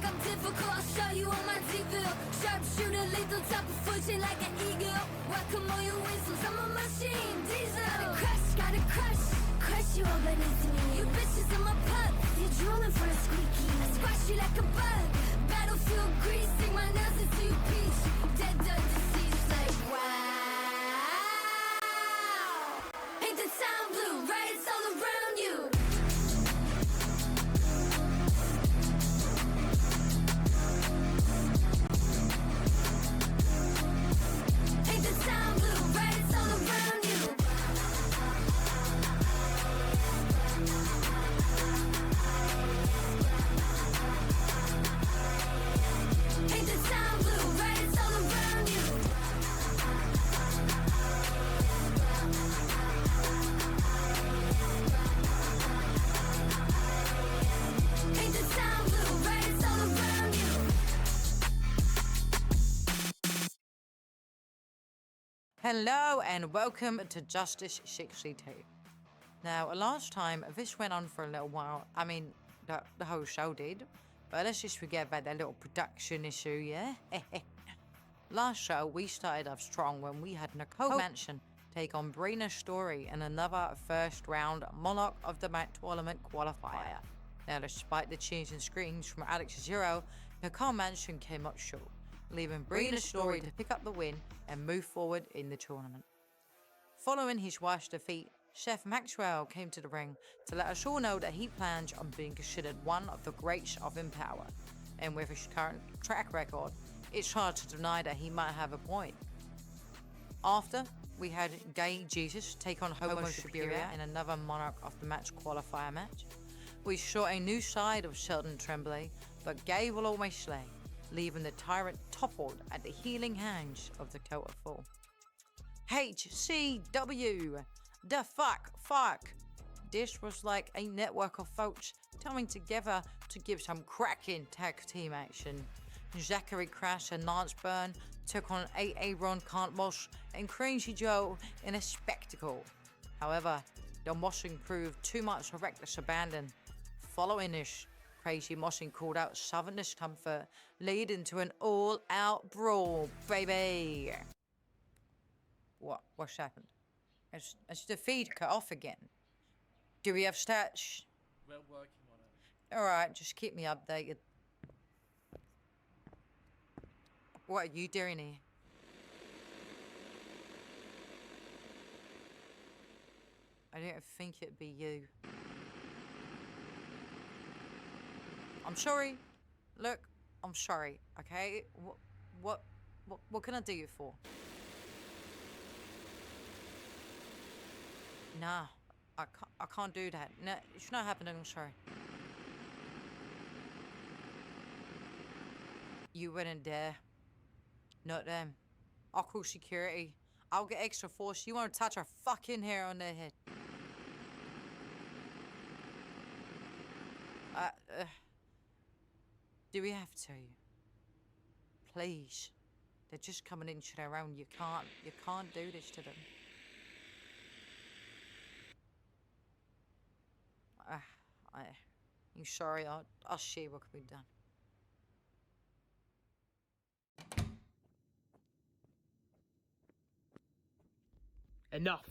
I'm difficult, I'll show you on my T-bill. Sharpshooter, lethal, top of foot chain like an eagle. Welcome all your whistles, I'm a machine, diesel. Gotta crush, crush you all beneath me. You bitches in my pub, you're drooling for a squeaky. I squash you like a bug, battlefield grease, stick my nails into your peach. Dead, deceased, like wow. Ain't the town blue, right? It's all around you. Ain't the town blue, right? It's all around you. Ain't the town blue, right? It's all around you. Ain't the town blue, right? It's all around you. Hello and welcome to Justice 62. Now, last time this went on for a little while. I mean, the whole show did. But let's just forget about that little production issue, yeah? Last show, we started off strong when we had Nicole Mansion take on Brina Story in another first round Monarch of the Match tournament qualifier. Now, despite the cheers and screams from Alex Zero, Nicole Mansion came up short, leaving Brina Story to pick up the win and move forward in the tournament. Following his wife's defeat, Chef Maxwell came to the ring to let us all know that he plans on being considered one of the greats of Empower. And with his current track record, it's hard to deny that he might have a point. After, we had Gay Jesus take on Homo Superior in another Monarch of the Match qualifier match. We saw a new side of Sheldon Tremblay, but Gay will always slay, leaving the tyrant toppled at the healing hands of Dakota Fall. HCW! The fuck. This was like a network of folks coming together to give some cracking tag team action. Zachary Crash and Lance Byrne took on AA Ron Cantmoss and Crazy Joe in a spectacle. However, the moshing proved too much for reckless abandon. Following this, Crazy Mossing called out Southern Discomfort, leading to an all-out brawl, baby. What's happened? Has the feed cut off again? Do we have stats? We're working on it. Alright, just keep me updated. What are you doing here? I didn't think it'd be you. I'm sorry. Look, I'm sorry, okay? What can I do you for? Nah, I can't do that. No, it's not happening, I'm sorry. You wouldn't dare. Not them. I'll call security. I'll get extra force. You won't touch our fucking hair on their head. Do we have to? Please. They're just coming into their own. You can't do this to them. I'm sorry, I'll see what can be done. Enough.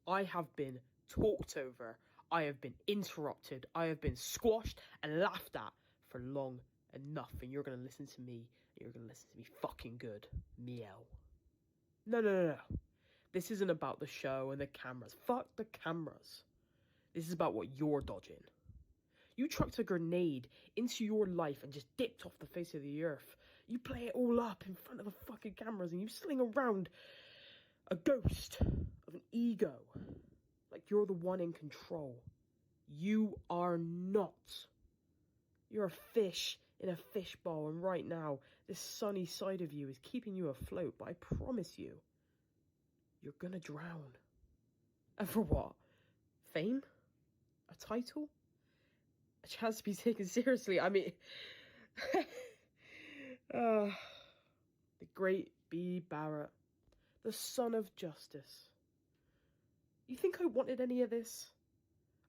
I have been talked over, I have been interrupted, I have been squashed and laughed at for long enough, and you're gonna listen to me, and you're gonna listen to me fucking good. Meow. No. This isn't about the show and the cameras. Fuck the cameras. This is about what you're dodging. You chucked a grenade into your life and just dipped off the face of the earth. You play it all up in front of the fucking cameras and you sling around a ghost of an ego. Like you're the one in control. You are not. You're a fish in a fishbowl, and right now, this sunny side of you is keeping you afloat, but I promise you, you're gonna drown. And for what? Fame? A title? A chance to be taken seriously? I mean... the great B. Barrett. The son of justice. You think I wanted any of this?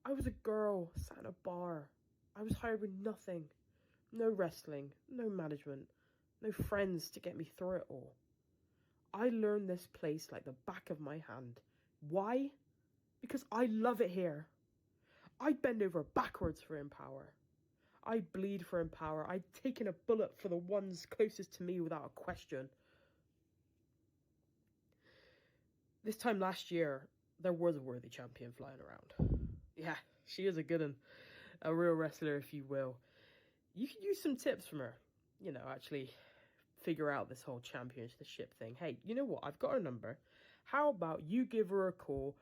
I was a girl, sat in a bar, I was hired with nothing. No wrestling, no management, no friends to get me through it all. I learned this place like the back of my hand. Why? Because I love it here. I'd bend over backwards for Empower. I'd bleed for Empower. I'd taken a bullet for the ones closest to me without a question. This time last year, there was a worthy champion flying around. Yeah, she is a good one. A real wrestler, if you will. You could use some tips from her. You know, actually figure out this whole championship thing. Hey, you know what? I've got her number. How about you give her a call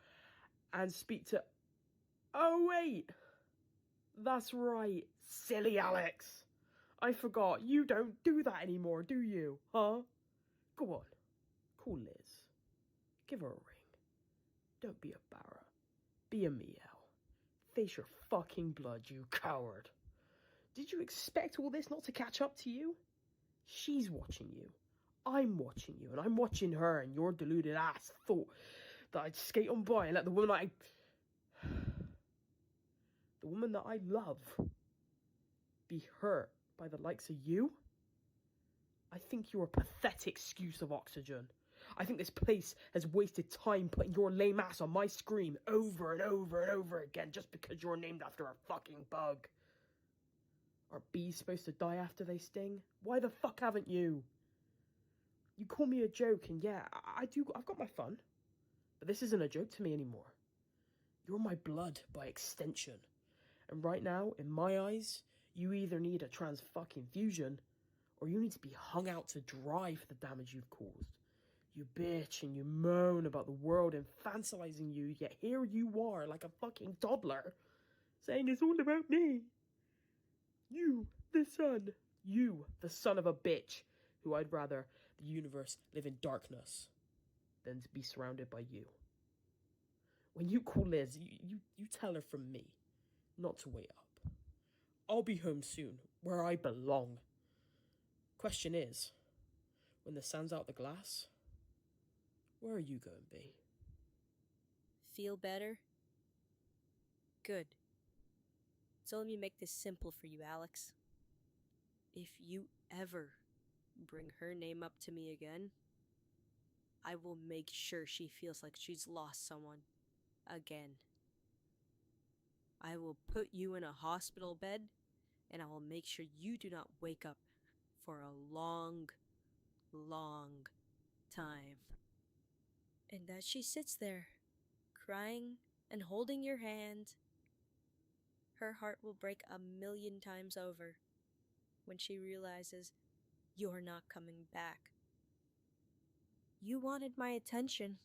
and speak to... Oh, wait! That's right, silly Alex. I forgot. You don't do that anymore, do you? Huh? Go on. Call Liz. Give her a ring. Don't be a Barra. Be a meow. Face your fucking blood, you coward. Did you expect all this not to catch up to you? She's watching you. I'm watching you, and I'm watching her, and your deluded ass thought that I'd skate on by and let the woman that I love be hurt by the likes of you? I think you're a pathetic excuse of oxygen. I think this place has wasted time putting your lame ass on my screen over and over and over again just because you're named after a fucking bug. Are bees supposed to die after they sting? Why the fuck haven't you? You call me a joke, and yeah, I've got my fun. But this isn't a joke to me anymore. You're my blood by extension. And right now, in my eyes, you either need a trans-fucking fusion, or you need to be hung out to dry for the damage you've caused. You bitch and you moan about the world infantilizing you, yet here you are like a fucking toddler, saying it's all about me. You, the son of a bitch, who I'd rather the universe live in darkness than to be surrounded by you. When you call Liz, you tell her from me not to wait up. I'll be home soon, where I belong. Question is, when the sun's out the glass, where are you going, B? Feel better? Good. So let me make this simple for you, Alex. If you ever bring her name up to me again, I will make sure she feels like she's lost someone again. I will put you in a hospital bed, and I will make sure you do not wake up for a long, long time. And as she sits there, crying and holding your hand, her heart will break 1,000,000 times over when she realizes you're not coming back. You wanted my attention.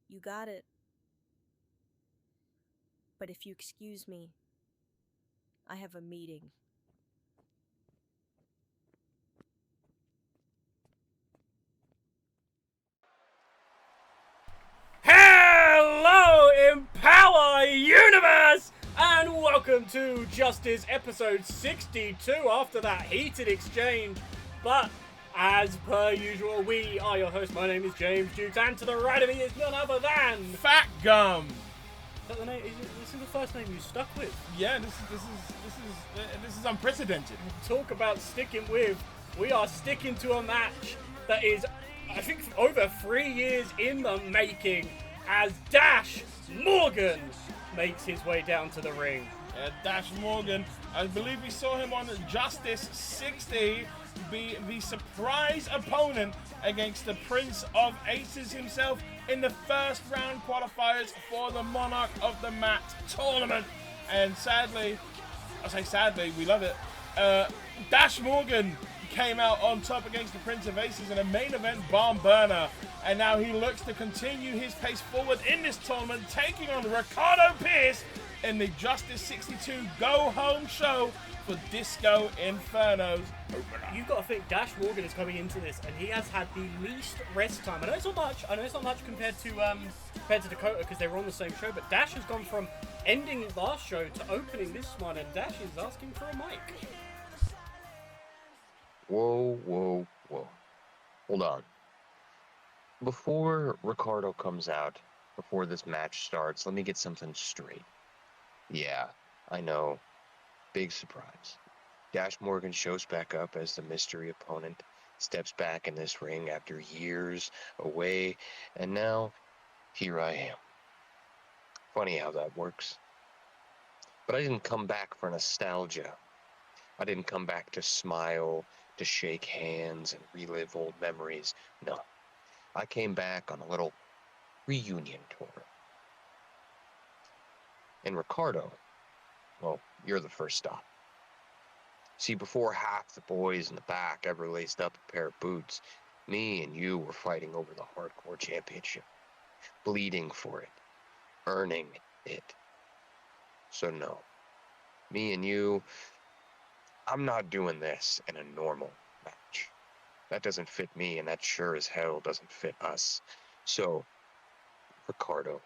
You got it. But if you excuse me, I have a meeting. Hello, Empower Universe! And welcome to Justice episode 62 after that heated exchange. But as per usual, we are your hosts. My name is James Dukes, and to the right of me is none other than Fat Gum. Is that the name? This is the first name you stuck with. Yeah, this is unprecedented. Talk about sticking with. We are sticking to a match that is, I think, over 3 years in the making, as Dash Morgan makes his way down to the ring. Dash Morgan, I believe we saw him on Justice 60 be the surprise opponent against the Prince of Aces himself in the first round qualifiers for the Monarch of the Mat tournament. And sadly, I say sadly, we love it, Dash Morgan came out on top against the Prince of Aces in a main event barn burner, and now he looks to continue his pace forward in this tournament, taking on Ricardo Pierce in the Justice 62 Go Home show for Disco Inferno's opener. You've got to think Dash Morgan is coming into this, and he has had the least rest time. I know it's not much compared to Dakota because they were on the same show, but Dash has gone from ending last show to opening this one, and Dash is asking for a mic. Whoa. Hold on. Before Ricardo comes out, before this match starts, let me get something straight. Yeah, I know. Big surprise. Dash Morgan shows back up as the mystery opponent, steps back in this ring after years away, and now here I am. Funny how that works. But I didn't come back for nostalgia. I didn't come back to smile, to shake hands and relive old memories. No. I came back on a little reunion tour. And Ricardo, well, you're the first stop. See, before half the boys in the back ever laced up a pair of boots, me and you were fighting over the hardcore championship. Bleeding for it. Earning it. So no. Me and you, I'm not doing this in a normal match. That doesn't fit me, and that sure as hell doesn't fit us. So, Ricardo,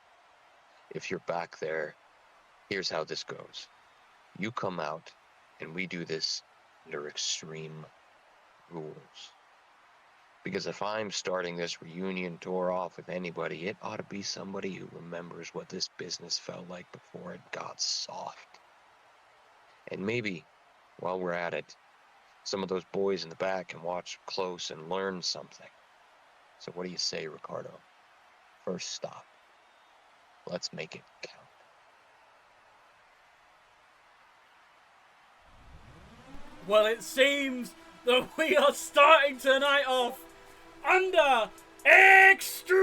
if you're back there, here's how this goes. You come out, and we do this under extreme rules. Because if I'm starting this reunion tour off with anybody, it ought to be somebody who remembers what this business felt like before it got soft. And maybe, while we're at it, some of those boys in the back can watch close and learn something. So what do you say, Ricardo? First stop. Let's make it count. Well, it seems that we are starting tonight off under extreme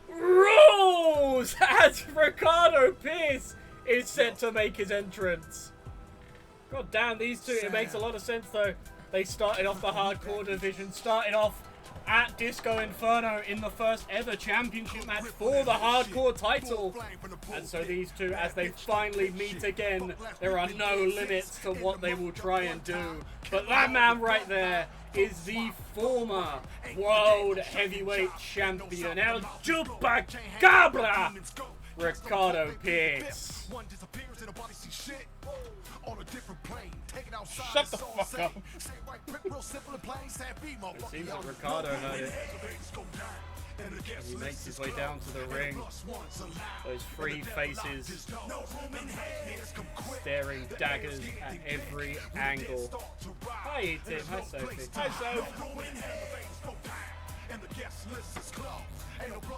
rules as Ricardo Pearce is set to make his entrance. God damn, these two, it makes a lot of sense though. They started off the hardcore division, started off at Disco Inferno in the first ever championship match for the hardcore title. And so these two, as they finally meet again, there are no limits to what they will try and do. But that man right there is the former World Heavyweight Champion, El Chupacabra, Ricardo Pearce. Shut the fuck up. It seems that Ricardo heard it. He makes his way down to the ring. Those three faces staring daggers at every angle. Hi, Ethan. Hi, Sophie. Hi, Soph.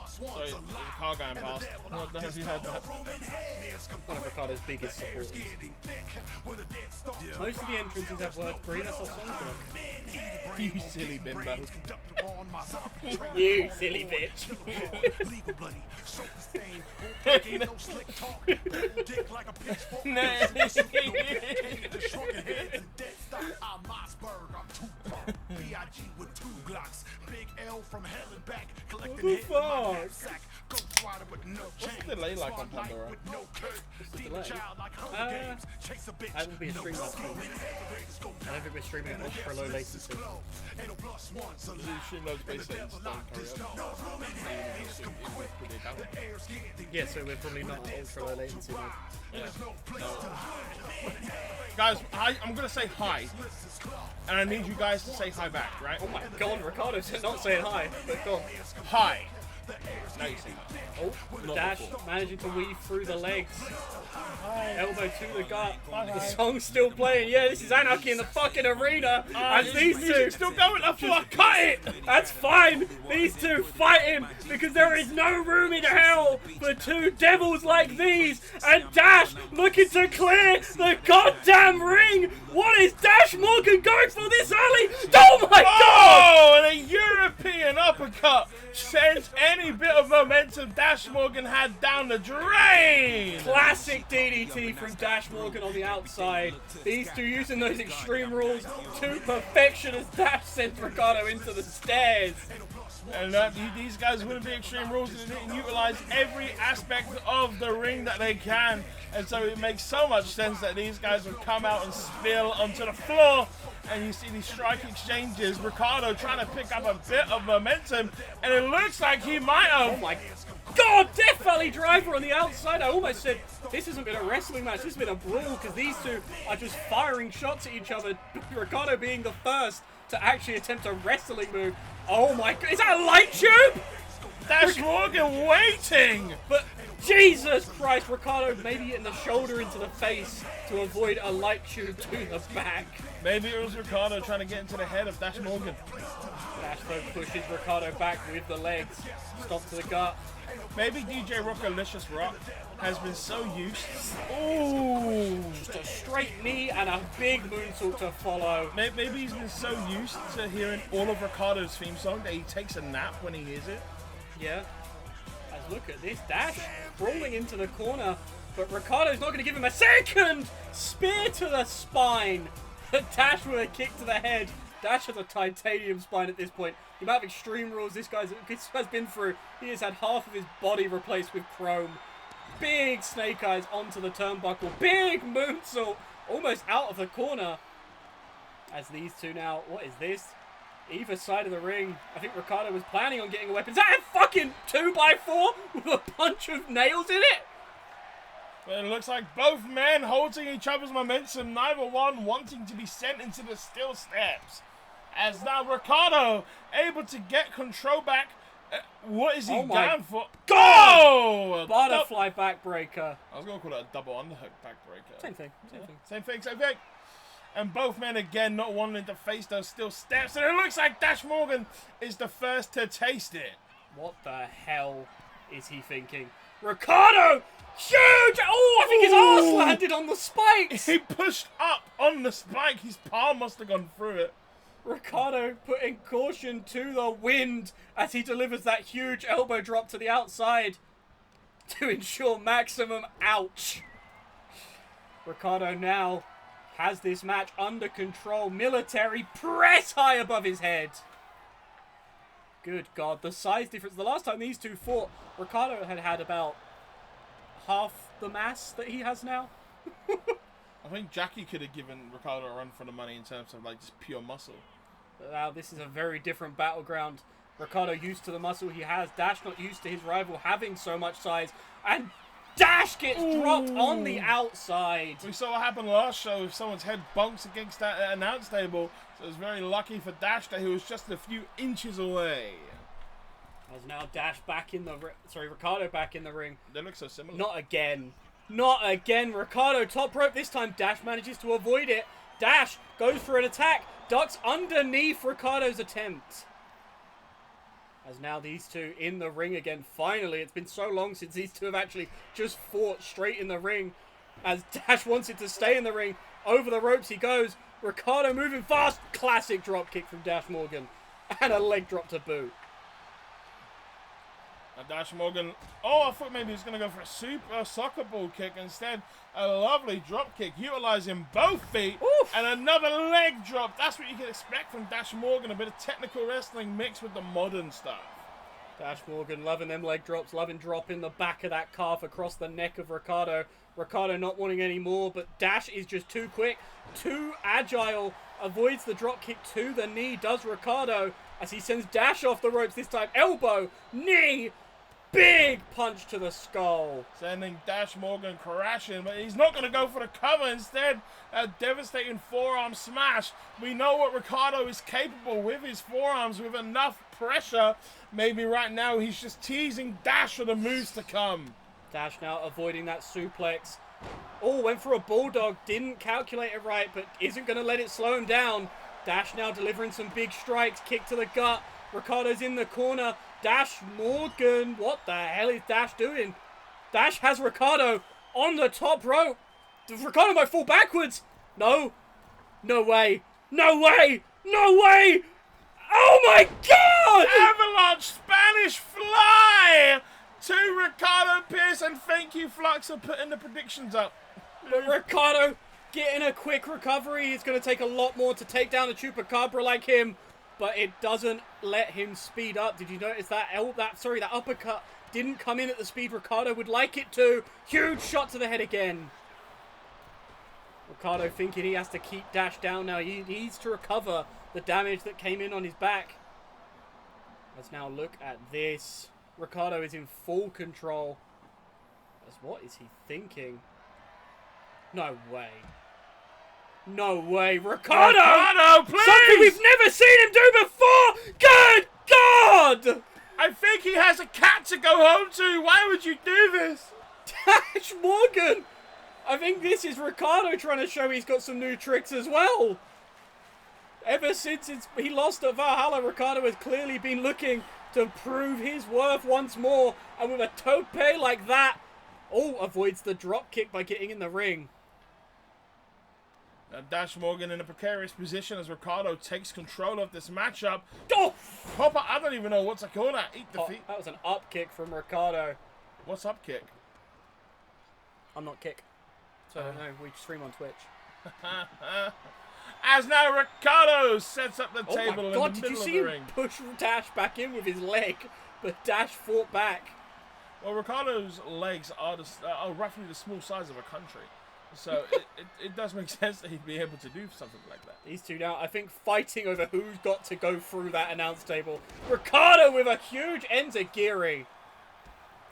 Sorry, there's a car going past. What the hell have you heard that? One of Ricardo's biggest supporters. Most of the entrances have worked green. That's our song for You silly bimbo. You silly bitch. What the fuck? What's the delay like on Pandora? What's the delay? That will be a stream last week. I don't think we're streaming at ultra low latency. You stream loads of base lanes, don't carry on. Yeah, so we're probably not at ultra low latency now. Guys, I'm gonna say hi. And I need you guys to say hi back, right? Oh my god, Ricardo's not saying hi, but go on. Hi. Now you say hi. Oh, Dash managing to weave through the legs. Elbow to the gut. The song's still playing. Yeah, this is anarchy in the fucking arena. And these two still going. I just cut it. That's fine. These two fighting because there is no room in hell for two devils like these. And Dash looking to clear the goddamn ring. What is Dash Morgan going for this early? Oh my god! Oh, and a European uppercut sends any bit of momentum Dash Morgan had down the drain. Classic DDT from Dash Morgan on the outside. These two using those extreme rules to perfection as Dash sends Ricardo into the stairs. And these guys wouldn't be extreme rules and utilize every aspect of the ring that they can. And so it makes so much sense that these guys would come out and spill onto the floor. And you see these strike exchanges. Ricardo trying to pick up a bit of momentum. And it looks like he might have. Oh my god, Death Valley Driver on the outside. I almost said this hasn't been a wrestling match. This has been a brawl because these two are just firing shots at each other. Ricardo being the first to actually attempt a wrestling move. Oh my god, is that a light tube? Dash Morgan waiting. But Jesus Christ, Ricardo maybe hitting the shoulder into the face to avoid a light shoot to the back. Maybe it was Ricardo trying to get into the head of Dash Morgan. Dash though pushes Ricardo back with the legs. Stop to the gut. Maybe DJ Rockalicious Rock has been so used. Ooh! Just a straight knee and a big moonsault to follow. Maybe he's been so used to hearing all of Ricardo's theme song that he takes a nap when he hears it. Yeah. As look at this, Dash crawling into the corner, but Ricardo's not going to give him a second! Spear to the spine! Dash with a kick to the head. Dash has a titanium spine at this point. The amount of extreme rules this guy's been through, he has had half of his body replaced with chrome. Big snake eyes onto the turnbuckle. Big moonsault almost out of the corner. As these two now, what is this? Either side of the ring. I think Ricardo was planning on getting a weapon. Is that a fucking 2x4 with a bunch of nails in it? But it looks like both men holding each other's momentum, neither one wanting to be sent into the steel steps. As now Ricardo able to get control back. What is he down for? Go! Butterfly backbreaker. I was going to call it a double underhook backbreaker. Same thing. Same thing. And both men again not wanting to face those steel steps. And it looks like Dash Morgan is the first to taste it. What the hell is he thinking? Ricardo! Huge! Oh, I think his arse landed on the spikes! He pushed up on the spike. His palm must have gone through it. Ricardo putting caution to the wind as he delivers that huge elbow drop to the outside to ensure maximum ouch. Ricardo now has this match under control. Military press high above his head. Good God, the size difference. The last time these two fought, Ricardo had about half the mass that he has now. I think Jackie could have given Ricardo a run for the money in terms of like just pure muscle. Now this is a very different battleground. Ricardo used to the muscle he has. Dash not used to his rival having so much size. And Dash gets dropped on the outside. We saw what happened last show if someone's head bunks against that announce table. So it was very lucky for Dash that he was just a few inches away. As now Dash back in the Ricardo back in the ring. They look so similar. Not again. Not again. Ricardo top rope. This time Dash manages to avoid it. Dash goes for an attack. Ducks underneath Ricardo's attempt. As now these two in the ring again. Finally, it's been so long since these two have actually just fought straight in the ring. As Dash wants it to stay in the ring. Over the ropes he goes. Ricardo moving fast. Classic drop kick from Dash Morgan. And a leg drop to boot. Dash Morgan, I thought maybe he was going to go for a super soccer ball kick. Instead, a lovely drop kick, utilizing both feet. Oof. And another leg drop. That's what you can expect from Dash Morgan, a bit of technical wrestling mixed with the modern stuff. Dash Morgan loving them leg drops, loving dropping the back of that calf across the neck of Ricardo. Ricardo not wanting any more, but Dash is just too quick, too agile. Avoids the drop kick to the knee, does Ricardo, as he sends Dash off the ropes this time. Elbow, knee, big punch to the skull. Sending Dash Morgan crashing, but he's not going to go for the cover. Instead, a devastating forearm smash. We know what Ricardo is capable with his forearms with enough pressure. Maybe right now he's just teasing Dash for the moves to come. Dash now avoiding that suplex. Oh, went for a bulldog. Didn't calculate it right, but isn't going to let it slow him down. Dash now delivering some big strikes. Kick to the gut. Ricardo's in the corner. Dash Morgan. What the hell is Dash doing? Dash has Ricardo on the top rope. Ricardo might fall backwards. No. No way. No way. No way. Oh my God! Avalanche Spanish Fly to Ricardo Pierce. And thank you, Flux, for putting the predictions up. But Ricardo getting a quick recovery. It's going to take a lot more to take down a Chupacabra like him. But it doesn't let him speed up. Did you notice that that uppercut didn't come in at the speed Ricardo would like it to? Huge shot to the head again. Ricardo thinking he has to keep Dash down now. He needs to recover the damage that came in on his back. Let's now look at this. Ricardo is in full control. What is he thinking? No way. No way, Ricardo! Ricardo, please! Something we've never seen him do before! Good God! I think he has a cat to go home to. Why would you do this? Dash Morgan! I think this is Ricardo trying to show he's got some new tricks as well. Ever since he lost at Valhalla, Ricardo has clearly been looking to prove his worth once more. And with a tope like that, avoids the drop kick by getting in the ring. Now Dash Morgan in a precarious position as Ricardo takes control of this matchup. Oh! Papa, I don't even know what to call that. Eat the feet. That was an up kick from Ricardo. What's up kick? I'm not kick. So no, we stream on Twitch. As now Ricardo sets up the Oh table my in god, the did you middle of see the him ring. push Dash back in with his leg? But Dash fought back. Well, Ricardo's legs are roughly the small size of a country. So it does make sense that he'd be able to do something like that. These two now, I think, fighting over who's got to go through that announce table. Ricardo with a huge enziguri.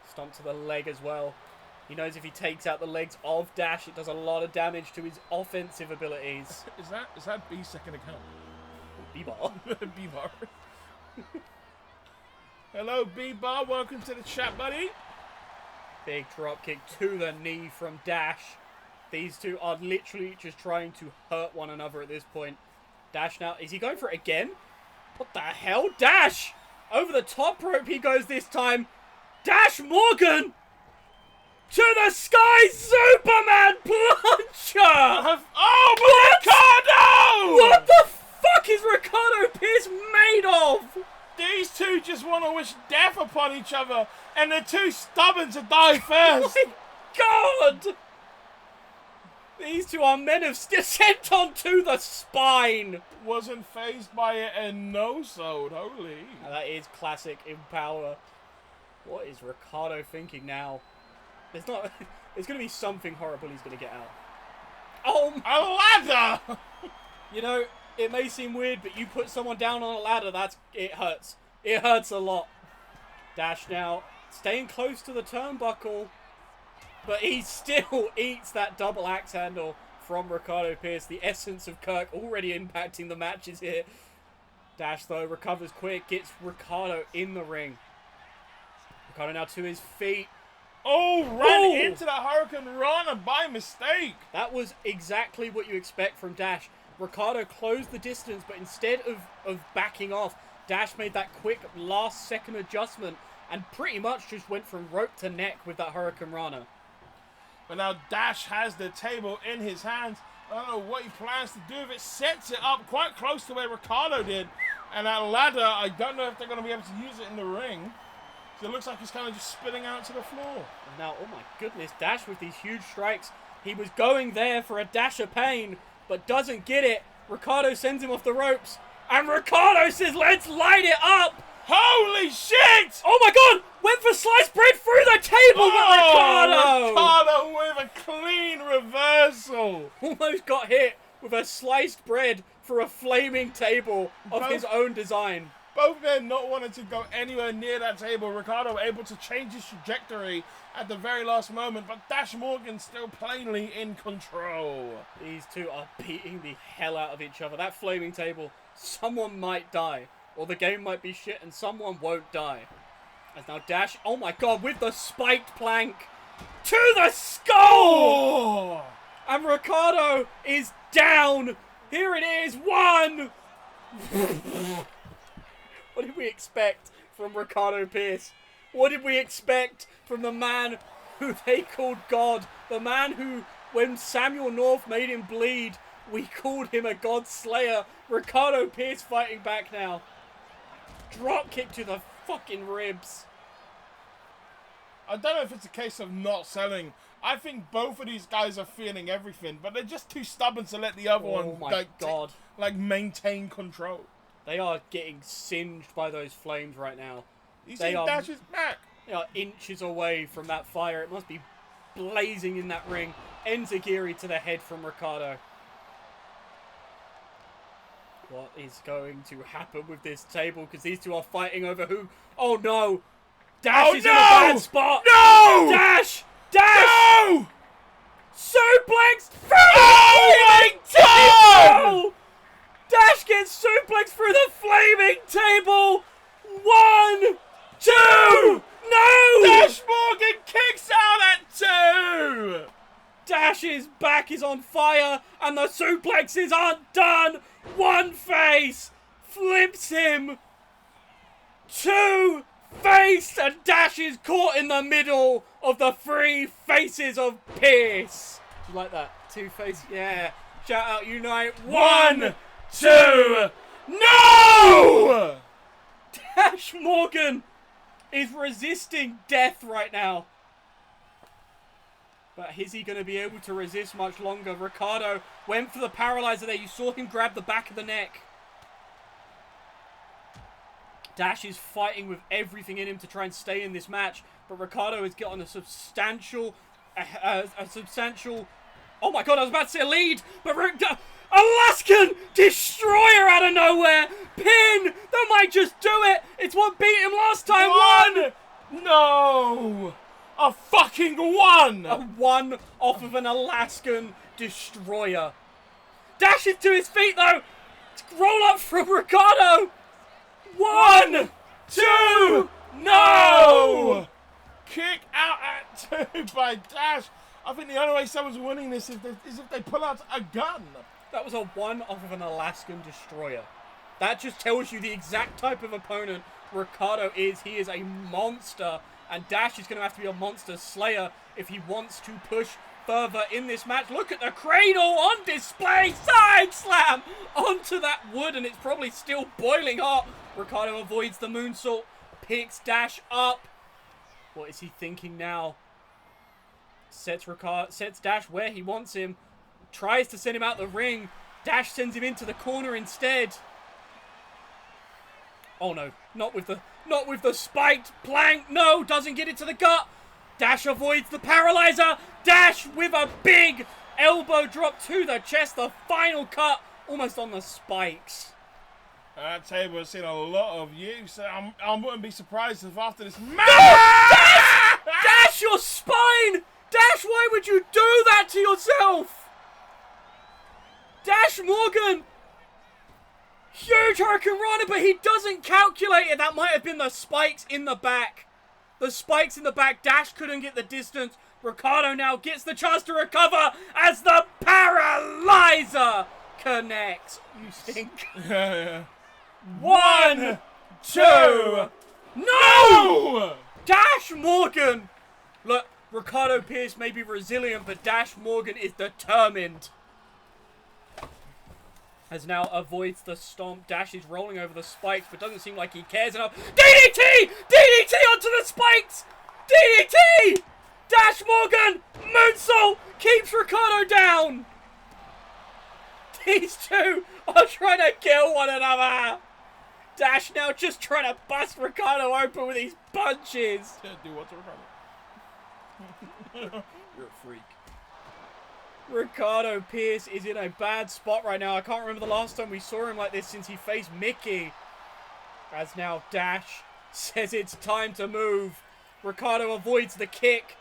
Stomp to the leg as well. He knows if he takes out the legs of Dash, it does a lot of damage to his offensive abilities. Is that B's second account? B-bar. B-bar. Hello, B-bar. Welcome to the chat, buddy. Big drop kick to the knee from Dash. These two are literally just trying to hurt one another at this point. Dash now, is he going for it again? What the hell? Dash! Over the top rope he goes this time. Dash Morgan! To the sky, Superman plunger! Oh, Ricardo! What the fuck is Ricardo Pierce made of? These two just want to wish death upon each other, and they're too stubborn to die first. Oh my god! These two are men of descent onto the spine. Wasn't phased by it and no sold. Holy. Now that is classic Empower. What is Ricardo thinking now? There's going to be something horrible he's going to get out. Oh, A ladder! you know, it may seem weird, but you put someone down on a ladder, it hurts. It hurts a lot. Dash now, staying close to the turnbuckle, but he still eats that double axe handle from Ricardo Pierce. The essence of Kirk already impacting the matches here. Dash, though, recovers quick, gets Ricardo in the ring. Ricardo now to his feet. Oh, ran into the Hurricane Rana by mistake. That was exactly what you expect from Dash. Ricardo closed the distance, but instead of backing off, Dash made that quick last-second adjustment and pretty much just went from rope to neck with that Hurricane Rana. But now Dash has the table in his hands. I don't know what he plans to do with it. Sets it up quite close to where Ricardo did. And that ladder, I don't know if they're going to be able to use it in the ring. So it looks like he's kind of just spitting out to the floor. And now, oh my goodness, Dash with these huge strikes. He was going there for a dash of pain, but doesn't get it. Ricardo sends him off the ropes. And Ricardo says, let's light it up. Holy shit! Oh my god! Went for sliced bread through the table with Ricardo! Ricardo with a clean reversal. Almost got hit with a sliced bread for a flaming table of his own design. Both men not wanting to go anywhere near that table. Ricardo able to change his trajectory at the very last moment, but Dash Morgan still plainly in control. These two are beating the hell out of each other. That flaming table, someone might die. Or the game might be shit and someone won't die. As now Dash, oh my god, with the spiked plank to the skull! Oh! And Ricardo is down. Here it is, one. What did we expect from Ricardo Pierce? What did we expect from the man who they called God? The man who, when Samuel North made him bleed, we called him a God Slayer. Ricardo Pierce fighting back now. Drop kick to the fucking ribs. I don't know if it's a case of not selling. I think both of these guys are feeling everything, but they're just too stubborn to let the other one God. maintain control. They are getting singed by those flames right now. You They see are- Dash's back. They are inches away from that fire. It must be blazing in that ring. Enziguri to the head from Ricardo. What is going to happen with this table? Because these two are fighting over who? Oh no! Dash is in a bad spot! No! Dash! Dash! No! Suplex through Oh the my table! Dash gets suplexed through the flaming table! 1, 2, No! Dash Morgan kicks out at 2! Dash's back is on fire and the suplexes aren't done. One face flips him. 2 face and Dash is caught in the middle of the 3 faces of Pierce. You like that? 2 face, yeah. Shout out Unite. 1, 2, no! Dash Morgan is resisting death right now. But is he going to be able to resist much longer? Ricardo went for the paralyzer there. You saw him grab the back of the neck. Dash is fighting with everything in him to try and stay in this match. But Ricardo has gotten a substantial... Oh my god, I was about to say a lead. But Alaskan Destroyer out of nowhere. Pin. That might just do it. It's what beat him last time. 1. No! A fucking 1! A 1 off of an Alaskan Destroyer. Dashes to his feet though. Roll up from Ricardo. 1, 2, no! Kick out at 2 by Dash. I think the only way someone's winning this is if they pull out a gun. That was a 1 off of an Alaskan Destroyer. That just tells you the exact type of opponent Ricardo is. He is a monster. And Dash is going to have to be a monster slayer if he wants to push further in this match. Look at the cradle on display. Side slam onto that wood. And it's probably still boiling hot. Ricardo avoids the moonsault. Picks Dash up. What is he thinking now? Sets Dash where he wants him. Tries to send him out the ring. Dash sends him into the corner instead. Oh no, not with the spiked plank. No, doesn't get it to the gut. Dash avoids the paralyzer. Dash with a big elbow drop to the chest. The final cut, almost on the spikes. That table has seen a lot of use. I wouldn't be surprised if after this match... No! Dash, your spine! Dash, why would you do that to yourself? Dash Morgan! Huge Hurricane Rana, but he doesn't calculate it. That might have been the spikes in the back. The spikes in the back. Dash couldn't get the distance. Ricardo now gets the chance to recover as the paralyzer connects. You stink. Yeah. 1, 2, no! Dash Morgan! Look, Ricardo Pierce may be resilient, but Dash Morgan is determined. As now avoids the stomp. Dash is rolling over the spikes, but doesn't seem like he cares enough. DDT! DDT onto the spikes! DDT! Dash Morgan! Moonsault! Keeps Ricardo down! These two are trying to kill one another! Dash now just trying to bust Ricardo open with these punches! Do what to Ricardo? You're a freak. Ricardo Pierce is in a bad spot right now. I can't remember the last time we saw him like this since he faced Mickey. As now Dash says it's time to move. Ricardo avoids the kick.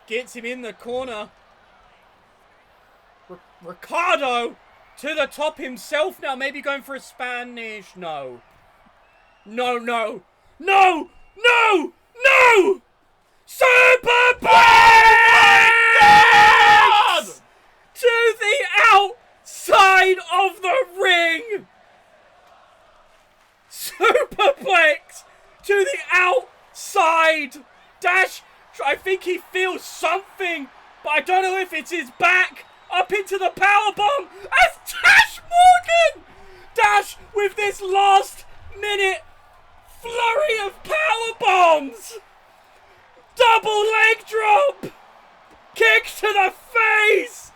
Gets him in the corner. Ricardo to the top himself now. Maybe going for a Spanish. No. No, no. No! No! No! Superplex! To the outside of the ring! Superplex to the outside! Dash, I think he feels something, but I don't know if it's his back. Up into the powerbomb as Dash Morgan! Dash with this last minute flurry of powerbombs! Double leg drop! Kick to the face!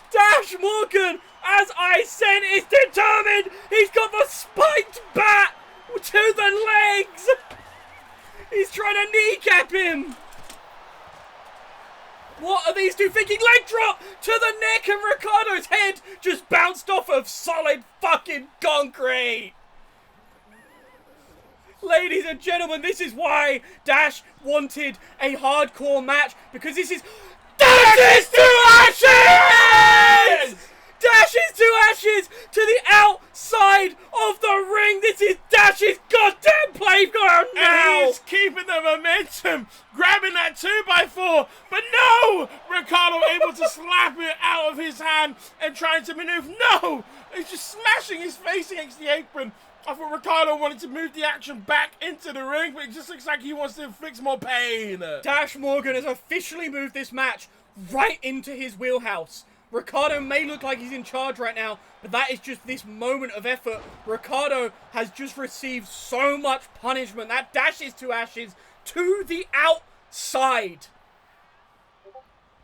Dash Morgan, as I said, is determined. He's got the spiked bat to the legs. He's trying to kneecap him. What are these two thinking? Leg drop to the neck, and Ricardo's head just bounced off of solid fucking concrete. Ladies and gentlemen, this is why Dash wanted a hardcore match, because this is Dashes to ashes! Dashes to ashes to the outside of the ring. This is Dash's goddamn playground now. And he's keeping the momentum trying to maneuver. No! He's just smashing his face against the apron. I thought Ricardo wanted to move the action back into the ring, but it just looks like he wants to inflict more pain. Dash Morgan has officially moved this match right into his wheelhouse. Ricardo may look like he's in charge right now, but that is just this moment of effort. Ricardo has just received so much punishment. That dashes to ashes to the outside.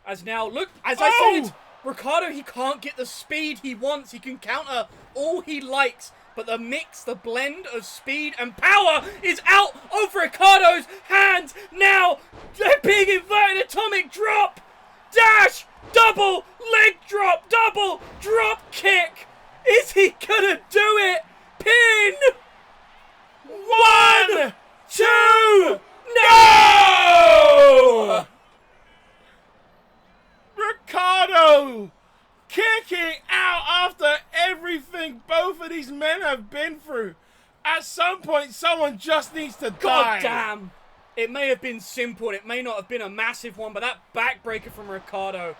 As now, look, as I said, Ricardo, he can't get the speed he wants. He can counter all he likes, but the mix, the blend of speed and power is out of Ricardo's hands. Now, a big inverted atomic drop. Dash, double leg drop, double drop kick. Is he gonna do it? Pin. 1, 2, no! Ricardo kicking out after everything both of these men have been through. At some point, someone just needs to die. God damn. It may have been simple, it may not have been a massive one, but that backbreaker from Ricardo,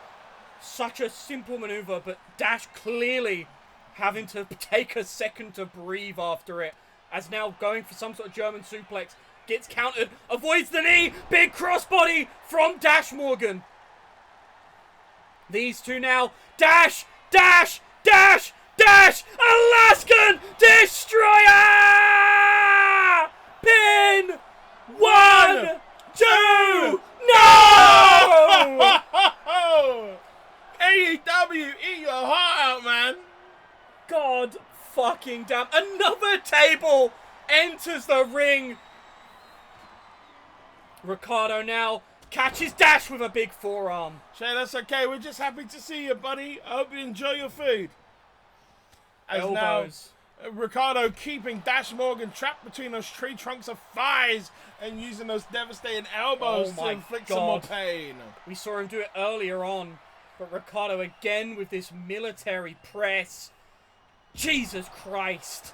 such a simple maneuver, but Dash clearly having to take a second to breathe after it, as now going for some sort of German suplex, gets countered, avoids the knee, big crossbody from Dash Morgan. These two now, Dash, Dash, Dash, Dash, Alaskan Destroyer! Pin! 1, 2, no! AEW, eat your heart out, man. God fucking damn. Another table enters the ring. Ricardo now catches Dash with a big forearm. Shay, that's okay. We're just happy to see you, buddy. I hope you enjoy your food. As Elbows. Now, Ricardo keeping Dash Morgan trapped between those tree trunks of thighs and using those devastating elbows to inflict some more pain. We saw him do it earlier on, but Ricardo again with this military press. Jesus Christ.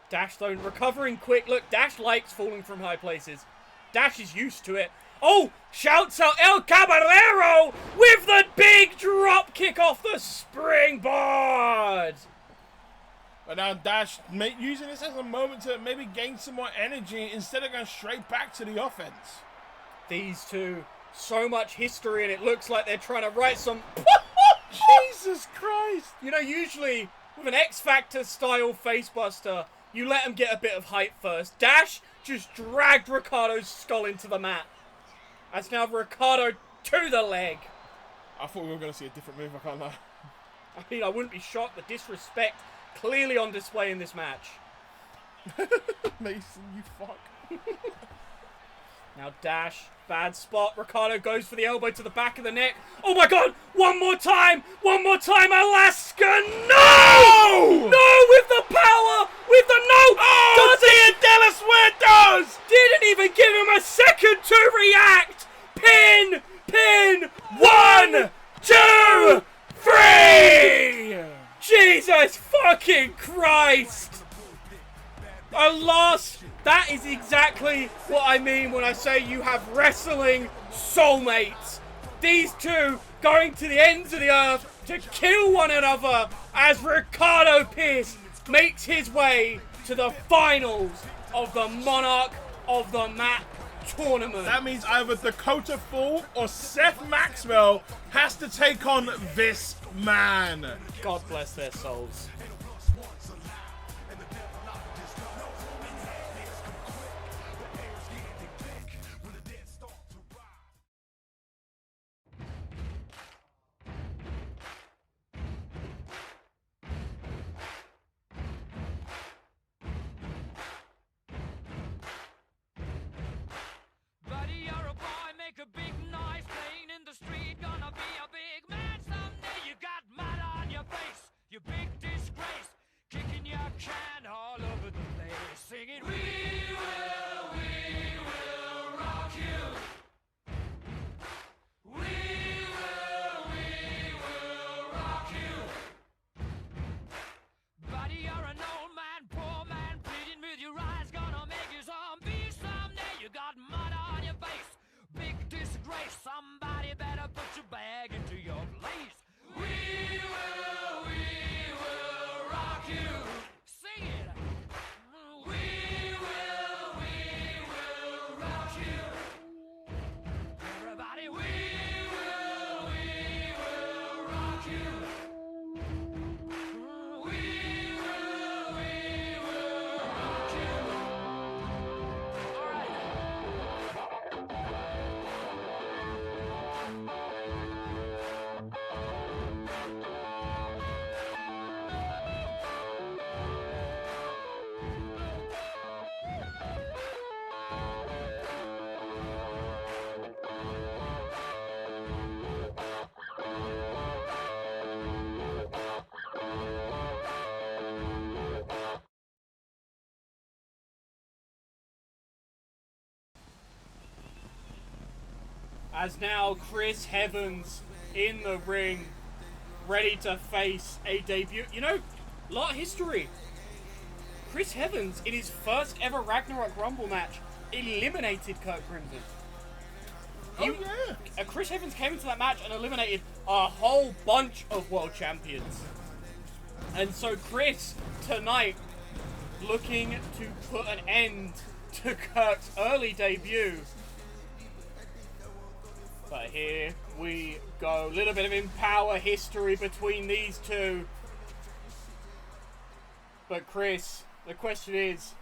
Dash though recovering quick. Look, Dash likes falling from high places. Dash is used to it. Oh, shouts out El Caballero with the big drop kick off the springboard. But now Dash using this as a moment to maybe gain some more energy instead of going straight back to the offense. These two, so much history, and it looks like they're trying to write some... Jesus Christ! You know, usually with an X Factor style facebuster, you let them get a bit of height first. Dash just dragged Ricardo's skull into the mat. As now Ricardo to the leg. I thought we were going to see a different move, I can't lie. I mean, I wouldn't be shocked. The disrespect clearly on display in this match. Mason, you fuck. Now Dash, bad spot. Ricardo goes for the elbow to the back of the neck. Oh my god! One more time, Alaska! No! No, with the power! With the no! Oh, Tia Dallas Muertos! Didn't even give him a second to react! Pin! 1, 2, 3! Jesus fucking Christ! Alas! That is exactly what I mean when I say you have wrestling soulmates. These two going to the ends of the earth to kill one another as Ricardo Pearce makes his way to the finals of the Monarch of the Mat tournament. That means either Dakota Fall or Seth Maxwell has to take on this man. God bless their souls. A big noise playing in the street, gonna be a big man someday. You got mud on your face, you big disgrace, kicking your can all over the place, singing, we will rock you. We will rock you. Buddy, you're an old man, poor man, pleading with your eyes, gonna make you zombie someday. You got mud on your face, big disgrace, somebody better put your bag into your place. We will As now Chris Evans in the ring, ready to face a debut. You know, a lot of history. Chris Evans, in his first ever Ragnarok Rumble match, eliminated Kurt Crimson. Chris Evans came into that match and eliminated a whole bunch of world champions. And so Chris, tonight, looking to put an end to Kurt's early debut. But here we go. A little bit of Empower history between these two. But Chris, the question is,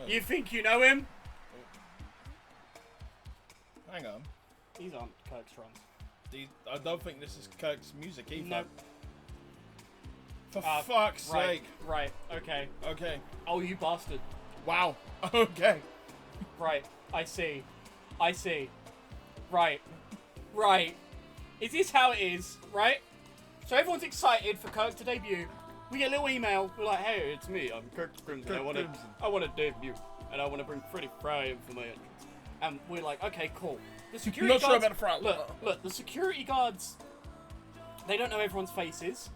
you think you know him? Hang on. These aren't Kirk's runs. I don't think this is Kirk's music either. No. For fuck's sake. Right, okay. Okay. Oh, you bastard. Wow. Okay. Right, I see. Right. Is this how it is, right? So everyone's excited for Kirk to debut. We get a little email. We're like, hey, it's me. I'm Kirk Crimson. I want to debut. And I want to bring Freddie Fry in for my entrance. And we're like, okay, cool. The security Not guards, sure about the Fry. Look, the security guards, they don't know everyone's faces.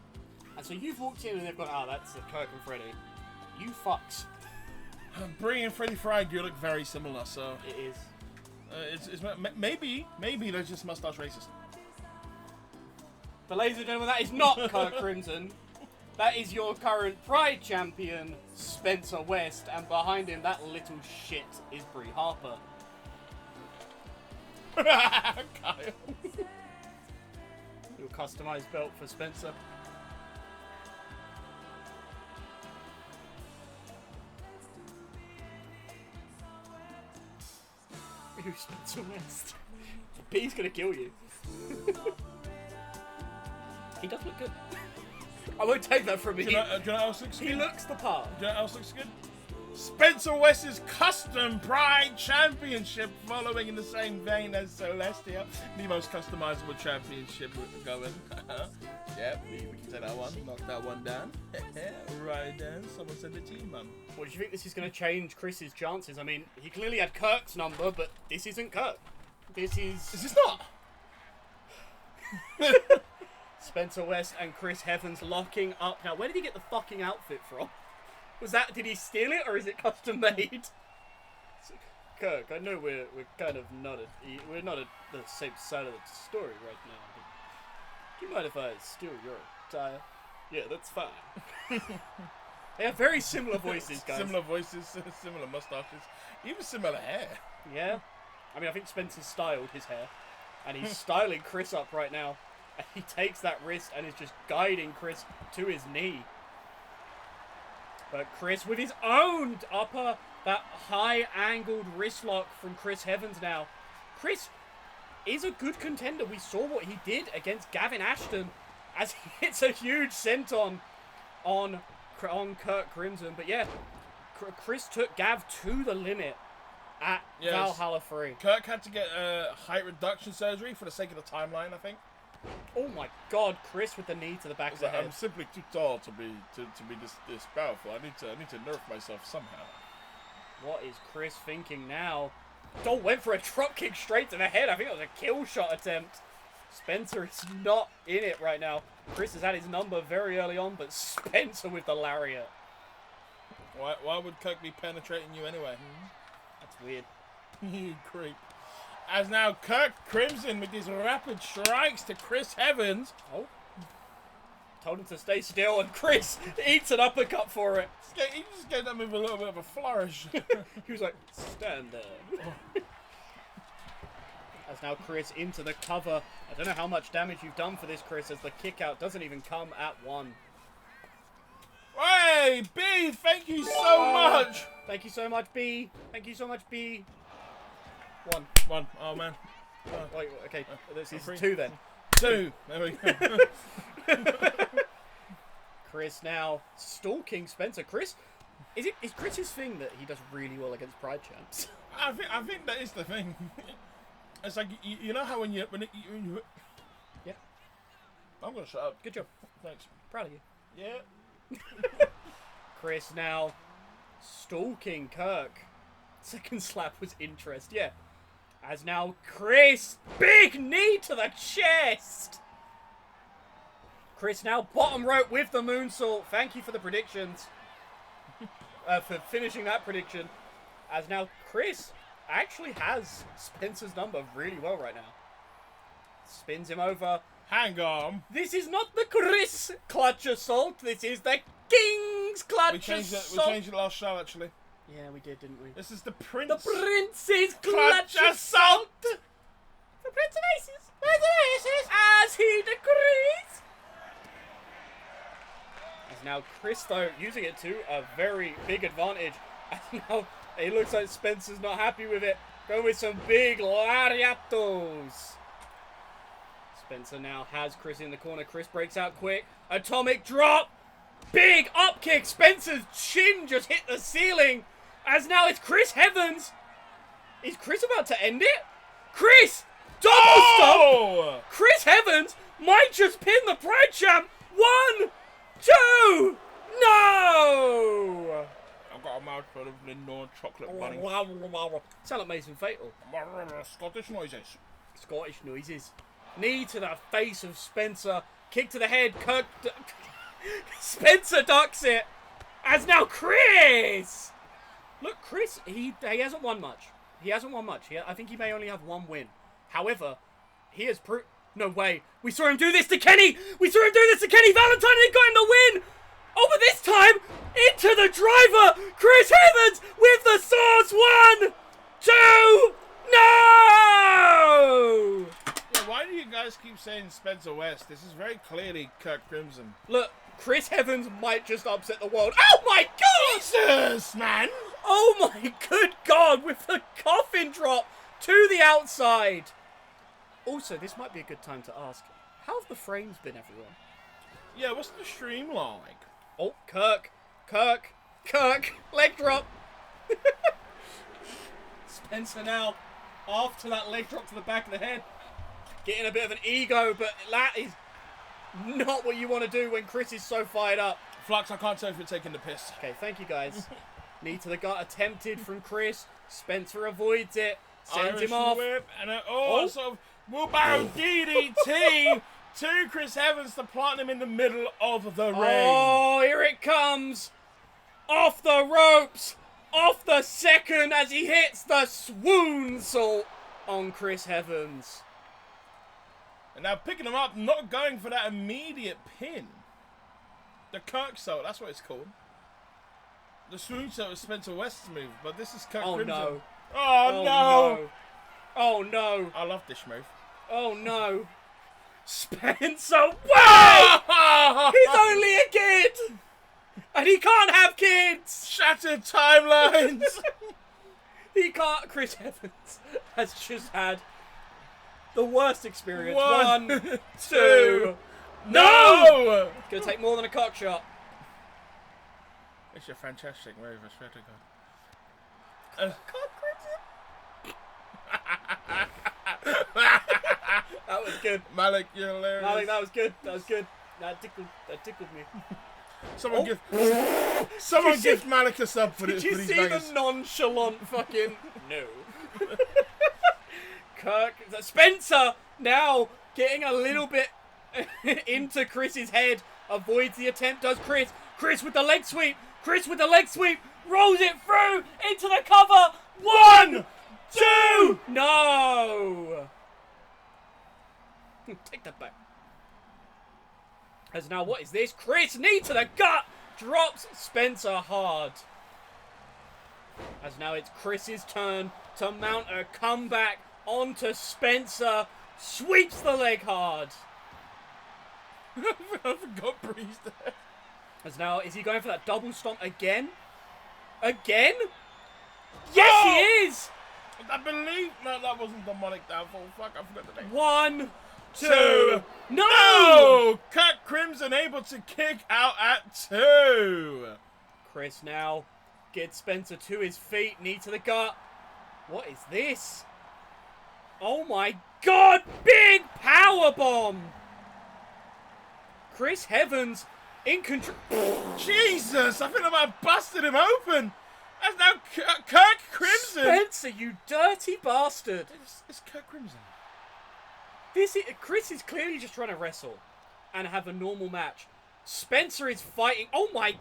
And so you've walked in and they've gone, oh, that's Kirk and Freddie. You fucks. Brie and Freddie Fry do look very similar, so... It is. Maybe they're just mustache racist. But ladies and gentlemen, that is not Kirk Crimson. That is your current Pride champion, Spencer West, and behind him, that little shit is Brie Harper. Kyle. Little customized belt for Spencer. Ooh, Spencer West. B's gonna kill you. He does look good. I won't take that from him. Do you know what else looks good? He looks the part. Do you know what else looks good? Spencer West's Custom Pride Championship, following in the same vein as Celestia, the most customizable championship going. Yep, we can take that one, knock that one down. Right then, someone send it to you, man. What do you think this is going to change Chris's chances? I mean, he clearly had Kirk's number, but this isn't Kirk. This is... Is this not? Spencer West and Chris Evans locking up. Now, where did he get the fucking outfit from? Was that, did he steal it, or is it custom made? Kirk, I know we're kind of not we're not at the same side of the story right now, but do you mind if I steal your attire? Yeah, that's fine. They have very similar voices, guys. Similar voices, similar mustaches, even similar hair. Yeah. I mean, I think Spencer's styled his hair, and he's styling Chris up right now. And he takes that wrist and is just guiding Chris to his knee. But Chris with his own upper, that high-angled wrist lock from Chris Evans now. Chris is a good contender. We saw what he did against Gavin Ashton as he hits a huge senton on Kirk Crimson. But yeah, Chris took Gav to the limit at Valhalla 3. Kirk had to get height reduction surgery for the sake of the timeline, I think. Oh my God, Chris with the knee to the back of the head. I'm simply too tall to be this powerful. I need to nerf myself somehow. What is Chris thinking now? Dole went for a drop kick straight to the head. I think it was a kill shot attempt. Spencer is not in it right now. Chris has had his number very early on, but Spencer with the lariat. Why would Kirk be penetrating you anyway? That's weird. You creep. As now Kirk Crimson with his rapid strikes to Chris Evans. Oh. Told him to stay still, and Chris eats an uppercut for it. He just gave that move a little bit of a flourish. He was like, stand there. As now Chris into the cover. I don't know how much damage you've done for this, Chris, as the kick out doesn't even come at one. Hey, B, thank you so much. Thank you so much, B. Thank you so much, B. One. Oh, man. Wait, okay. This is two then. Two. There we go. Chris now stalking Spencer. Chris, is Chris's thing that he does really well against Pride champs? I think that is the thing. It's like you know how when you yeah. I'm gonna shut up. Good job. Thanks. Proud of you. Yeah. Chris now stalking Kirk. Second slap was interest. Yeah. As now Chris, big knee to the chest. Chris now bottom rope with the moonsault. Thank you for the predictions. For finishing that prediction. As now Chris actually has Spencer's number really well right now. Spins him over. Hang on. This is not the Chris Clutch Assault. This is the King's Clutch We Assault. changed it last show, actually. Yeah, we did, didn't we? This is the Prince. The Prince's Clutch Clutch Assault. The Prince of Aces. As he decrees. As now Chris, though, using it to a very big advantage. And now it looks like Spencer's not happy with it. Going with some big lariatos. Spencer now has Chris in the corner. Chris breaks out quick. Atomic drop. Big up kick. Spencer's chin just hit the ceiling. As now it's Chris Evans. Is Chris about to end it? Chris! Double stomp! Chris Evans might just pin the Pride Champ. 1, 2, no! I've got a mouthful of Lindor chocolate bunny. Sound like Mason Fatal. Scottish noises. Scottish noises. Knee to the face of Spencer. Kick to the head. Kirk. Spencer ducks it. As now Chris. Look, Chris. He hasn't won much. He hasn't won much. I think he may only have one win. However, he has proved. No way. We saw him do this to Kenny. We saw him do this to Kenny Valentine and he got him the win. Oh, but this time into the driver. Chris Evans with the sauce. 1, 2, no. Yeah, why do you guys keep saying Spencer West? This is very clearly Kirk Crimson. Look, Chris Evans might just upset the world. Oh my God! Jesus, man! Oh my good God! With the coffin drop to the outside. Also, this might be a good time to ask, how have the frames been, everyone? Yeah, what's the stream like? Oh, Kirk, leg drop. Spencer now after that leg drop to the back of the head. Getting a bit of an ego, but that is not what you want to do when Chris is so fired up. Flux, I can't say if you're taking the piss. Okay, thank you guys. Knee to the gut attempted from Chris. Spencer avoids it. Sends Irish him off. Whip and sort of wheelbarrow DDT to Chris Evans to plant him in the middle of the ring. Oh, here it comes. Off the ropes. Off the second as he hits the swoon salt on Chris Evans. And now picking him up, not going for that immediate pin. The Kirk salt, that's what it's called. The swoon salt is Spencer West's move, but this is Kirk Crimson. No. Oh, no. Oh no. I love this move. Oh no. Spencer, whoa! He's only a kid! And he can't have kids! Shattered timelines! He can't. Chris Evans has just had the worst experience. 1, 2. No! It's gonna take more than a cock shot. It's a fantastic move, I swear to God. That was good. Malik, you're hilarious. Malik, that was good. That was good. That tickled me. Someone Oh. give Malik a sub for Did this. you for these see bangers. the nonchalant fucking no? Kirk, Spencer now getting a little bit into Chris's head, avoids the attempt. Does Chris? Chris with the leg sweep. Chris with the leg sweep rolls it through into the cover. 1, 2, no. Take that back. As now, what is this? Chris, knee to the gut, drops Spencer hard. As now it's Chris's turn to mount a comeback onto Spencer. Sweeps the leg hard. I forgot Breeze there. As now, is he going for that double stomp again? Again? Yes, he is! I believe... No, that wasn't Demonic Downfall. Fuck, I forgot the name. 1, 2, 2. no! No! Kirk Crimson able to kick out at 2. Chris now gets Spencer to his feet, knee to the gut. What is this? Oh my God! Big power bomb! Chris Evans in control. Jesus, I think I might have busted him open. That's now Kirk Crimson. Spencer, you dirty bastard! It's Kurt Crimson. Chris is clearly just trying to wrestle and have a normal match. Spencer is fighting. Oh my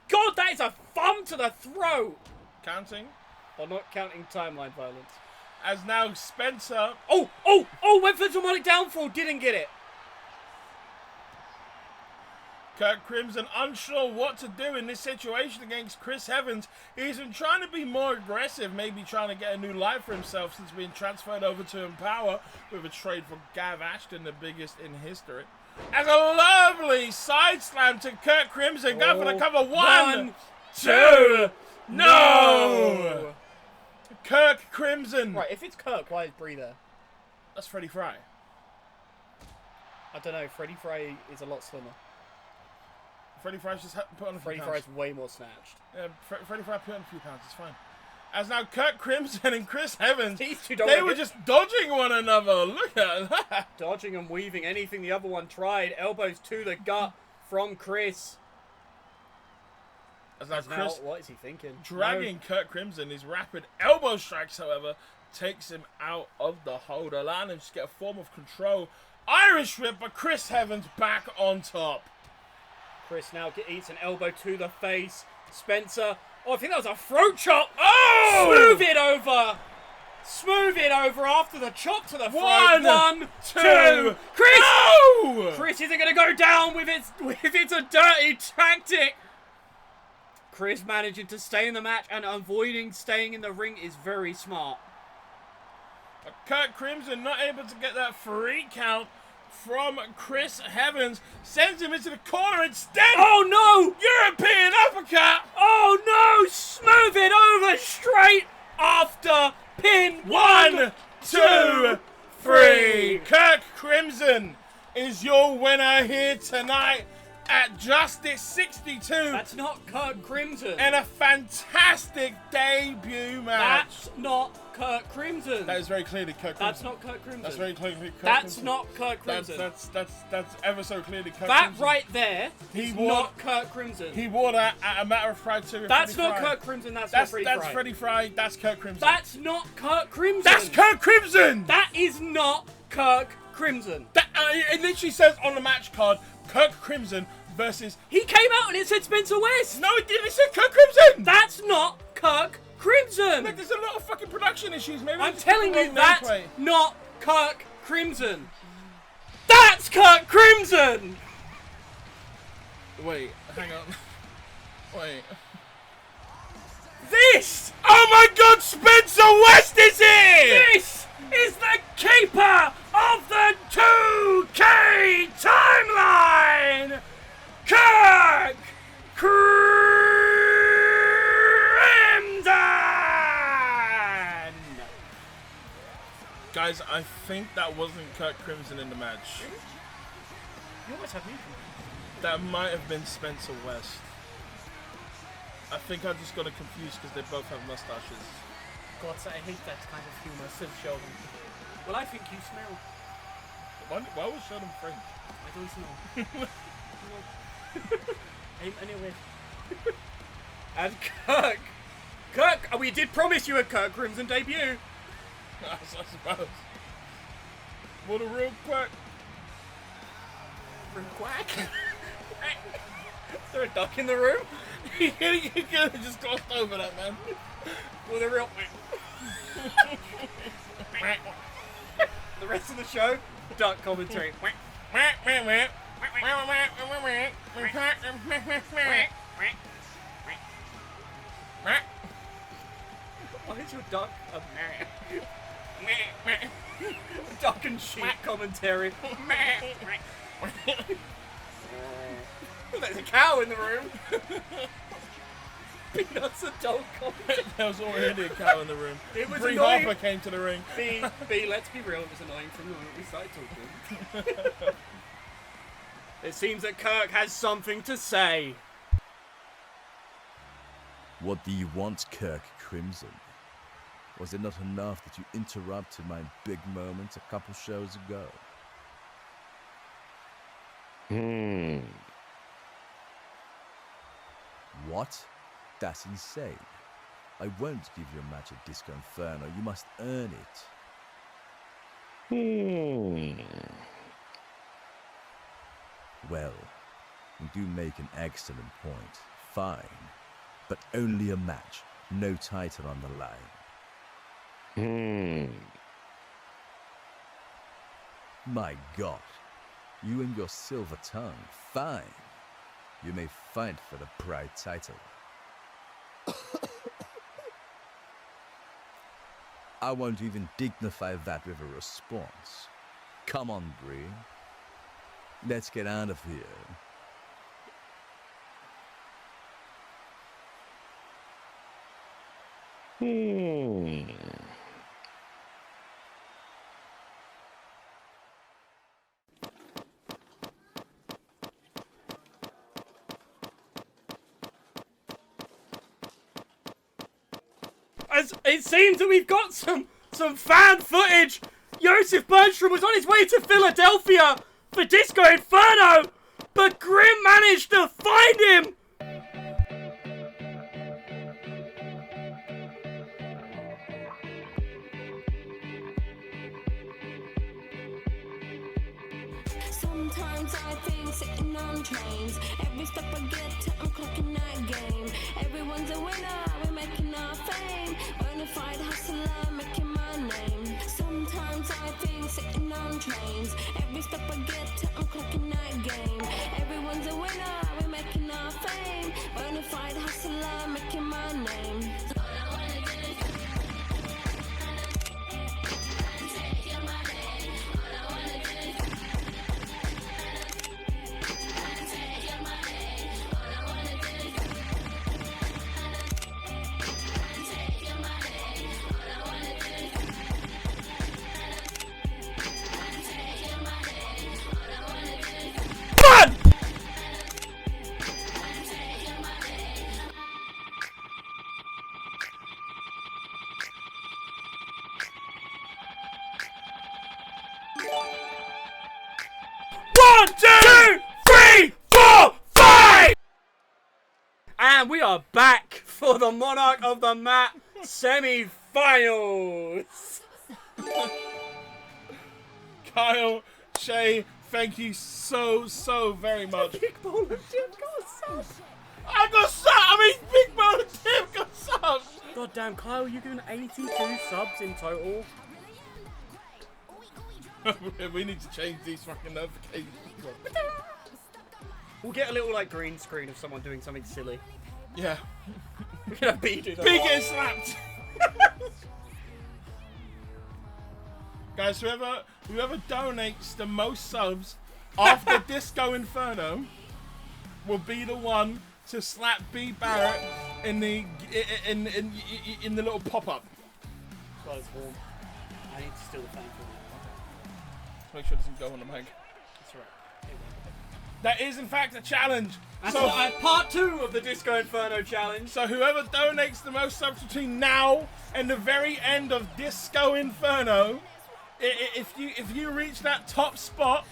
god, that is a thumb to the throat! Counting. Or not counting timeline violence. As now Spencer. Oh, went for demonic downfall, didn't get it. Kurt Crimson unsure what to do in this situation against Chris Evans. He's been trying to be more aggressive, maybe trying to get a new life for himself since being transferred over to Empower with a trade for Gav Ashton, the biggest in history. As a lovely side slam to Kurt Crimson. Go for the cover. One, two, no! Kirk Crimson. Right, if it's Kirk, why is Brie there? That's Freddie Fry. I don't know, Freddie Fry is a lot slimmer. Freddie Fry's just put on a few Freddie pounds. Fry's way more snatched. Yeah, Freddie Fry put on a few pounds. It's fine. As now Kurt Crimson and Chris Evans, These two don't they like were it. just dodging one another. Look at that. Dodging and weaving anything the other one tried. Elbows to the gut from Chris. As now Now, Chris what is he thinking? dragging Kurt Crimson. His rapid elbow strikes, however, takes him out of the hold. Allow him to get a form of control. Irish whip, but Chris Evans back on top. Chris now eats an elbow to the face. Spencer. Oh, I think that was a throat chop. Oh! Smooth it over. Smooth it over after the chop to the throat. One, two. two. Chris. No! Chris isn't going to go down with it's a dirty tactic. Chris managing to stay in the match and avoiding staying in the ring is very smart. Kurt Crimson not able to get that free count from Chris Evans. Sends him into the corner instead. Oh no! European uppercut. Oh no! Smooth it over straight after pin. One, two, three. Kurt Crimson is your winner here tonight at Justice 62. That's not Kurt Crimson. And a fantastic debut match. That's not Kurt Crimson. That is very clearly Kurt Crimson. That's not Kurt Crimson. That's very clearly Kurt That's Crimson. not Kurt Crimson. That's ever so clearly Kurt That Crimson. right there He is wore- not Kurt Crimson. He wore that at a matter of Fry too. That's Freddie not Fry. Kurt Crimson. That's That's not Freddie Fry. Freddie Fry. That's Kurt Crimson. That's not Kurt Crimson. That's Kurt Crimson. That is not Kirk Crimson. That, it literally says on the match card, Kirk Crimson versus. He came out and it said Spencer West. No, it didn't. It said Kirk Crimson. That's not Kirk Crimson. Look, there's a lot of fucking production issues. Maybe I'm it's just telling the you, wrong that's nameplate. not Kirk Crimson. That's Kirk Crimson. Wait, hang on. Wait. This. Oh my God! Spencer West is here. This is the keeper of the 2K timeline, Kirk Crimson! Guys, I think that wasn't Kirk Crimson in the match. You always have me. That might have been Spencer West. I think I just got it confused because they both have mustaches. God, I hate that kind of humor, says Sheldon. Well, I think you smell. Why was Sheldon French? I don't know. Anyway. And Kirk, we did promise you a Kirk Crimson debut. I suppose. What a real quack. Quack. Is there a duck in the room? You could have just glossed over that, man. With a real. The rest of the show, duck commentary. Why is your duck a duck and sheep commentary? There's a cow in the room. Peanuts and dog commentary. There was already a cow in the room. It was Bree annoying. Harper came to the ring. B, let's be real, it was annoying from the moment we started talking. It seems that Kirk has something to say. What do you want, Kirk Crimson? Was it not enough that you interrupted my big moment a couple shows ago? What? That's insane. I won't give you a match at Disco Inferno. You must earn it. Well, you do make an excellent point. Fine. But only a match. No title on the line. My God. You and your silver tongue. Fine. You may fight for the Pride title. I won't even dignify that with a response. Come on, Brie. Let's get out of here. As it seems that we've got some fan footage. Joseph Bergstrom was on his way to Philadelphia for Disco Inferno, but Grim managed to find him. Sometimes I think sitting on trains. Every step I get to, I'm clocking that game. Everyone's a winner, we're making our fame. Bonafide hustler, making my name. Sometimes I think sitting on trains. Every step I get to, I'm clocking that game. Everyone's a winner, we're making our fame. Bonafide hustler, making my name. One, two, three, four, five! And we are back for the Monarch of the Mat semi-finals. Kyle, Shay, thank you so very much. Big Bowl of Jim got subs. I got subs! I mean, Big Bowl of Tim got subs! God damn, Kyle, you're doing 82 subs in total. We need to change these fucking notifications. We'll get a little like green screen of someone doing something silly. Yeah. We're gonna be doing Big getting slapped! Guys, whoever donates the most subs after Disco Inferno will be the one to slap B Barrett in the little pop-up. God, it's warm. I need to steal the flame from it. Make sure it doesn't go on the mic. That's right. That is in fact a challenge. That's So part 2 of the Disco Inferno challenge. So whoever donates the most subs between now and the very end of Disco Inferno, if you reach that top spot,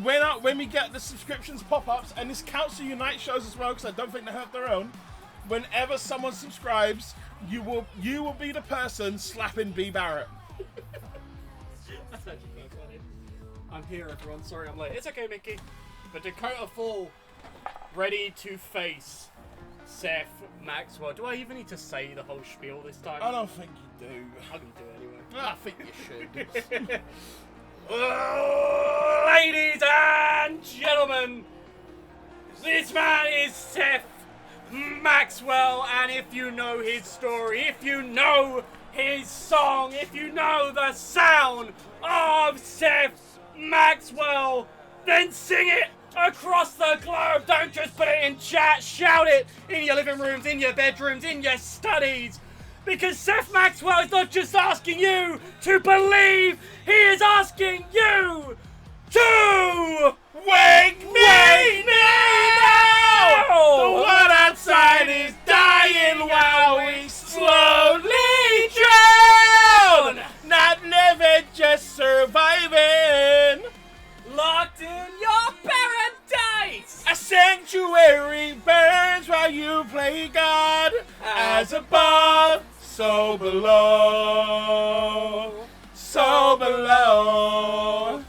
when we get the subscriptions pop-ups, and this counts for Unite shows as well, because I don't think they have their own. Whenever someone subscribes, you will be the person slapping B Barrett. That's actually quite funny. I'm here, everyone. Sorry I'm late. It's okay, Mickey. But Dakota Fall, ready to face Seth Maxwell. Do I even need to say the whole spiel this time? I don't think you do. I'm gonna do it anyway. I think you should. Oh, ladies and gentlemen, this man is Seth Maxwell, and if you know his story, if you know his song, if you know the sound of Seth Maxwell, then sing it across the globe. Don't just put it in chat, shout it in your living rooms, in your bedrooms, in your studies. Because Seth Maxwell is not just asking you to believe, he is asking you to Wake me now! The world outside is dying while we slowly drown. Not living, just surviving. locked in your paradise. A sanctuary burns while you play God. As above, below, so below.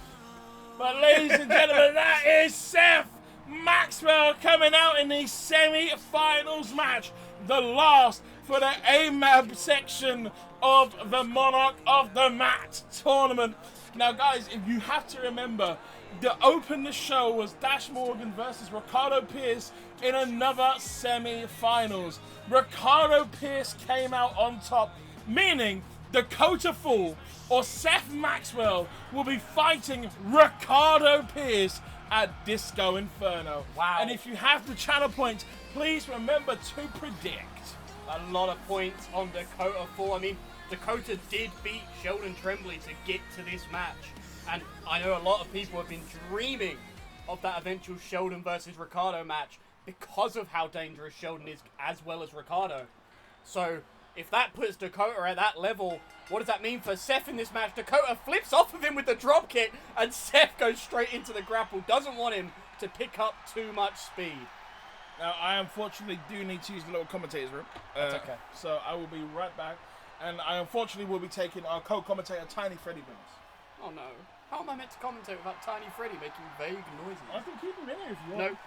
But ladies and gentlemen, that is Seth Maxwell coming out in the semi-finals match, the last for the AMAB section of the Monarch of the Mat tournament. Now guys, if you have to remember, the open the show was Dash Morgan versus Ricardo Pierce in another semi-finals. Ricardo Pierce came out on top, meaning Dakota Fall or Seth Maxwell will be fighting Ricardo Pierce at Disco Inferno. Wow. And if you have the channel points, please remember to predict. A lot of points on Dakota Fall. I mean, Dakota did beat Sheldon Tremblay to get to this match. And I know a lot of people have been dreaming of that eventual Sheldon versus Ricardo match because of how dangerous Sheldon is as well as Ricardo. So if that puts Dakota at that level, what does that mean for Seth in this match? Dakota flips off of him with the drop kick and Seth goes straight into the grapple. Doesn't want him to pick up too much speed. Now, I unfortunately do need to use the little commentator's room. That's okay. So I will be right back. And I unfortunately will be taking our co-commentator, Tiny Freddy Bones. Oh no. How am I meant to commentate without Tiny Freddy making vague noises? I can keep him in here if you want. No.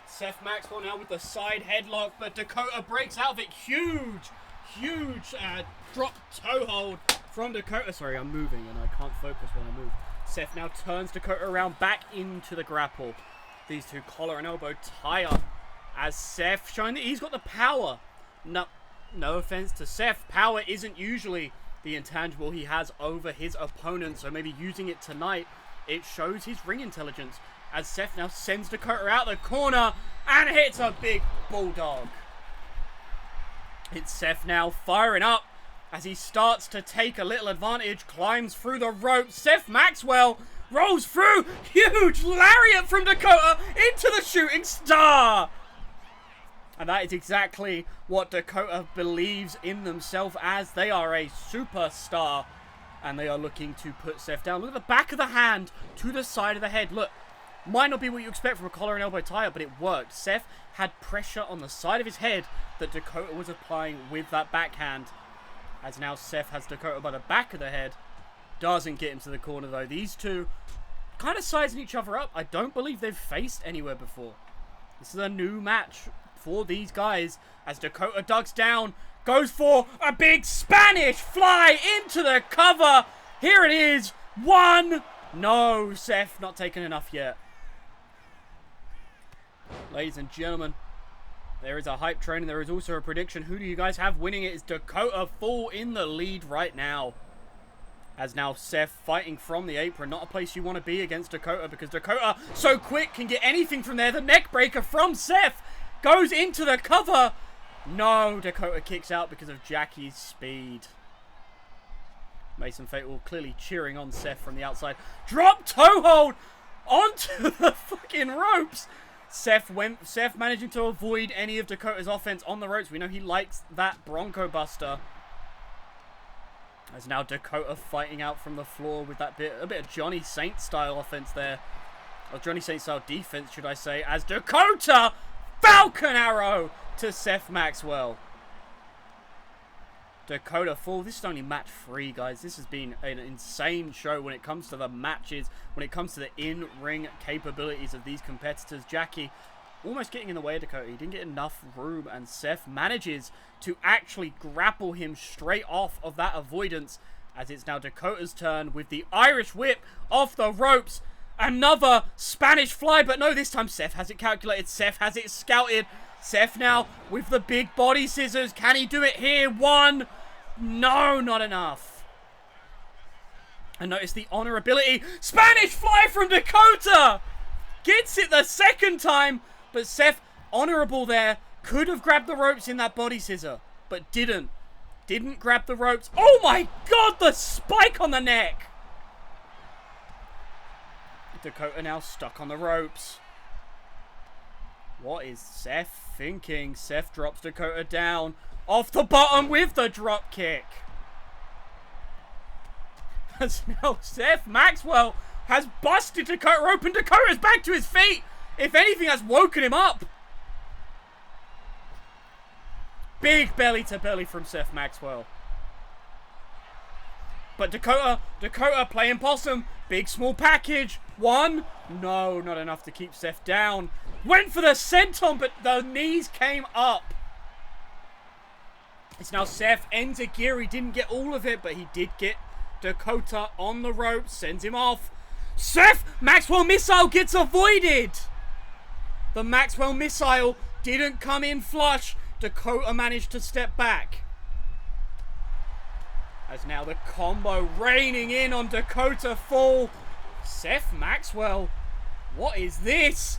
Seth Maxwell now with the side headlock, but Dakota breaks out of it. Huge drop toe hold from Dakota. Sorry, I'm moving and I can't focus when I move. Seth now turns Dakota around back into the grapple. These two collar and elbow tie up as Seth showing that he's got the power. No offense to Seth, power isn't usually the intangible he has over his opponent, so maybe using it tonight, it shows his ring intelligence as Seth now sends Dakota out the corner and hits a big bulldog. It's Seth now firing up as he starts to take a little advantage, climbs through the ropes. Seth Maxwell rolls through, huge lariat from Dakota into the shooting star. And that is exactly what Dakota believes in themselves as. They are a superstar. And they are looking to put Seth down. Look at the back of the hand to the side of the head. Look, might not be what you expect from a collar and elbow tie-up, but it worked. Seth had pressure on the side of his head that Dakota was applying with that backhand. As now Seth has Dakota by the back of the head. Doesn't get him to the corner though. These two kind of sizing each other up. I don't believe they've faced anywhere before. This is a new match for these guys as Dakota ducks down, goes for a big Spanish fly into the cover. Here it is. One. No, Seth not taking enough yet. Ladies and gentlemen, there is a hype train and there is also a prediction. Who do you guys have winning it? Is Dakota Fall in the lead right now? As now Seth fighting from the apron. Not a place you want to be against Dakota because Dakota so quick can get anything from there. The neck breaker from Seth goes into the cover. No, Dakota kicks out because of Jackie's speed. Mason Fatal clearly cheering on Seth from the outside. Drop toe hold onto the fucking ropes. Seth managing to avoid any of Dakota's offense on the ropes. We know he likes that Bronco Buster. As now Dakota fighting out from the floor with that a bit of Johnny Saint style offense there. Or Johnny Saint style defense, should I say. As Dakota Falcon Arrow to Seth Maxwell. Dakota Fall. This is only match 3, guys. This has been an insane show when it comes to the matches, when it comes to the in-ring capabilities of these competitors. Jackie almost getting in the way of Dakota. He didn't get enough room, and Seth manages to actually grapple him straight off of that avoidance, as it's now Dakota's turn with the Irish whip off the ropes. Another Spanish fly, but no, this time Seth has it calculated. Seth has it scouted. Seth now with the big body scissors. Can he do it here? One. No, not enough. And notice the honorability. Spanish fly from Dakota. Gets it the second time. But Seth, honorable there. Could have grabbed the ropes in that body scissor. But didn't. Didn't grab the ropes. Oh my god, the spike on the neck. Dakota now stuck on the ropes. What is Seth thinking? Seth drops Dakota down off the bottom with the drop kick. As now Seth Maxwell has busted Dakota open. Dakota's back to his feet. If anything, has woken him up. Big belly to belly from Seth Maxwell. But Dakota playing possum. Big small package. One. No, not enough to keep Seth down. Went for the senton, but the knees came up. It's now Seth Enziguri. Didn't get all of it, but he did get Dakota on the rope. Sends him off. Seth Maxwell missile gets avoided. The Maxwell missile didn't come in flush. Dakota managed to step back. As now the combo raining in on Dakota Fall. Seth Maxwell, what is this?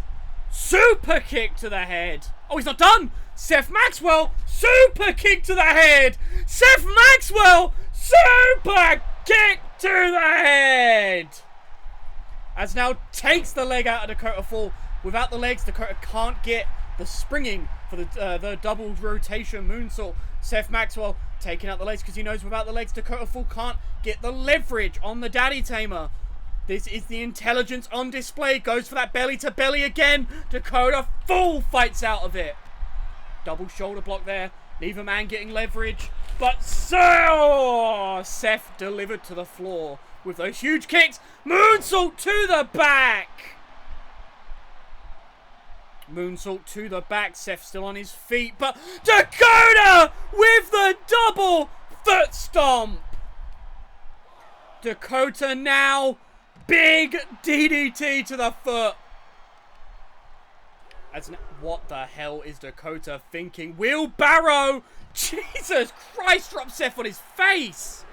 Super kick to the head. Oh, he's not done. Seth Maxwell, super kick to the head. Seth Maxwell, super kick to the head. As now takes the leg out of Dakota Fall. Without the legs, Dakota can't get the springing for the double rotation moonsault. Seth Maxwell taking out the legs because he knows without the legs, Dakota Fall can't get the leverage on the Daddy Tamer. This is the intelligence on display. Goes for that belly to belly again. Dakota Fall fights out of it. Double shoulder block there. Neither man getting leverage. But Seth delivered to the floor with those huge kicks. Moonsault to the back. Moonsault to the back. Seth still on his feet. But Dakota with the double foot stomp. Dakota now. Big DDT to the foot. What the hell is Dakota thinking? Wheelbarrow! Jesus Christ, drop Seth on his face!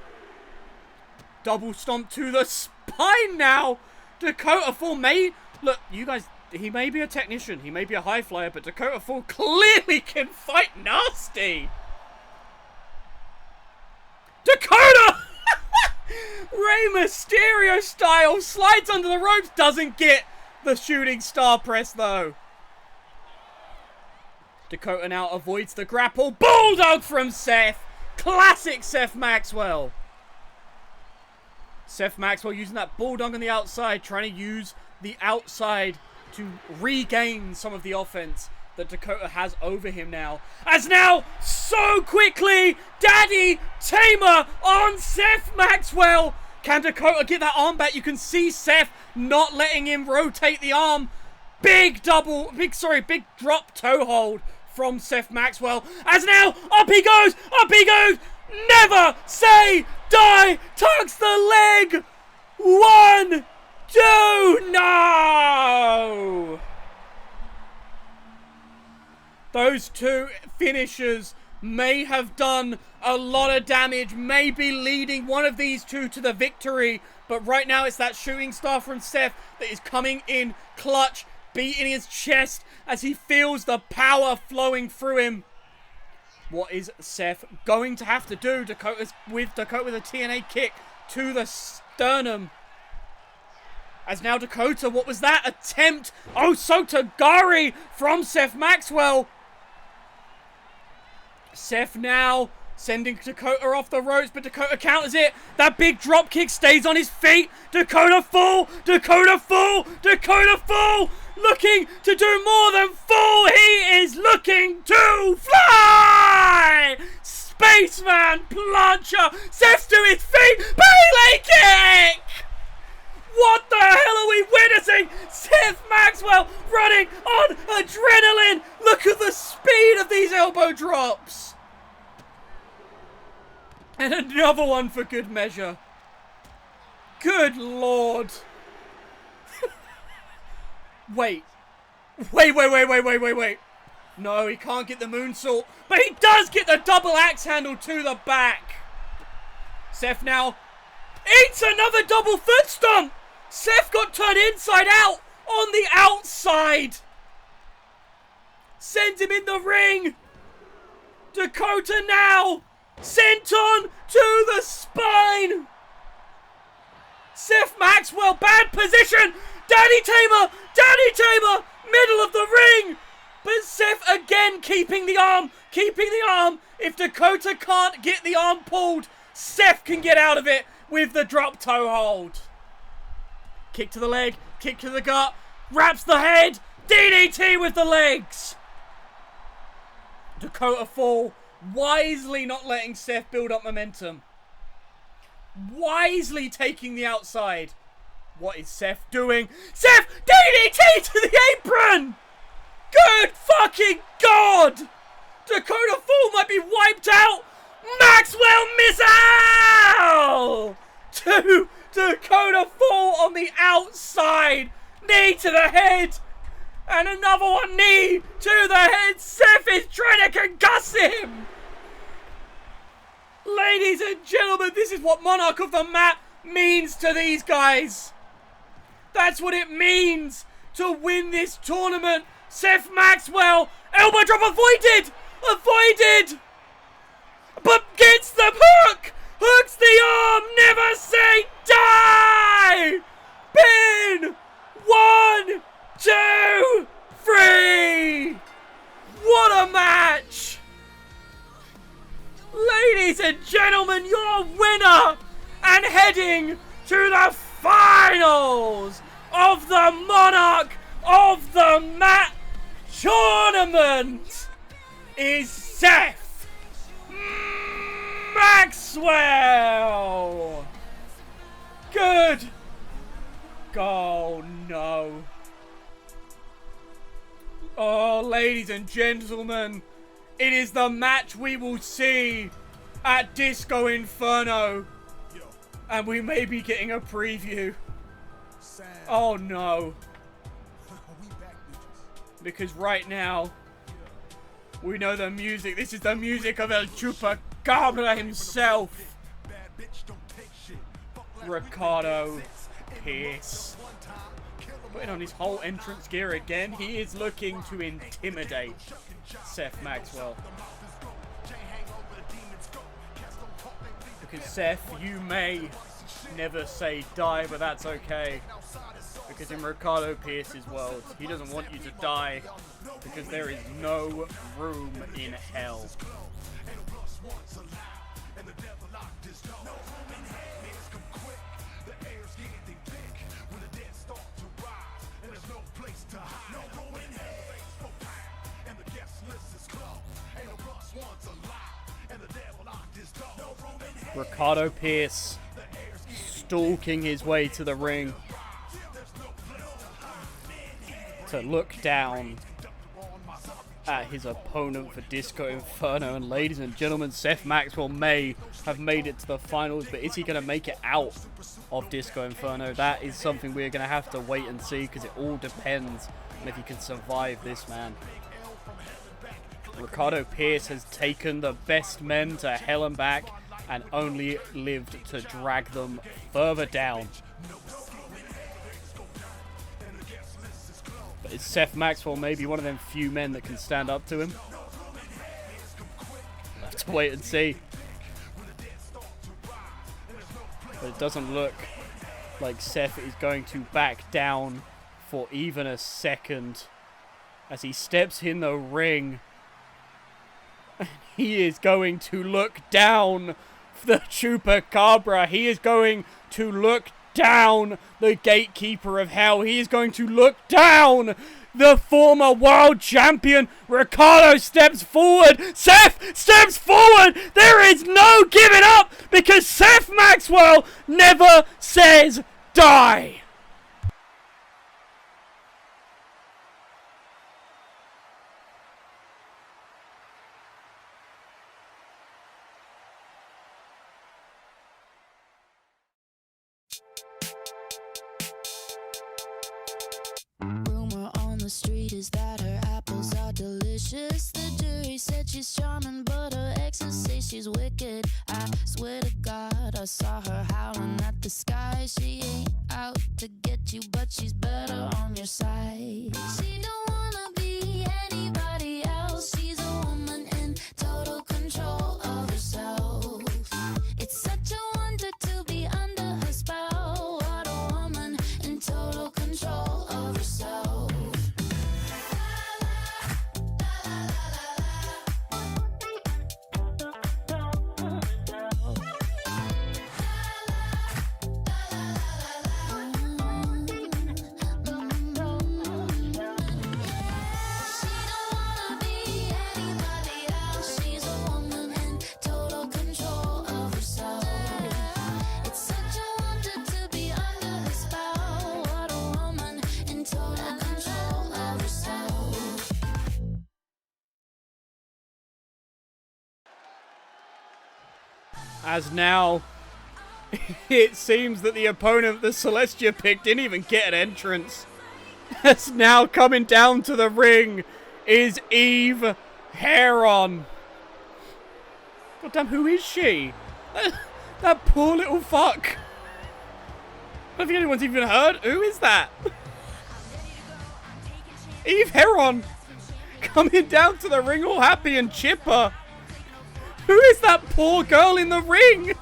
Double stomp to the spine now! Dakota Fall may... Look, you guys, he may be a technician, he may be a high flyer, but Dakota Fall clearly can fight nasty! Dakota! Rey Mysterio style, slides under the ropes, doesn't get the shooting star press though. Dakota now avoids the grapple. Bulldog from Seth. Classic Seth Maxwell. Seth Maxwell using that bulldog on the outside, trying to use the outside to regain some of the offense that Dakota has over him now. As now, so quickly, Daddy Tamer on Seth Maxwell. Can Dakota get that arm back? You can see Seth not letting him rotate the arm. Big drop toe hold from Seth Maxwell. As now, up he goes, never say die, tucks the leg. 1, 2, no! Those two finishers may have done a lot of damage, maybe leading one of these two to the victory, but right now it's that shooting star from Seth that is coming in clutch, beating his chest as he feels the power flowing through him. What is Seth going to have to do? Dakota with a TNA kick to the sternum. As now Dakota, what was that attempt? Oh, Sotogari from Seth Maxwell. Seth now sending Dakota off the ropes, but Dakota counters it. That big drop kick stays on his feet. Dakota Fall, Dakota Fall, Dakota Fall. Looking to do more than fall. He is looking to fly. Spaceman plancher. Seth's to his feet. Bailey kick. What the hell are we witnessing? Seth Maxwell running on adrenaline. Look at the speed of these elbow drops. And another one for good measure. Good Lord. Wait. No, he can't get the moonsault, but he does get the double axe handle to the back. Seth now eats another double foot stomp. Seth got turned inside out on the outside. Sends him in the ring. Dakota now sent on to the spine. Seth Maxwell, bad position. Daddy Tamer, middle of the ring. But Seth again keeping the arm. If Dakota can't get the arm pulled, Seth can get out of it with the drop toe hold. Kick to the leg, kick to the gut, wraps the head, DDT with the legs. Dakota Fall wisely not letting Seth build up momentum. Wisely taking the outside. What is Seth doing? Seth! DDT to the apron! Good fucking God! Dakota Fall might be wiped out! Maxwell missile! To Dakota Fall on the outside! Knee to the head! And another one, knee to the head! Seth is trying to concuss him! Ladies and gentlemen, this is what Monarch of the Mat means to these guys! That's what it means to win this tournament! Seth Maxwell! Elbow drop avoided! Avoided! But gets the hook! Hooks the arm! Never say die! Pin! 1, 2, 3! What a match! Ladies and gentlemen, your winner and heading to the finals of the Monarch of the Mat tournament is Seth Maxwell! Good! Oh no. Oh, ladies and gentlemen, it is the match we will see at Disco Inferno. And we may be getting a preview. Oh no. Because right now, we know the music. This is the music of El Chupacabra himself. Ricardo Pearce. Putting on his whole entrance gear again. He is looking to intimidate Seth Maxwell. Because Seth, you may never say die, but that's okay. Because in Ricardo Pearce's world, he doesn't want you to die because there is no room in hell. Ricardo Pearce stalking his way to the ring to look down at his opponent for Disco Inferno. And ladies and gentlemen, Seth Maxwell may have made it to the finals, but is he going to make it out of Disco Inferno? That is something we're going to have to wait and see, because it all depends on if he can survive this, man. Ricardo Pearce has taken the best men to hell and back and only lived to drag them further down. But is Seth Maxwell maybe one of them few men that can stand up to him? We'll have to wait and see. But it doesn't look like Seth is going to back down for even a second as he steps in the ring. And he is going to look down the Chupacabra. He is going to look down the Gatekeeper of Hell. He is going to look down the former world champion. Ricardo steps forward. Seth steps forward. There is no giving up because Seth Maxwell never says die. Rumor on the street is that her apples are delicious. The jury said she's charming, but her exes say she's wicked. I swear to God, I saw her howling at the sky. She ain't out to get you, but she's better on your side. She don't wanna be anybody else. She's a woman in total control of herself. It's such a wonder to be under her spell. What a woman in total control of herself. As now, it seems that the opponent that Celestia picked didn't even get an entrance. As now coming down to the ring is Eve Heron. God damn, who is she? That poor little fuck. I don't think anyone's even heard. Who is that? Eve Heron. Coming down to the ring all happy and chipper. Who is that poor girl in the ring?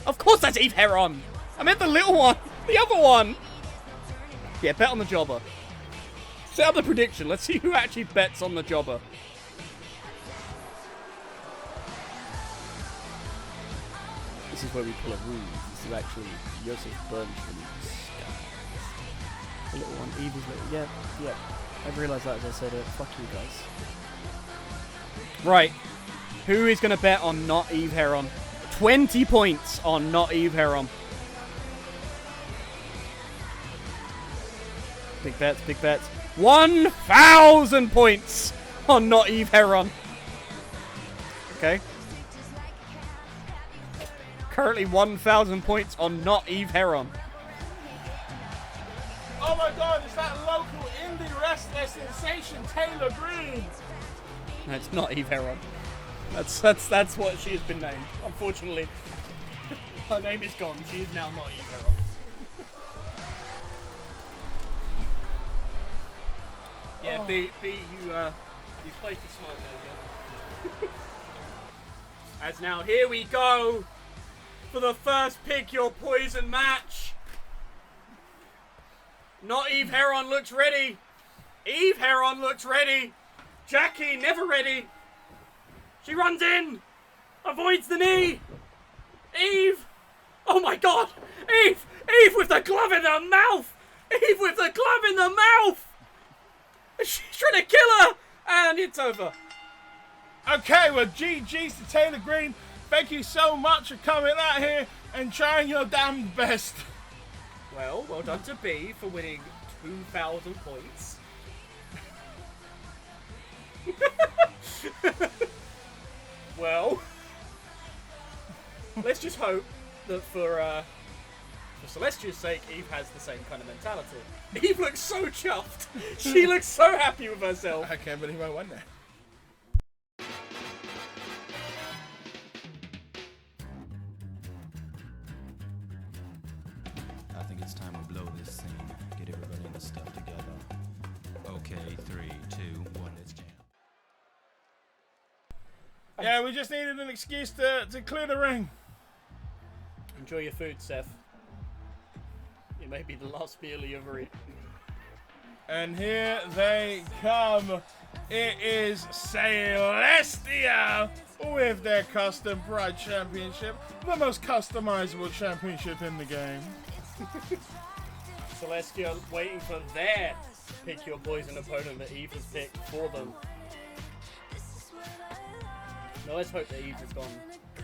Of course that's Eve Heron. I meant the little one. The other one. Yeah, bet on the jobber. Set up the prediction. Let's see who actually bets on the jobber. This is where we pull a ruse. This is actually Joseph Burns from the little one. Eve is little. Yeah. I realised that as I said it. Fuck you guys. Right. Who is going to bet on not Eve Heron? 20 points on not Eve Heron. Big bets, big bets. 1,000 points on not Eve Heron. Okay. Currently 1,000 points on not Eve Heron. Oh my god, it's that local indie wrestler sensation, Taylor Green. No, it's not Eve Heron. That's what she has been named. Unfortunately, her name is gone. She is now not Eve Heron. Yeah, B, you played the smart there again. As now, here we go for the first Pick Your Poison match. Not Eve Heron looks ready. Eve Heron looks ready. Jackie never ready. She runs in. Avoids the knee. Eve. Oh my god. Eve. Eve with the glove in her mouth. Eve with the glove in the mouth. She's trying to kill her. And it's over. Okay, well, GG's to Taylor Green. Thank you so much for coming out here and trying your damn best. Well done to B for winning 2,000 points. Well, let's just hope that for Celestia's sake, Eve has the same kind of mentality. Eve looks so chuffed. She looks so happy with herself. I can't believe I won there. I think it's time to blow this scene. Get everybody in the stuff together. Okay, 3, 2, 1, let's jam. Yeah, we just needed an excuse to clear the ring. Enjoy your food, Seth. It may be the last meal you ever eat. And here they come. It is Celestia with their Custom Pride Championship, the most customizable championship in the game. Celestia waiting for their Pick Your Poison opponent that Eve has picked for them. No, let's hope that Eve is gone.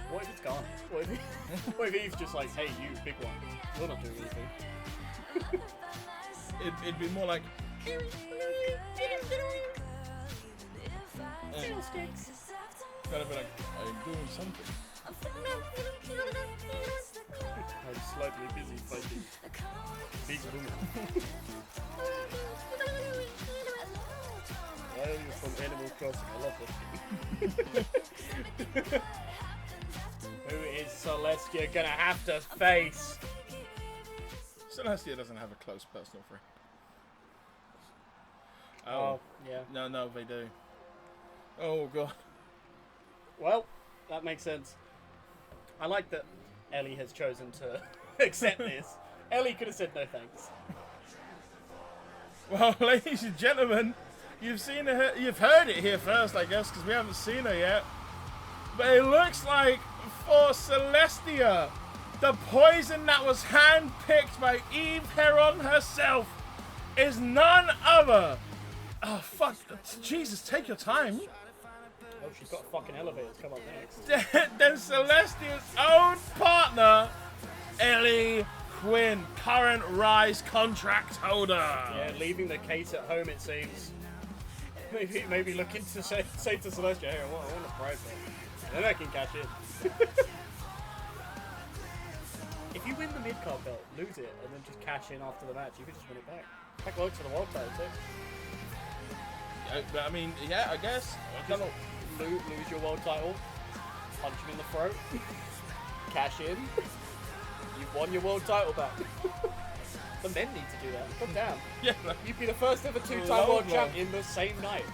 What if it's gone? What if Eve's just like, hey, you, big one. You're not doing anything. It'd be more like... Kind of like, I'm doing something. I'm slightly busy fighting big woman. I am from Animal Crossing. I love this. Who is Celestia gonna have to face? Celestia doesn't have a close personal friend. Oh, yeah. No, they do. Oh, God. Well, that makes sense. I like that Ellie has chosen to accept this. Ellie could have said no thanks. Well, ladies and gentlemen, you've heard it here first, I guess, because we haven't seen her yet. But it looks like for Celestia, the poison that was handpicked by Eve Heron herself is none other. Oh, fuck. Jesus, take your time. Oh, she's got fucking elevators come up next. Then Celestia's own partner, Ellie Quinn, current Rise contract holder. Yeah, leaving the case at home, it seems. Maybe looking to say to Celestia, hey, I want a prize. Then I can catch it. lose it and then just cash in after the match. You could just win it back. That works for the world title too. I mean, yeah, I guess. Just lose your world title, punch him in the throat, cash in. You've won your world title back. The men need to do that. God damn. Yeah. You'd be the first ever two-time Lord, world Lord. champion the same night.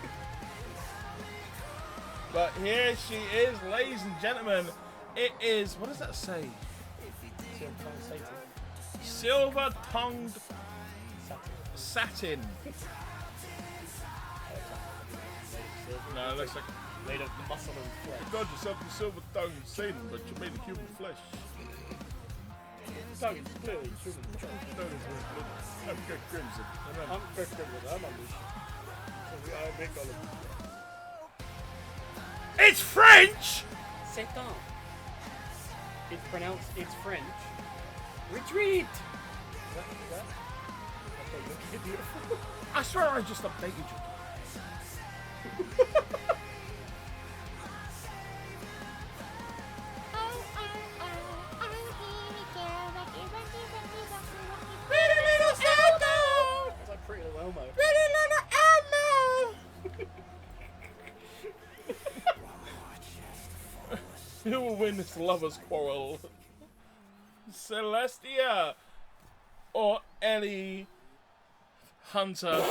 But here she is, ladies and gentlemen. It is, what does that say? Silver-tongued satin. No, it looks like Made of muscle and you flesh. got yourself a silver-tongued satin, but you made of human flesh. Tongue is clearly human flesh. I'm Kirk Crimson. I'm Kirk Crimson. I'm on this. So I'm Big Golem. It's French! C'est down. It's pronounced, it's French. Retreat! Is that? Okay, you're beautiful. I swear I just updated you. It's like Pretty Little Elmo. Who will win this lovers' quarrel? Celestia or Ellie Hunter?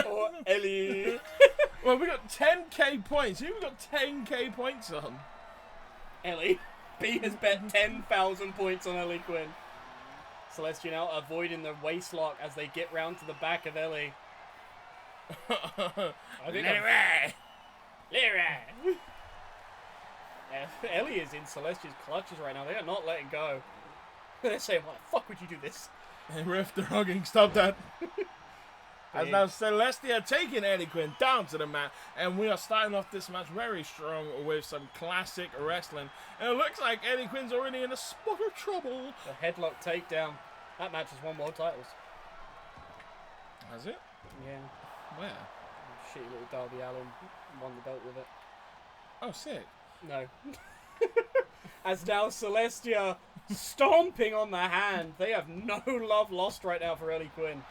Or Ellie. Well, we got 10k points. Who we got 10k points on? Ellie. B has bet 10,000 points on Ellie Quinn. Celestia now avoiding the waist lock as they get round to the back of Ellie. I think Ellie is in Celestia's clutches right now. They are not letting go. They're saying, why the fuck would you do this? Hey, ref, they're hugging. Stop that. As now Celestia taking Ellie Quinn down to the mat, and we are starting off this match very strong with some classic wrestling. And it looks like Ellie Quinn's already in a spot of trouble. The headlock takedown. That match has won world titles. Has it? Yeah. Where? Shitty little Darby Allin won the belt with it. Oh, sick. No. As now Celestia stomping on the hand. They have no love lost right now for Ellie Quinn.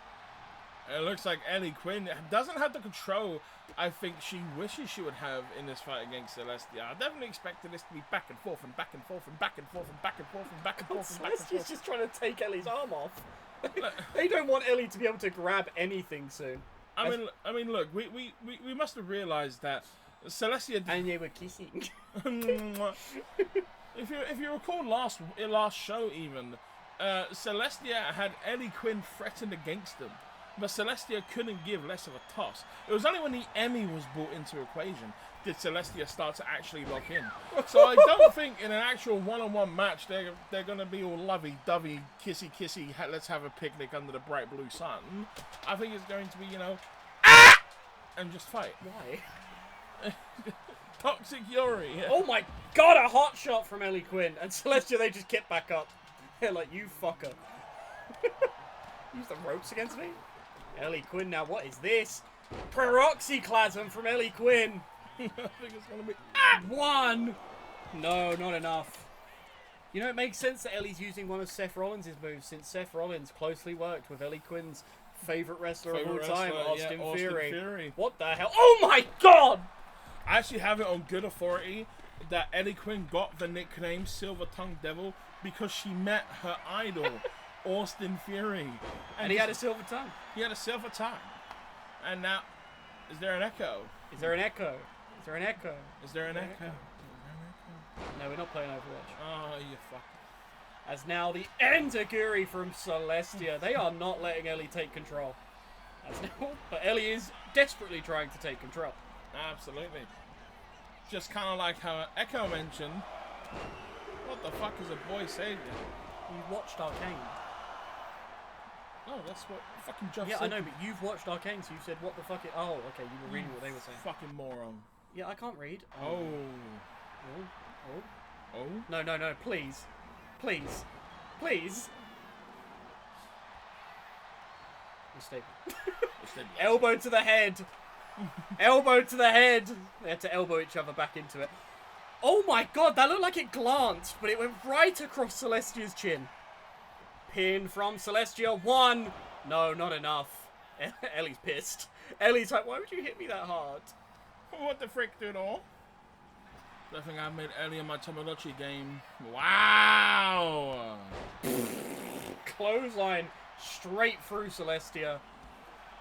It looks like Ellie Quinn doesn't have the control I think she wishes she would have in this fight against Celestia. I definitely expected this to be back and forth and back and forth and back and forth and back and forth and back and forth and back and Celestia's forth. just trying to take Ellie's arm off. They don't want Ellie to be able to grab anything soon. I mean, look, we must have realized that Celestia. And they were kissing. If you recall last show even, Celestia had Ellie Quinn threatened against them, but Celestia couldn't give less of a toss. It was only when the Emmy was brought into equation did Celestia start to actually lock in. So I don't think in an actual one-on-one match they're gonna be all lovey-dovey, kissy, let's have a picnic under the bright blue sun. I think it's going to be, and just fight. Why? Toxic Yuri. Oh my god, a hot shot from Ellie Quinn. And Celestia, they just get back up. They're like, you fucker. Use the ropes against me? Ellie Quinn now, what is this? Peroxyclasm from Ellie Quinn. I think it's gonna be one. No, not enough. You know, it makes sense that Ellie's using one of Seth Rollins' moves, since Seth Rollins closely worked with Ellie Quinn's favourite wrestler of all time, Austin Theory. What the hell? Oh my god! I actually have it on good authority that Ellie Quinn got the nickname Silver Tongue Devil because she met her idol, Austin Theory. And he had a silver tongue. He had a silver tongue. And now, is there an echo? Is there an echo? Is there an echo? Is there an echo? No, we're not playing Overwatch. Oh, you fuck. As now the Enzuigiri from Celestia. They are not letting Ellie take control. As now, but Ellie is desperately trying to take control. Absolutely. Just kind of like how Echo mentioned. What the fuck is a boy savior? You watched Arcane. Oh, that's what fucking Jeff Yeah, said. I know, but you've watched Arcane, so you said, what the fuck it... Oh, okay, you were reading what they were saying. Fucking moron. Yeah, I can't read. Oh. Oh. Oh? No, please. Please. Please. Mistake. Elbow to the head. Elbow to the head. They had to elbow each other back into it. Oh my god, that looked like it glanced, but it went right across Celestia's chin. Pin from Celestia. 1. No, not enough. Ellie's pissed. Ellie's like, why would you hit me that hard? What the frick, dude? All? I think I made Ellie in my Tamagotchi game. Wow! Clothesline straight through Celestia.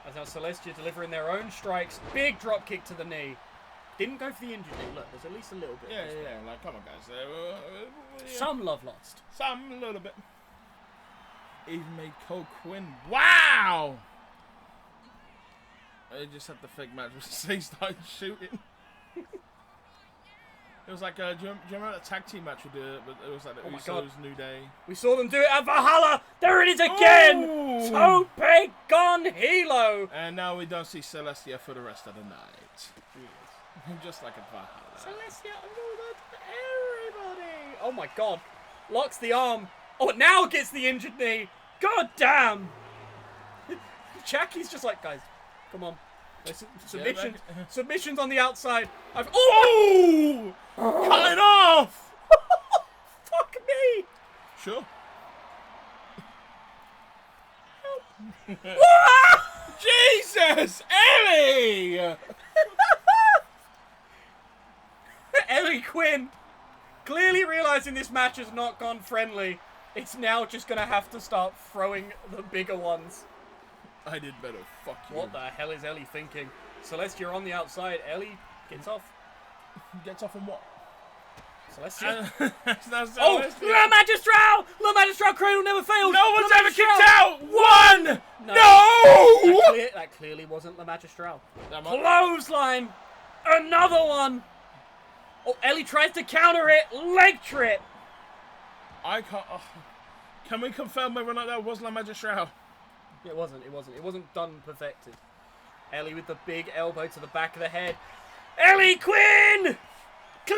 As now Celestia delivering their own strikes. Big drop kick to the knee. Didn't go for the injury. Look, there's at least a little bit. Yeah. Like, come on, guys. Yeah. Some love lost. Some, a little bit. Even made Cole Quinn. Wow! They just had the fake match. They started shooting. It was like, do you remember that tag team match we did? But it was like the Usos, New Day. We saw them do it at Valhalla. There it is again. Ooh. Tope Gon Hilo. And now we don't see Celestia for the rest of the night. Just like at Valhalla. Celestia over everybody. Oh my god. Locks the arm. Oh, now gets the injured knee. God damn. Jackie's just like, guys, come on. Submissions, submissions on the outside. Oh! Cut it off! Fuck me! Sure. Jesus! Ellie! Ellie Quinn, clearly realizing this match has not gone friendly, it's now just gonna have to start throwing the bigger ones. I did better. Fuck you. What the hell is Ellie thinking? Celestia on the outside. Ellie gets off. Gets off on what? Celestia. Oh! La Magistral! La Magistral cradle never failed! No one's La ever Magistral! kicked out! One! No! That clearly wasn't La Magistral. Clothesline! Another one! Oh, Ellie tries to counter it. Leg trip! I can't... can we confirm whether or not that was La Magistral? It wasn't. It wasn't done perfected. Ellie with the big elbow to the back of the head. Ellie Quinn! Clamic!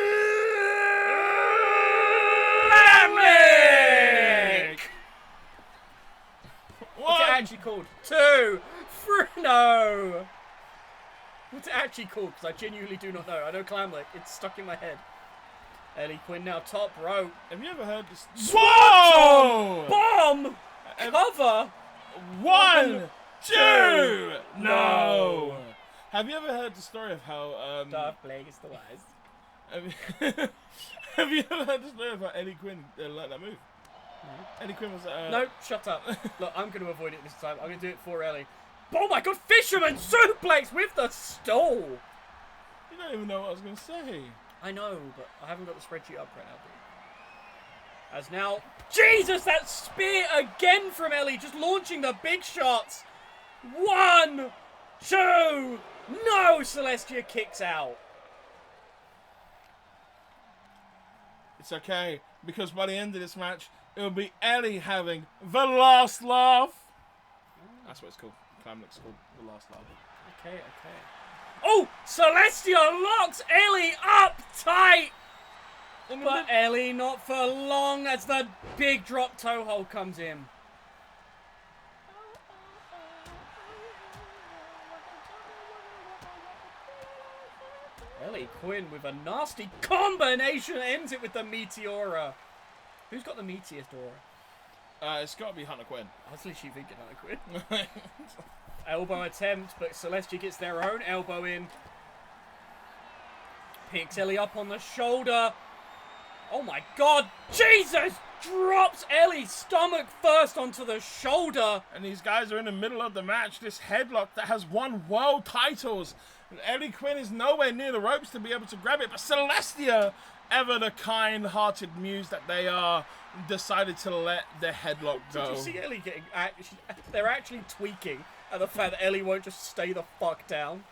What's it actually called? 2! No! What's it actually called? Because I genuinely do not know. I know Clamlick. It's stuck in my head. Ellie Quinn now top rope. Have you ever heard this? Whoa! Bomb! Cover! 1, 2, no! Have you ever heard the story of how Darth Plagueis the Wise. Have you ever heard the story of how Eddie Quinn learned that move? No. Eddie Quinn was no, shut up. Look, I'm going to avoid it this time. I'm going to do it for Ellie. Oh my god, Fisherman suplex with the stall! You don't even know what I was going to say. I know, but I haven't got the spreadsheet up right now. As now, Jesus, that spear again from Ellie, just launching the big shots. 1, 2, no, Celestia kicks out. It's okay, because by the end of this match, it'll be Ellie having the last laugh. That's what it's called. Clamlick's called the last laugh. Okay. Oh, Celestia locks Ellie up tight. But Ellie not for long as the big drop toe hold comes in. Ellie Quinn with a nasty combination ends it with the Meteora. Who's got the meatiest aura? It's got to be Hunter Quinn. I was literally thinking Hunter Quinn. Elbow attempt, but Celestia gets their own elbow in. Picks Ellie up on the shoulder. Oh my god, Jesus! Drops Ellie's stomach first onto the shoulder. And these guys are in the middle of the match. This headlock that has won world titles. And Ellie Quinn is nowhere near the ropes to be able to grab it. But Celestia, ever the kind-hearted muse that they are, decided to let the headlock go. Did you see Ellie getting... They're actually tweaking at the fact that Ellie won't just stay the fuck down.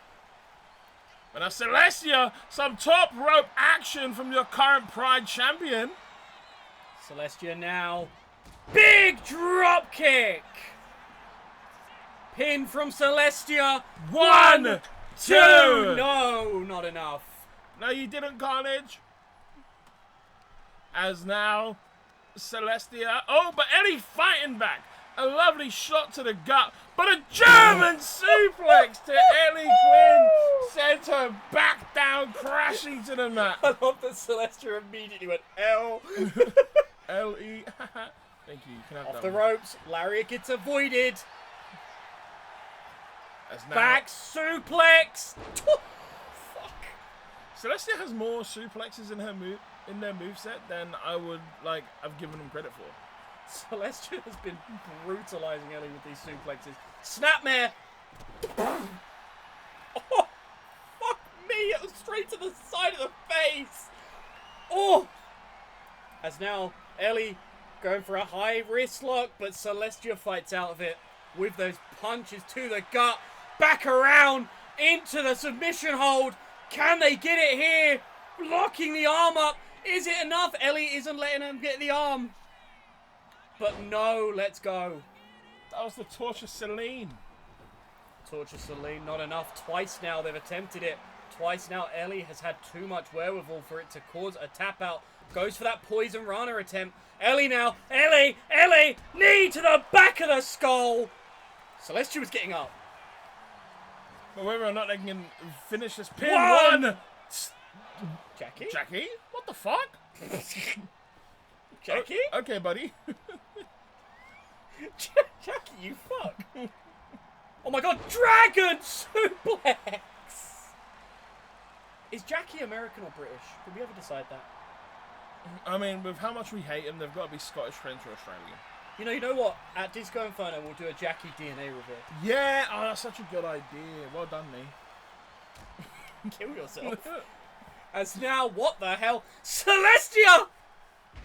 But now Celestia, some top rope action from your current Pride champion. Celestia now. Big drop kick. Pin from Celestia. 1, 2. No, not enough. No, you didn't, Carnage. As now, Celestia. Oh, but Ellie fighting back. A lovely shot to the gut. But a German suplex to Ellie Quinn sent her back down, crashing to the mat. I love that Celestia immediately went L. L-E. Thank you. You can have Off that the one. ropes. Lariat gets avoided. As now, Back suplex. Fuck. Celestia has more suplexes in their moveset than I would have given them credit for. Celestia has been brutalizing Ellie with these suplexes. Snapmare. Oh, fuck me. It was straight to the side of the face. Oh. As now Ellie going for a high wrist lock, but Celestia fights out of it with those punches to the gut. Back around into the submission hold. Can they get it here? Locking the arm up. Is it enough? Ellie isn't letting him get the arm. But no, let's go. That was the Torture Celine. Torture Celine, not enough. Twice now they've attempted it. Twice now Ellie has had too much wherewithal for it to cause a tap out. Goes for that Poison Rana attempt. Ellie now. Ellie! Knee to the back of the skull. Celestia was getting up. But whether or not they can finish this pin. One! Jackie? Jackie? What the fuck? Jackie? Okay, buddy. Jackie, you fuck. Oh my god, Dragon Suplex! Is Jackie American or British? Did we ever decide that? I mean, with how much we hate him, they've got to be Scottish, French, or Australian. You know what? At Disco Inferno, we'll do a Jackie DNA reveal. Yeah, oh, that's such a good idea. Well done, me. Kill yourself. As now, what the hell? Celestia!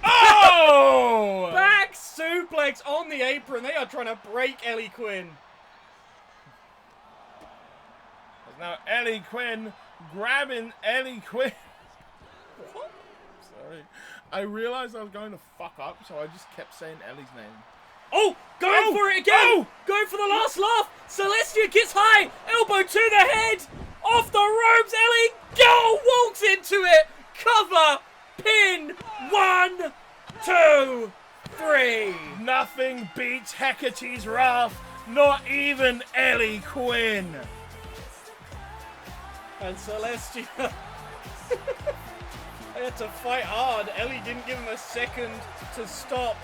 Oh! Back suplex on the apron. They are trying to break Ellie Quinn. There's now Ellie Quinn grabbing Ellie Quinn. What? Sorry. I realised I was going to fuck up, so I just kept saying Ellie's name. Oh! Going for it again! Going for the last laugh! Celestia gets high! Elbow to the head! Off the ropes! Ellie walks into it! Cover! Pin! 1, 2, 3! Nothing beats Hecate's wrath, not even Ellie Quinn. And Celestia... They had to fight hard. Ellie didn't give him a second to stop.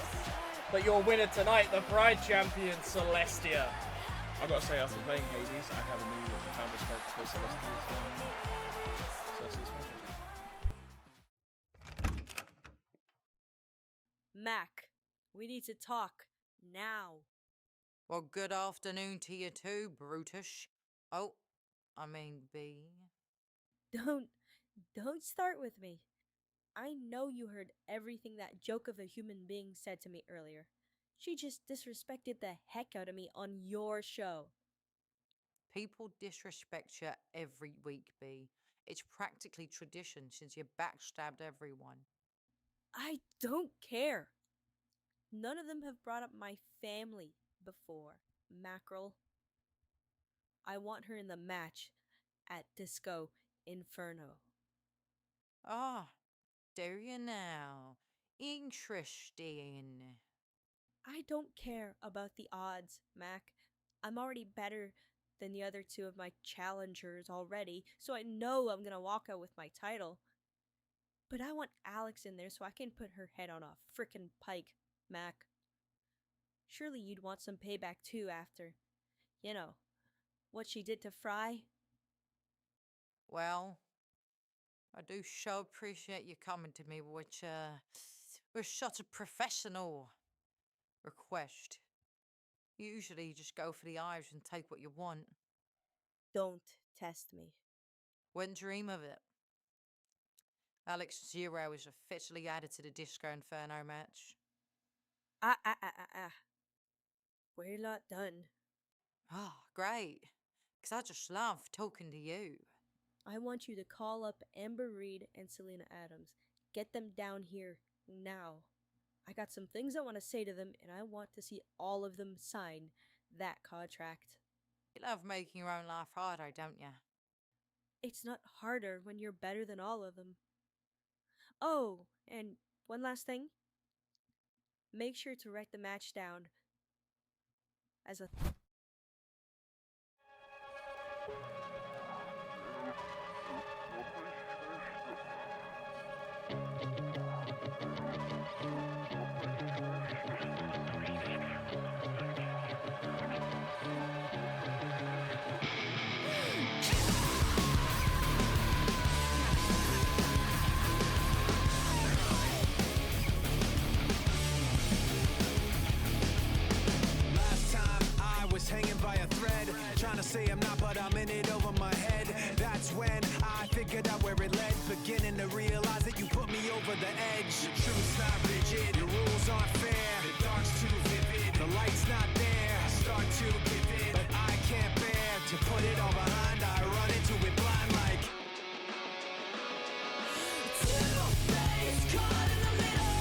But your winner tonight, the Pride Champion, Celestia. I gotta say, after playing Hades, I have a new profound respect for Celestia. Celestia's fantastic. Mac, we need to talk now. Well, good afternoon to you too, Brutus. Oh, I mean, B. Don't start with me. I know you heard everything that joke of a human being said to me earlier. She just disrespected the heck out of me on your show. People disrespect you every week, B. It's practically tradition since you backstabbed everyone. I don't care. None of them have brought up my family before, Mackerel. I want her in the match at Disco Inferno. Ah, do you now? Interesting. I don't care about the odds, Mac. I'm already better than the other two of my challengers already, so I know I'm gonna walk out with my title. But I want Alex in there so I can put her head on a frickin' pike, Mac. Surely you'd want some payback too after, you know, what she did to Fry? Well, I do so appreciate you coming to me with such a professional request. Usually you just go for the eyes and take what you want. Don't test me. Wouldn't dream of it. Alex Zero is officially added to the Disco Inferno match. We're not done. Oh, great. Because I just love talking to you. I want you to call up Amber Reed and Selena Adams. Get them down here now. I got some things I want to say to them, and I want to see all of them sign that contract. You love making your own life harder, don't you? It's not harder when you're better than all of them. Oh, and one last thing. Make sure to write the match down as a... say I'm not, but I'm in it over my head. That's when I figured out where it led, beginning to realize that you put me over the edge. The truth's not rigid, your rules aren't fair. The dark's too vivid, the light's not there. I start to give in, but I can't bear to put it all behind. I run into it blind like Two-faced, caught in the middle.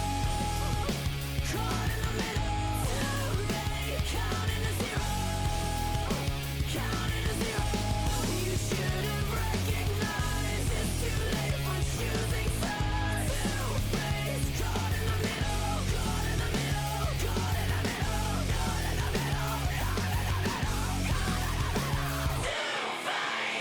Caught in the middle. Two-faced, counting to zero. Counting to zero. You should have recognized it's too late for choosing sides. Two-faced, caught in the middle. Caught in the middle. Caught in the middle. Caught in the middle. Caught in the middle. Caught in the middle. Two-faced.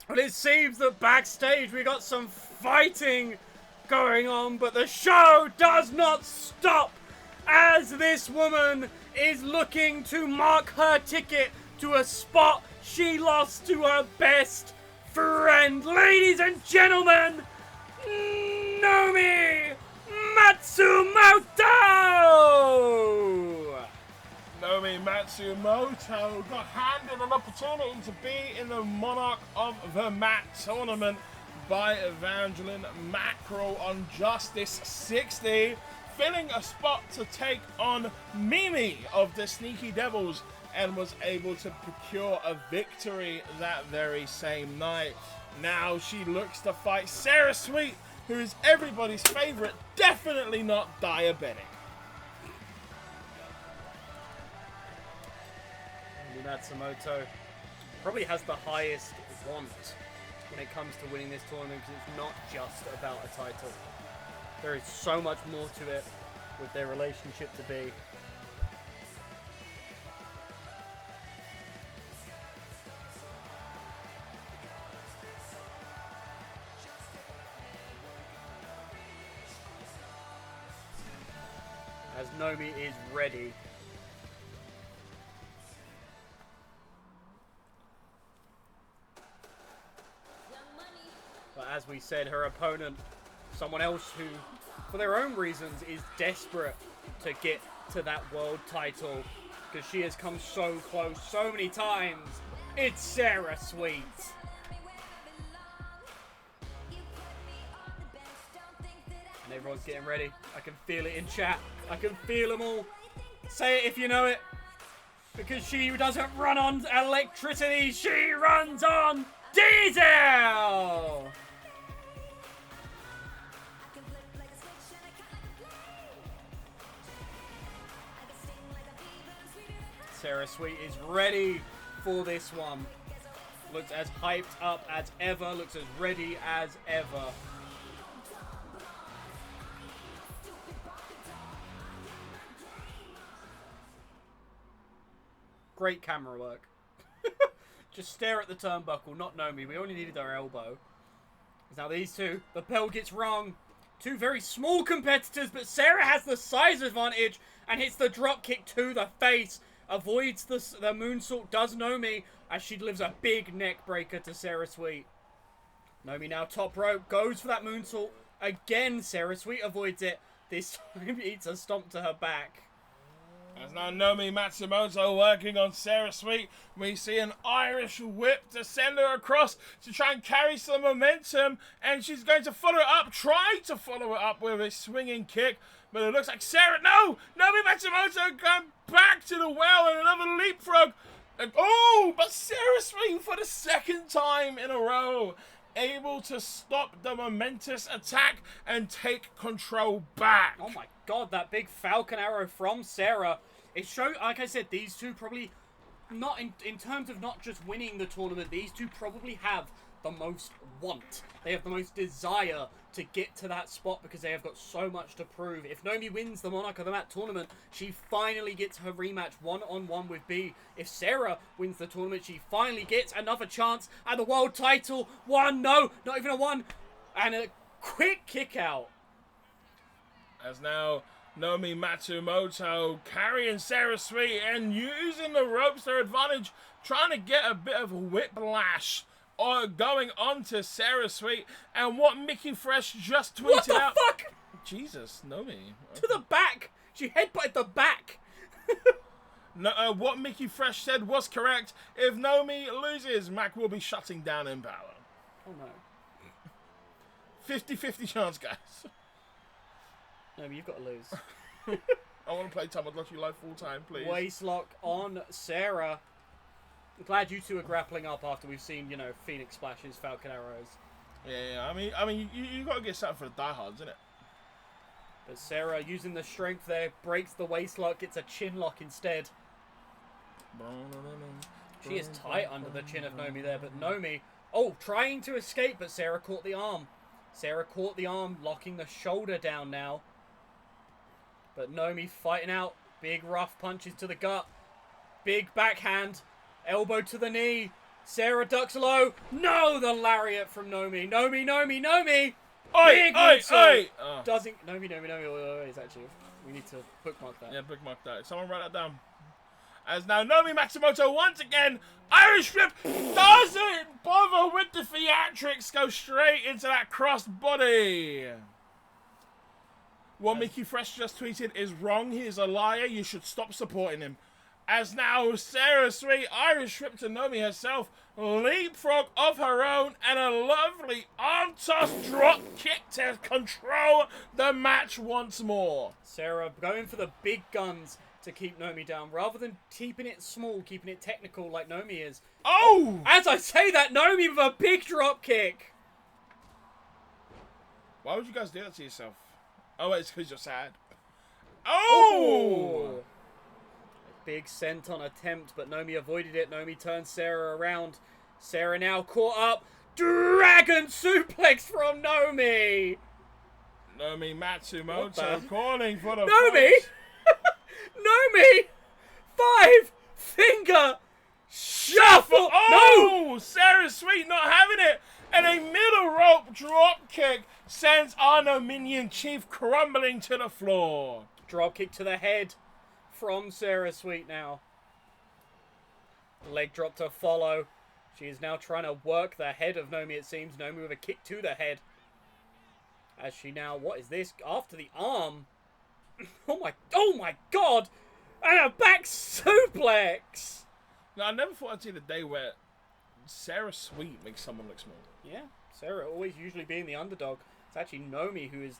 Well, it seems that backstage we got some fighting going on, but the show does not stop as this woman is looking to mark her ticket to a spot she lost to her best friend. Ladies and gentlemen, Nomi Matsumoto! Naomi Matsumoto got handed an opportunity to be in the Monarch of the Mat tournament by Evangeline Mackerel on Justice 60, filling a spot to take on Mimi of the Sneaky Devils, and was able to procure a victory that very same night. Now she looks to fight Sarah Sweet, who is everybody's favorite, definitely not diabetic. Matsumoto probably has the highest want when it comes to winning this tournament, because it's not just about a title. There is so much more to it with their relationship to be. As Nomi is ready. But as we said, her opponent, someone else who, for their own reasons, is desperate to get to that world title, because she has come so close so many times. It's Sarah Sweet. And everyone's getting ready. I can feel it in chat. I can feel them all. Say it if you know it. Because she doesn't run on electricity, she runs on diesel! Sarah Sweet is ready for this one. Looks as hyped up as ever. Looks as ready as ever. Great camera work. Just stare at the turnbuckle, not Nomi. We only needed our elbow. Now these two, the bell gets rung. Two very small competitors, but Sarah has the size advantage and hits the drop kick to the face. Avoids the moonsault, does Nomi, as she delivers a big neck breaker to Sarah Sweet. Nomi now top rope, goes for that moonsault. Again, Sarah Sweet avoids it. This time eats a stomp to her back. As now Nomi Matsumoto working on Sarah Sweet. We see an Irish whip to send her across to try and carry some momentum. And she's going to follow it up, try to follow it up with a swinging kick. But it looks like Sarah, no! Nomi Matsumoto going back to the well and another leapfrog. Oh, but Sarah Sweet for the second time in a row, able to stop the momentous attack and take control back. Oh my god, that big falcon arrow from Sarah. It showed, like I said, these two probably, not in terms of not just winning the tournament, these two probably have the most want. They have the most desire to get to that spot because they have got so much to prove. If Nomi wins the Monarch of the Mat tournament, she finally gets her rematch one-on-one with B. If Sarah wins the tournament, she finally gets another chance at the world title. One, no, not even a one. And a quick kick out. As now Nomi Matsumoto carrying Sarah Sweet and using the ropes to her advantage, trying to get a bit of whiplash going on to Sarah Sweet. And what Mickey Fresh just tweeted What the out. fuck? Jesus, Nomi. To the back. She headbutted the back. No, what Mickey Fresh said was correct. If Nomi loses, Mac will be shutting down Empower. Oh no. 50-50 chance, guys. Nomi, you've got to lose. I want to play Tamagotchi Live full time, please. Waistlock on Sarah. I'm glad you two are grappling up after we've seen, you know, Phoenix Splashes, Falcon Arrows. Yeah. I mean, you got to get something for the diehards, isn't it? But Sarah, using the strength there, breaks the waistlock, gets a chin lock instead. She is tight under the chin of Nomi there, but Nomi, trying to escape, but Sarah caught the arm. Sarah caught the arm, locking the shoulder down now. But Nomi fighting out. Big rough punches to the gut. Big backhand. Elbow to the knee. Sarah ducks low. No, the lariat from Nomi. Nomi. Big moonsault. Oh. Doesn't. Nomi. Wait, actually, we need to bookmark that. Yeah, bookmark that. Someone write that down. As now Nomi Matsumoto once again, Irish whip, doesn't bother with the theatrics, go straight into that crossed body. What Mickey Fresh just tweeted is wrong. He is a liar. You should stop supporting him. As now Sarah Sweet, Irish whip to Nomi herself, leapfrog of her own, and a lovely arm toss drop kick to control the match once more. Sarah going for the big guns to keep Nomi down, rather than keeping it small, keeping it technical like Nomi is. Oh! As I say that, Nomi with a big drop kick. Why would you guys do that to yourself? Oh, it's because you're sad. Oh! Big senton attempt, but Nomi avoided it. Nomi turns Sarah around. Sarah now caught up. Dragon suplex from Nomi. Nomi Matsumoto calling for the Nomi! Nomi! 5-finger shuffle! Oh! No! Sarah Sweet not having it. And a middle rope drop kick sends our Dominion Chief crumbling to the floor. Drop kick to the head from Sarah Sweet now. Leg drop to follow. She is now trying to work the head of Nomi, it seems. Nomi with a kick to the head. As she now, what is this? After the arm. Oh my god! And a back suplex! Now, I never thought I'd see the day where Sarah Sweet makes someone look small. Yeah, Sarah always usually being the underdog. It's actually Nomi who is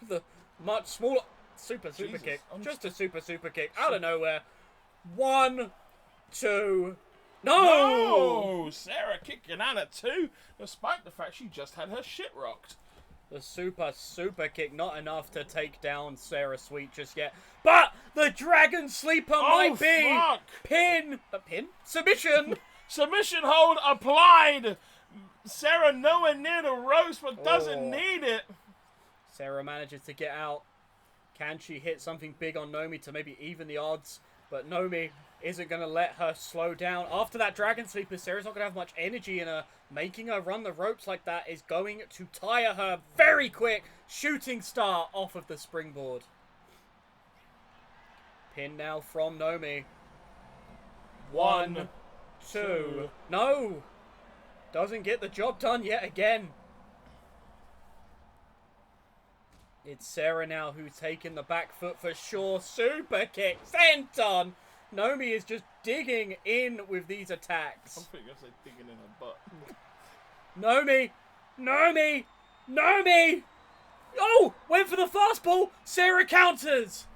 the much smaller super kick. Just a super kick out of nowhere. 1, 2, no! Sarah kicking out at 2, despite the fact she just had her shit rocked. The super kick, not enough to take down Sarah Sweet just yet. But the Dragon Sleeper might be. Fuck. Pin? Submission! Submission hold applied. Sarah nowhere near the ropes, but doesn't need it. Sarah manages to get out. Can she hit something big on Nomi to maybe even the odds? But Nomi isn't going to let her slow down. After that Dragon Sleeper, Sarah's not going to have much energy in her. Making her run the ropes like that is going to tire her very quick. Shooting star off of the springboard. Pin now from Nomi. 1, 2. No! Doesn't get the job done yet again. It's Sarah now who's taken the back foot for sure. Super kick. Senton! Nomi is just digging in with these attacks. I think you're gonna say digging in her butt. Nomi! Nomi! Nomi! Oh! Went for the fastball! Sarah counters!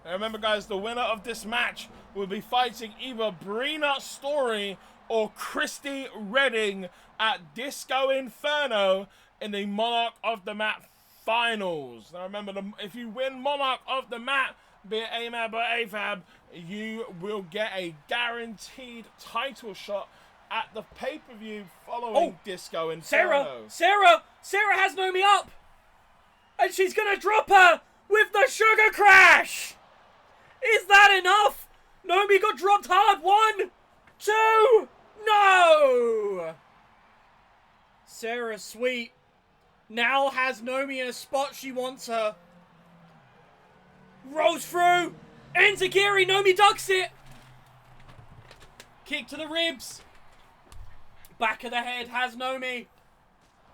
And remember, guys, the winner of this match will be fighting either Brina Story or Christy Redding at Disco Inferno in the Monarch of the Mat finals. Now remember, if you win Monarch of the Mat, be it AMAB or AFAB, you will get a guaranteed title shot at the pay-per-view following Disco Inferno. Sarah has Nomi up! And she's gonna drop her with the Sugar Crash! Is that enough? Nomi got dropped hard. 1, 2, no! Sarah Sweet now has Nomi in a spot she wants her. Rolls through. Enziguri, Nomi ducks it. Kick to the ribs. Back of the head has Nomi.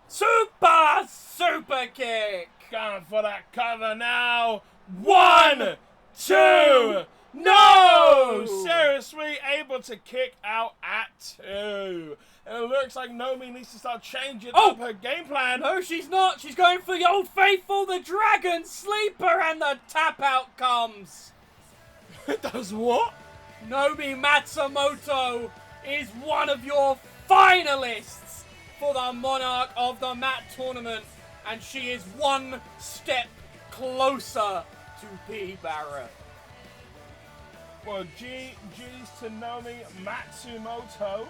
Super kick. Going for that cover now. 1, 2, no! Sarah Sweet able to kick out at 2. And it looks like Nomi needs to start changing up her game plan. No, she's not. She's going for the old faithful, the Dragon Sleeper, and the tap out comes. It does what? Nomi Matsumoto is one of your finalists for the Monarch of the Mat tournament, and she is one step closer to P. Barrett. Well, GG's to Nomi Matsumoto,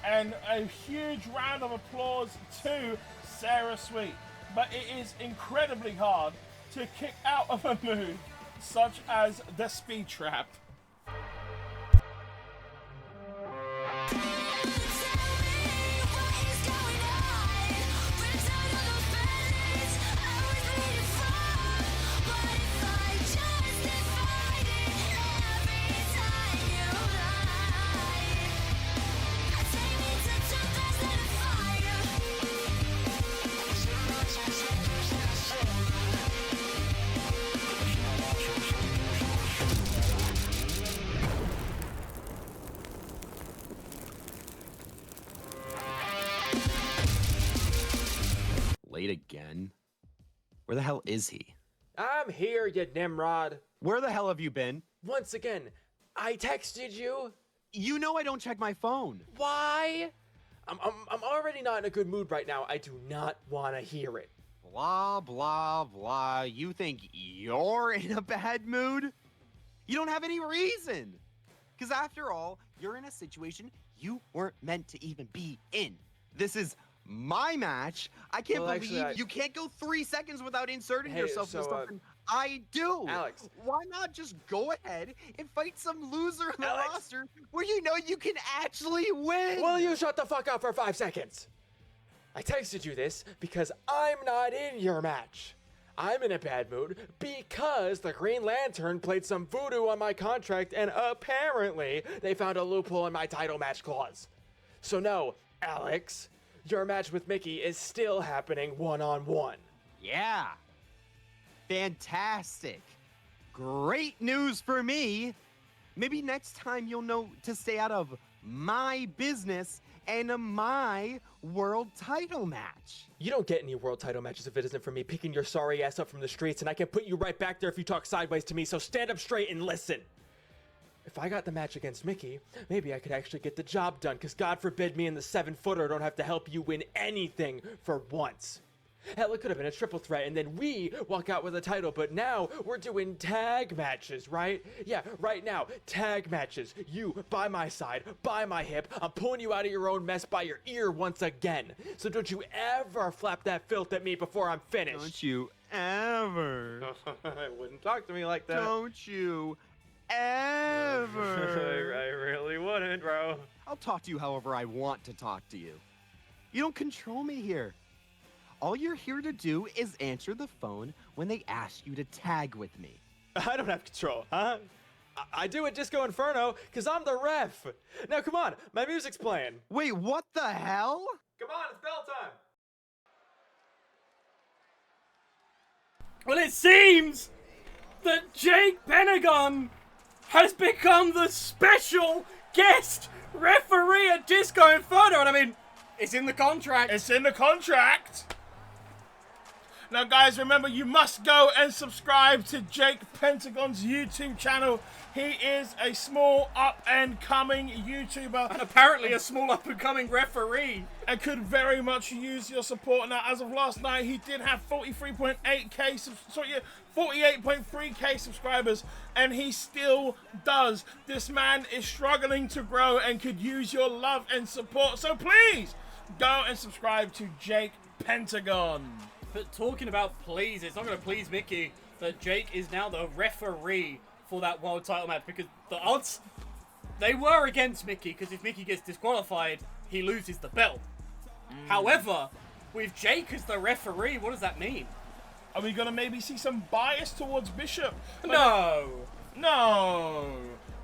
and a huge round of applause to Sarah Sweet. But it is incredibly hard to kick out of a move such as the Speed Trap. Late again? Where the hell is he? I'm here, you Nimrod. Where the hell have you been? Once again, I texted you. You know I don't check my phone. Why? I'm already not in a good mood right now. I do not want to hear it. Blah, blah, blah. You think you're in a bad mood? You don't have any reason. Because after all, you're in a situation you weren't meant to even be in. This is my match. I can't believe you can't go 3 seconds without inserting yourself into something I do. Alex. Why not just go ahead and fight some loser in the roster where you know you can actually win? Will you shut the fuck up for 5 seconds? I texted you this because I'm not in your match. I'm in a bad mood because the Green Lantern played some voodoo on my contract and apparently they found a loophole in my title match clause. So no, Alex, your match with Mickey is still happening one-on-one. Yeah. Fantastic. Great news for me. Maybe next time you'll know to stay out of my business and my world title match. You don't get any world title matches if it isn't for me picking your sorry ass up from the streets, and I can put you right back there if you talk sideways to me, so stand up straight and listen. If I got the match against Mickey, maybe I could actually get the job done, because God forbid me and the 7-footer don't have to help you win anything for once. Hell, it could have been a triple threat, and then we walk out with a title, but now we're doing tag matches, right? Yeah, right now, tag matches. You by my side, by my hip. I'm pulling you out of your own mess by your ear once again. So don't you ever flap that filth at me before I'm finished. Don't you ever. I wouldn't talk to me like that. Don't you ever. I really wouldn't, bro. I'll talk to you however I want to talk to you. You don't control me here. All you're here to do is answer the phone when they ask you to tag with me. I don't have control, huh? I do at Disco Inferno because I'm the ref. Now, come on. My music's playing. Wait, what the hell? Come on, it's bell time. Well, it seems that Jake Pentagon has become the special guest referee at Disco Inferno. And I mean, it's in the contract. It's in the contract. Now, guys, remember, you must go and subscribe to Jake Pentagon's YouTube channel. He is a small up-and-coming YouTuber. And apparently a small up-and-coming referee. And could very much use your support. Now, as of last night, he did have 48.3k subscribers, and he still does. This man is struggling to grow and could use your love and support. So please, go and subscribe to Jake Pentagon. But talking about please, it's not going to please Mickey that Jake is now the referee for that world title match, because the odds, they were against Mickey, because if Mickey gets disqualified, he loses the belt. However, with Jake as the referee, what does that mean? Are we going to maybe see some bias towards Bishop? No. No.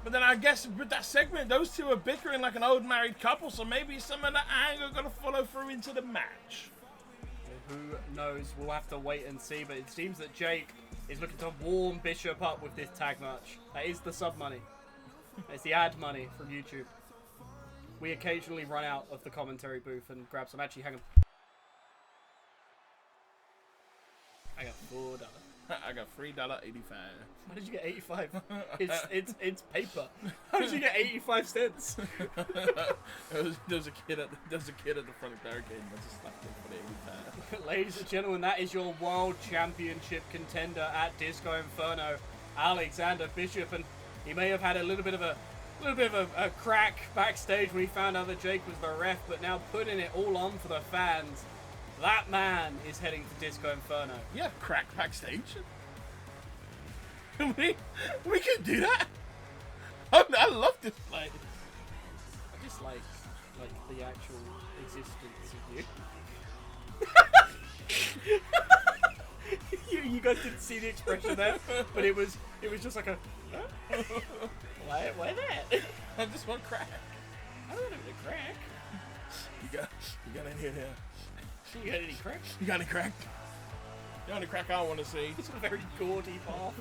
But then I guess with that segment, those two are bickering like an old married couple, so maybe some of that anger going to follow through into the match. Who knows? We'll have to wait and see, but it seems that Jake is looking to warm Bishop up with this tag match. That is the sub money. It's the ad money from YouTube. We occasionally run out of the commentary booth and grab some. Actually, hang on. I got $4. I got $3.85. How did you get 85? It's paper. How did you get 85 cents? There's a kid at the front of the barricade, and I just slapped him for the 85. Ladies and gentlemen, that is your World Championship contender at Disco Inferno, Alexander Bishop, and he may have had a little bit of a crack backstage when he found out that Jake was the ref, but now putting it all on for the fans. That man is heading to Disco Inferno. Yeah, crack backstage. we can do that. I love this place. I just like the actual existence of you. you guys didn't see the expression there, but it was just like a. Why that? I just want crack. I don't want to crack. You got in here now. You got any crack? You got any crack? The only crack I want to see. It's a very gaudy bathrobe.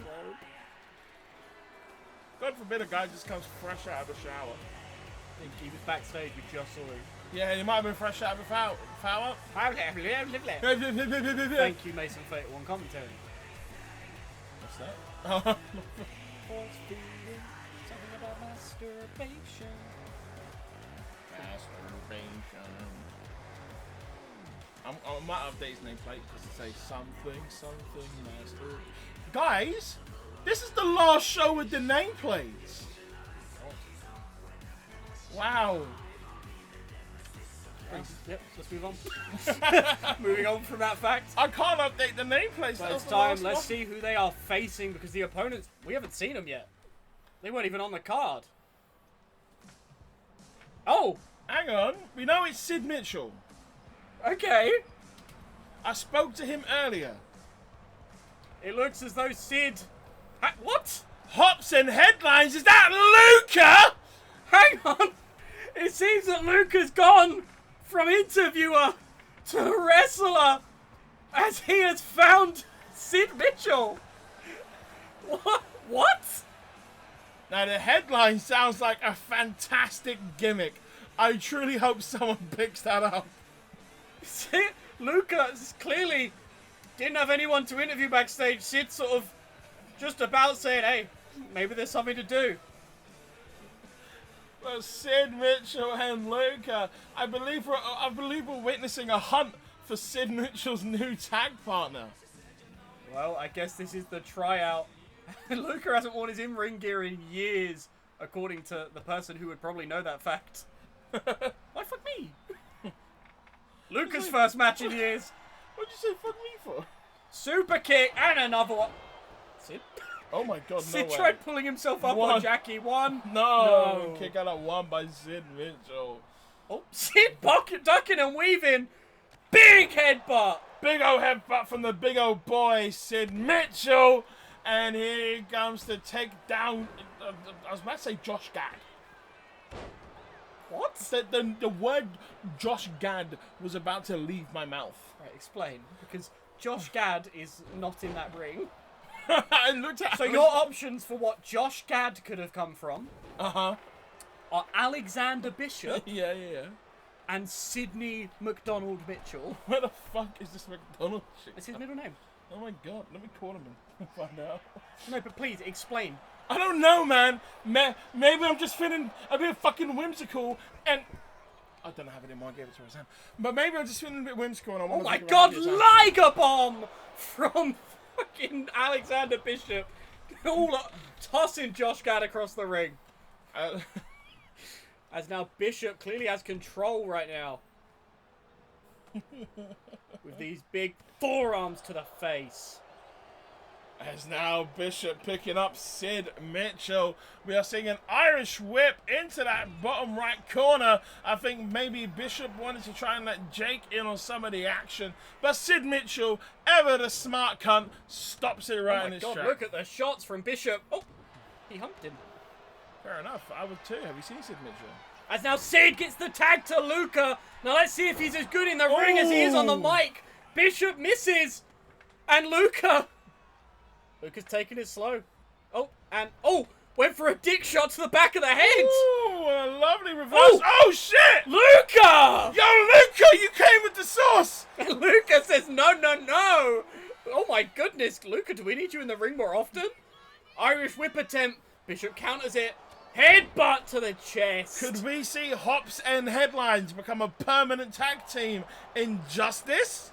God forbid a guy just comes fresh out of the shower. I think he was backstage, we just saw him. Yeah, he might have been fresh out of the foul up. Thank you, Mason Fatal on commentary. What's that? Force feeding, something about masturbation. Masturbation. I might update his nameplate just to say something master. Guys, this is the last show with the nameplates. Wow. Yep, let's move on. Moving on from that fact. I can't update the nameplates. But it's time, let's see who they are facing, because the opponents, we haven't seen them yet. They weren't even on the card. Oh! Hang on, we know it's Sid Mitchell. Okay. I spoke to him earlier. It looks as though Sid... What? Hops and headlines, is that Luca? Hang on! It seems that Luca's gone from interviewer to wrestler as he has found Sid Mitchell. What? Now the headline sounds like a fantastic gimmick. I truly hope someone picks that up. Luca clearly didn't have anyone to interview backstage. Sid's sort of just about saying, hey, maybe there's something to do. Well, Sid Mitchell and Luca, I believe we're witnessing a hunt for Sid Mitchell's new tag partner. Well, I guess this is the tryout. Luca hasn't worn his in-ring gear in years, according to the person who would probably know that fact. Why fuck me? Luca's first match in years. What'd you say fuck me for? Super kick and another one. Sid? Oh my god, no Sid way. tried pulling himself up on Jackie. One. No. Kick out at one by Sid Mitchell. Oh, Sid ducking and weaving. Big headbutt. Big old headbutt from the big old boy, Sid Mitchell. And here he comes to take down I was about to say Josh Gad. What? The word Josh Gad was about to leave my mouth. Right, explain. Because Josh Gad is not in that ring. I looked at So your options for what Josh Gad could have come from are Alexander Bishop yeah. and Sidney McDonald Mitchell. Where the fuck is this McDonald shit? That's his middle name. Oh my god, let me call him and find out. No, but please, explain. I don't know, man. Maybe I'm just feeling a bit fucking whimsical, and I don't have it anymore. I gave it to Roseanne. But maybe I'm just feeling a bit whimsical. And I Oh want my god, Liger Bomb from fucking Alexander Bishop. All tossing Josh Gad across the ring. As now Bishop clearly has control right now. With these big forearms to the face. As now Bishop picking up Sid Mitchell. We are seeing an Irish whip into that bottom right corner. I think maybe Bishop wanted to try and let Jake in on some of the action. But Sid Mitchell, ever the smart cunt, stops it right in his track. Look at the shots from Bishop. Oh, he humped him. Fair enough. I would too. Have you seen Sid Mitchell? As now Sid gets the tag to Luca. Now let's see if he's as good in the ring as he is on the mic. Bishop misses. And Luca's taking it slow. Went for a dick shot to the back of the head. Ooh, a lovely reverse. Oh shit! Luca! Yo, Luca, you came with the sauce! And Luca says, no. Oh my goodness, Luca, do we need you in the ring more often? Irish whip attempt. Bishop counters it. Headbutt to the chest. Could we see Hops and Headlines become a permanent tag team in Justice?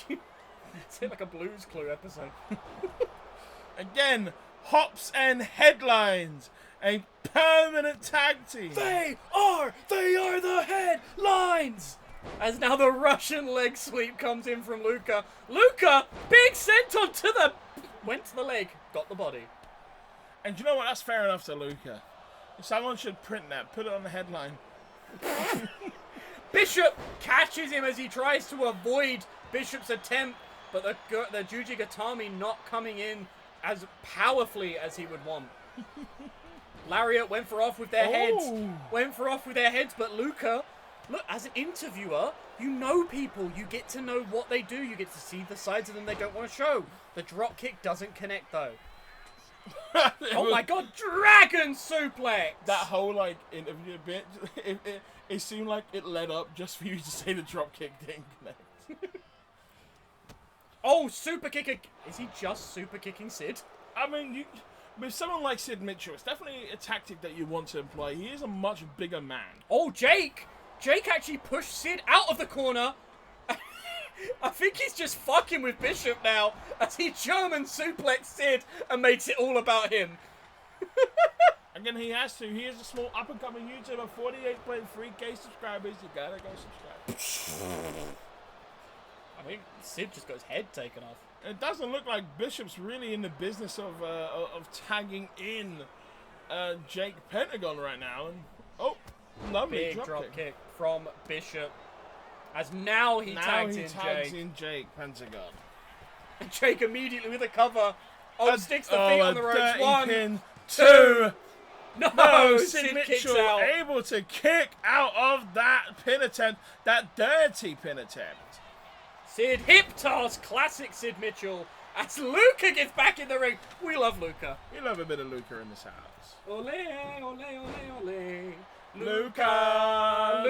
It's like a Blues Clue episode. Again, Hops and Headlines, a permanent tag team. They are the headlines. As now the Russian leg sweep comes in from Luca. Luca, big senton to the... Went to the leg, got the body. And you know what? That's fair enough to Luca. Someone should print that, put it on the headline. Bishop catches him as he tries to avoid Bishop's attempt, but the Juji Gatami not coming in as powerfully as he would want. Lariat went for off with their heads, but Luca, look, as an interviewer, you know people, you get to know what they do, you get to see the sides of them they don't want to show. The drop kick doesn't connect though. Oh my god, dragon suplex! That whole interview bit, it seemed like it led up just for you to say the drop kick didn't connect. Oh, super kicker! Is he just super kicking Sid? I mean, with someone like Sid Mitchell, it's definitely a tactic that you want to employ. He is a much bigger man. Oh, Jake! Jake actually pushed Sid out of the corner. I think he's just fucking with Bishop now as he German suplexed Sid and makes it all about him. Again, he has to. He is a small up-and-coming YouTuber, 48.3k subscribers. You gotta go subscribe. I mean, Sid just got his head taken off. It doesn't look like Bishop's really in the business of tagging in Jake Pentagon right now. And lovely big drop kick. kick from Bishop. As now he tags in Jake Pentagon. And Jake immediately with a cover. Sticks the feet on the ropes. 1, pin, 2. No, Sid kicks Mitchell out. able to kick out of that pin attempt, that dirty pin attempt. Sid hip toss, classic Sid Mitchell. As Luca gets back in the ring. We love Luca. We love a bit of Luca in this house. Ole, ole, ole, ole. Luca.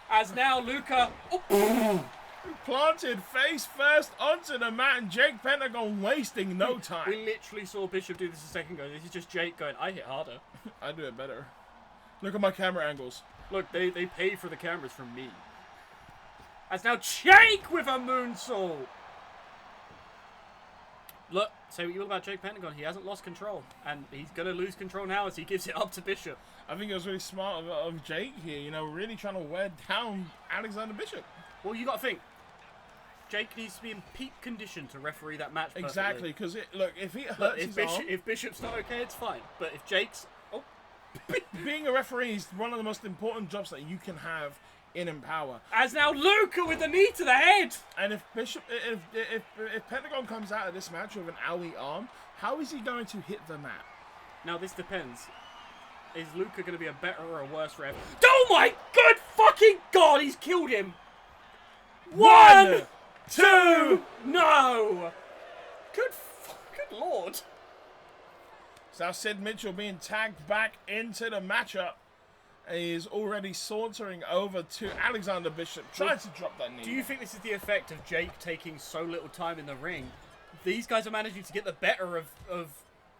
As now Luca planted face first onto the mat, and Jake Pentagon wasting no time. We literally saw Bishop do this a second ago. This is just Jake going, I hit harder. I do it better. Look at my camera angles. Look, they pay for the cameras from me. As now Jake with a moonsault. Look, say what you will about Jake Pentagon. He hasn't lost control. And he's going to lose control now as he gives it up to Bishop. I think it was really smart of Jake here, really trying to wear down Alexander Bishop. Well, you got to think. Jake needs to be in peak condition to referee that match perfectly. Exactly, because if he hurts his arm... If Bishop's not okay, it's fine. But if Jake's... Being a referee is one of the most important jobs that you can have in Empower. As now Luca with the knee to the head! And if Pentagon comes out of this match with an owie arm, how is he going to hit the mat? Now this depends. Is Luca going to be a better or a worse ref? Oh my good fucking god, he's killed him! 1, 2, no! Good lord. So Sid Mitchell being tagged back into the matchup. He is already sauntering over to Alexander Bishop, trying to drop that knee. Do you think this is the effect of Jake taking so little time in the ring? These guys are managing to get the better of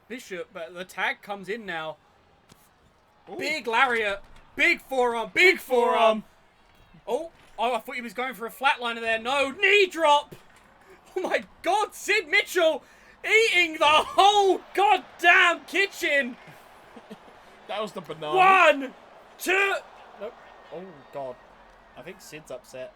Bishop, but the tag comes in now. Ooh. Big lariat, big forearm, big forearm. Oh, I thought he was going for a flatliner there. No, knee drop. Oh my god, Sid Mitchell eating the whole goddamn kitchen. That was the banana. 1, 2. Nope. Oh god, I think Sid's upset.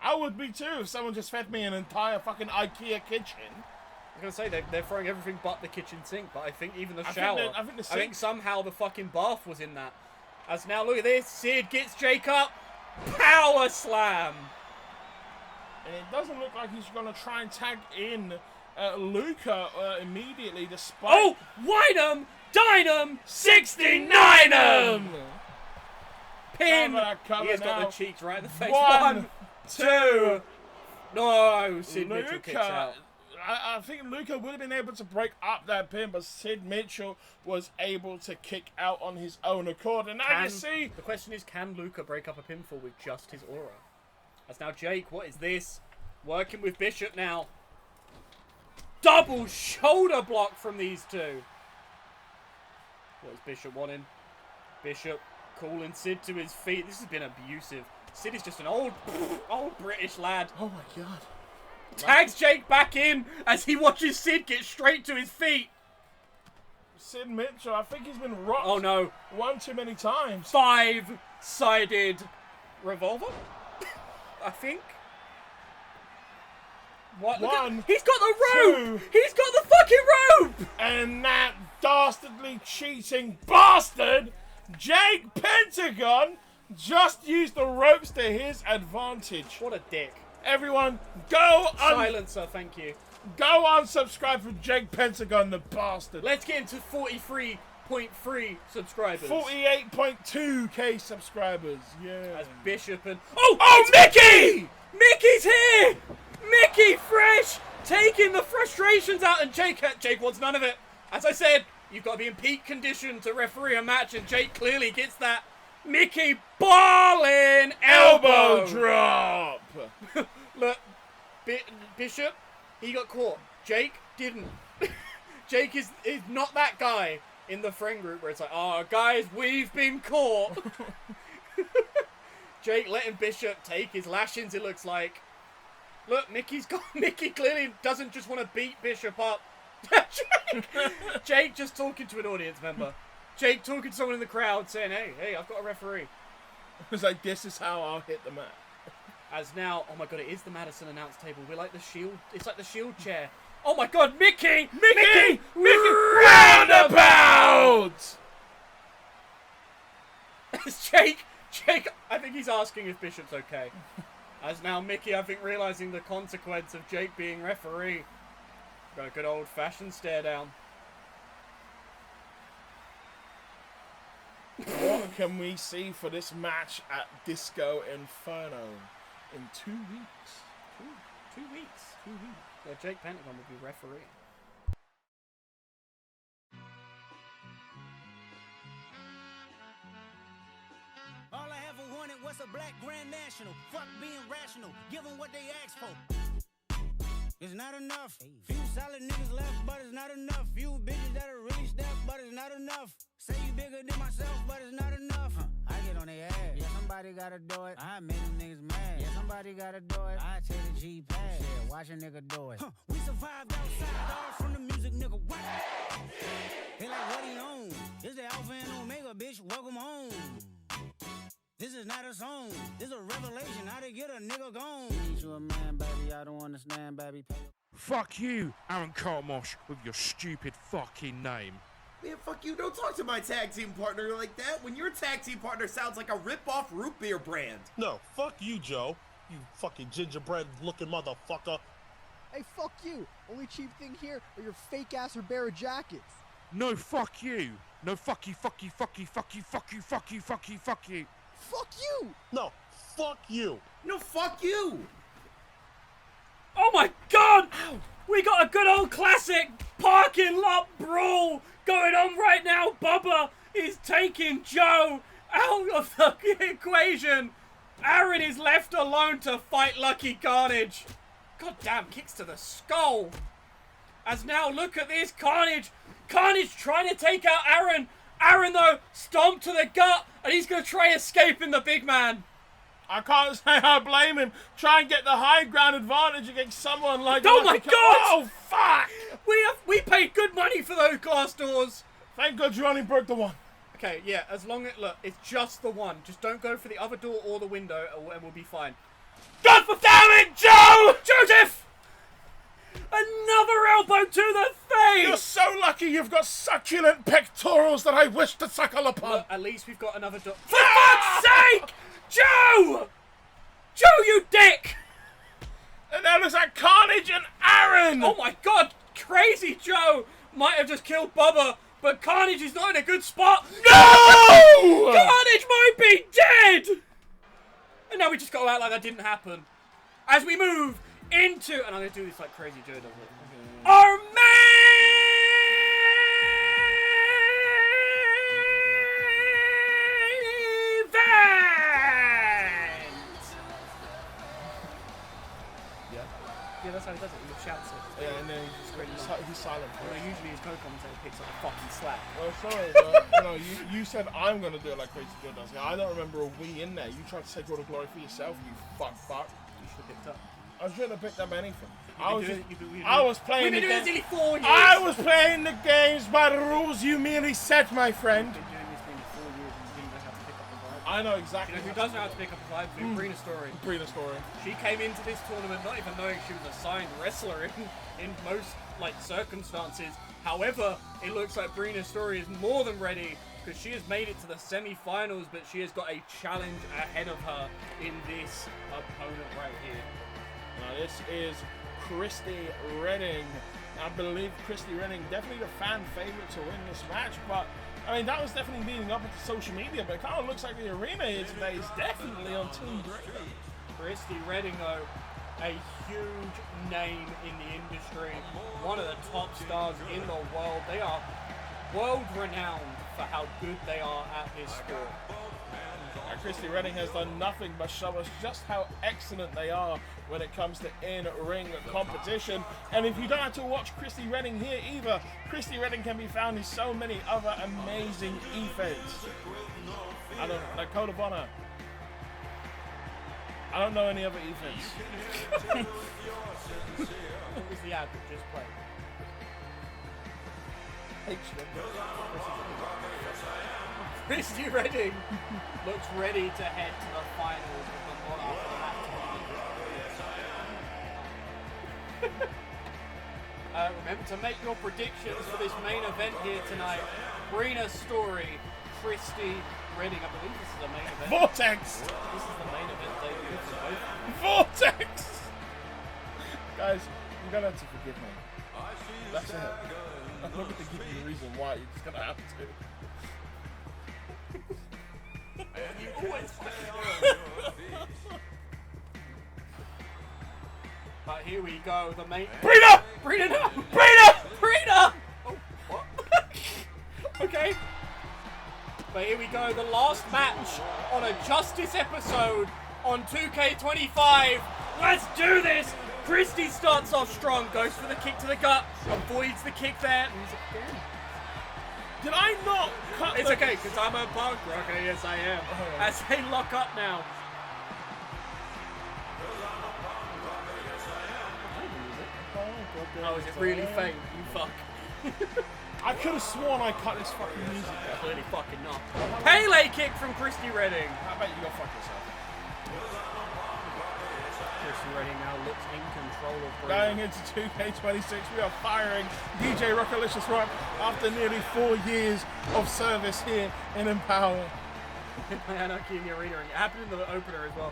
I would be too if someone just fed me an entire fucking IKEA kitchen. I was gonna say they're throwing everything but the kitchen sink, but I think even the shower. I think the I think somehow the fucking bath was in that. As now look at this, Sid gets Jake up, power slam. And it doesn't look like he's gonna try and tag in Luca immediately, despite. Oh, Wynham, Dynam, 69'em. Pin. He has got the cheeks right in the face. 1, 2. No, Sid Mitchell kicks out. I think Luca would have been able to break up that pin, but Sid Mitchell was able to kick out on his own accord. And now you see... The question is, can Luca break up a pinfall with just his aura? As now Jake, what is this? Working with Bishop now. Double shoulder block from these two. What is Bishop wanting? Bishop calling Sid to his feet. This has been abusive. Sid is just an old British lad. Oh my god. Tags Jake back in as he watches Sid get straight to his feet. Sid Mitchell, I think he's been rocked. Oh no. One too many times. 5-sided revolver? I think. What? One. He's got the rope! He's got the fucking rope! And that dastardly cheating bastard, Jake Pentagon, just used the ropes to his advantage. What a dick. Everyone, go Silencer, thank you. Go unsubscribe from Jake Pentagon, the bastard. Let's get into 43.3 subscribers. 48.2k subscribers, yeah. As Bishop and... Oh, Mickey! Mickey's here! Mickey Fresh! Taking the frustrations out, and Jake wants none of it. As I said, you've got to be in peak condition to referee a match, and Jake clearly gets that. Mickey ballin' elbow drop. Look, Bishop, he got caught. Jake didn't. Jake is not that guy in the friend group where it's like, oh, guys, we've been caught. Jake letting Bishop take his lashings, it looks like. Look, Mickey clearly doesn't just want to beat Bishop up. Jake just talking to an audience member. Jake talking to someone in the crowd saying, hey, I've got a referee. It's like, this is how I'll hit the mat. As now, oh my god, it is the Madison announce table. We're like the Shield. It's like the Shield chair. Oh my god, Mickey! Roundabout! As Jake, I think he's asking if Bishop's okay. As now Mickey, I think, realizing the consequence of Jake being referee. Got a good old-fashioned stare down. What can we see for this match at Disco Inferno in 2 weeks? 2 weeks. 2 weeks. Yeah, Jake Pentagon will be referee. All I ever wanted was a black Grand National. Fuck being rational. Give them what they asked for. It's not enough. Few solid niggas left, but it's not enough. Few bitches that'll really step, but it's not enough. Say you bigger than myself, but it's not enough. I get on their ass. Yeah, somebody gotta do it. I made them niggas mad. Yeah, somebody gotta do it. I take the G pass. Yeah, watch a nigga do it. We survived outside, all from the music, nigga. What? They like, what he on? This the Alpha and Omega, bitch. Welcome home. This is not a song. This is a revelation. How to get a nigga gone. Need you a man, baby. I don't understand, baby. Fuck you, Aaron Cartmosh, with your stupid fucking name. Man, fuck you. Don't talk to my tag team partner like that. When your tag team partner sounds like a rip-off root beer brand. No, fuck you, Joe. You fucking gingerbread-looking motherfucker. Hey, fuck you. Only cheap thing here are your fake-ass Ribera jackets. No, fuck you. No, fuck you, fuck you, fuck you, fuck you, fuck you, fuck you, fuck you, fuck you. Fuck you! No, fuck you! No, fuck you! Oh my god! We got a good old classic parking lot brawl going on right now. Bubba is taking Joe out of the equation. Aaron is left alone to fight Lucky Carnage. God damn, kicks to the skull. As now, look at this, Carnage. Carnage trying to take out Aaron. Aaron, though, stomped to the gut, and he's going to try escaping the big man. I can't say I blame him. Try and get the high ground advantage against someone like... Oh my god! Oh, fuck! We paid good money for those glass doors. Thank God you only broke the one. Okay, yeah, as long as... Look, it's just the one. Just don't go for the other door or the window, and we'll be fine. God damn it, Joe! Joseph! Another elbow to the face! You're so lucky you've got succulent pectorals that I wish to suckle upon. Look, at least we've got another door. For fuck's sake! Joe! Joe, you dick! And now there's that Carnage and Aaron! Oh my god! Crazy Joe might have just killed Bubba, but Carnage is not in a good spot. No! Carnage might be dead! And now we just got to act like that didn't happen. As we move into... And I'm going to do this like Crazy Joe does it. Our main event! Yeah, that's how he does it. He shouts it. Yeah, and then he's silent. Usually his co-commentator picks up the fucking slack. Well, sorry, but you said I'm gonna do it like Crazy Joe does. Now, I don't remember a we in there. You tried to take all the glory for yourself, you fuck. You should have picked up. I shouldn't have picked up anything. I was playing the game. Nearly 4 years. I was playing the games by the rules you merely set, my friend. You've been doing this thing for 4 years and you didn't know how to pick up the vibe. I know exactly. You know who does know how to pick up the vibe? Brina Story. Brina Story. She came into this tournament not even knowing she was a signed wrestler in most circumstances. However, it looks like Brina Story is more than ready because she has made it to the semi-finals, but she has got a challenge ahead of her in this opponent right here. Now this is Christy Redding. I believe Christy Redding definitely the fan favorite to win this match, but I mean that was definitely leading up into social media, but it kind of looks like the arena here today is definitely on Team Brina. Christy Redding, though, a huge name in the industry, one of the top stars in the world. They are world renowned for how good they are at this sport. Christy Redding has done nothing but show us just how excellent they are when it comes to in-ring competition. And if you don't have to watch Christy Redding here either, Christy Redding can be found in so many other amazing events. I don't know, like Code of Honor. I don't know any other events. What was the ad that just played? Christy Redding looks ready to head to the finals of the Monarch of remember to make your predictions for this main event here tonight. Brina Story, Christy Redding. I believe this is the main event. Vortex! This is the main event debut for both. Vortex! Guys, you're gonna have to forgive me. That's it. I'm not gonna give you the reason why. You're just gonna have to. You always But here we go, the main... Brina! Brina, no! Brina! Brina! Oh, what? Okay. But here we go, the last match on a Justice episode on 2K25. Let's do this! Christy starts off strong, goes for the kick to the gut, avoids the kick there. Did I not cut It's okay, because I'm a punk. Okay, yes I am. As they lock up now. Oh, is it really faint? You fuck. I could have sworn I cut this fucking music. Clearly fucking not. Pele kick from Christy Redding. How about you go fuck yourself? Christy Redding now looks in control of Brina. Going into 2K26, we are firing DJ Rockalicious Rock after nearly 4 years of service here in Empower. Anarchy in the arena. It happened in the opener as well.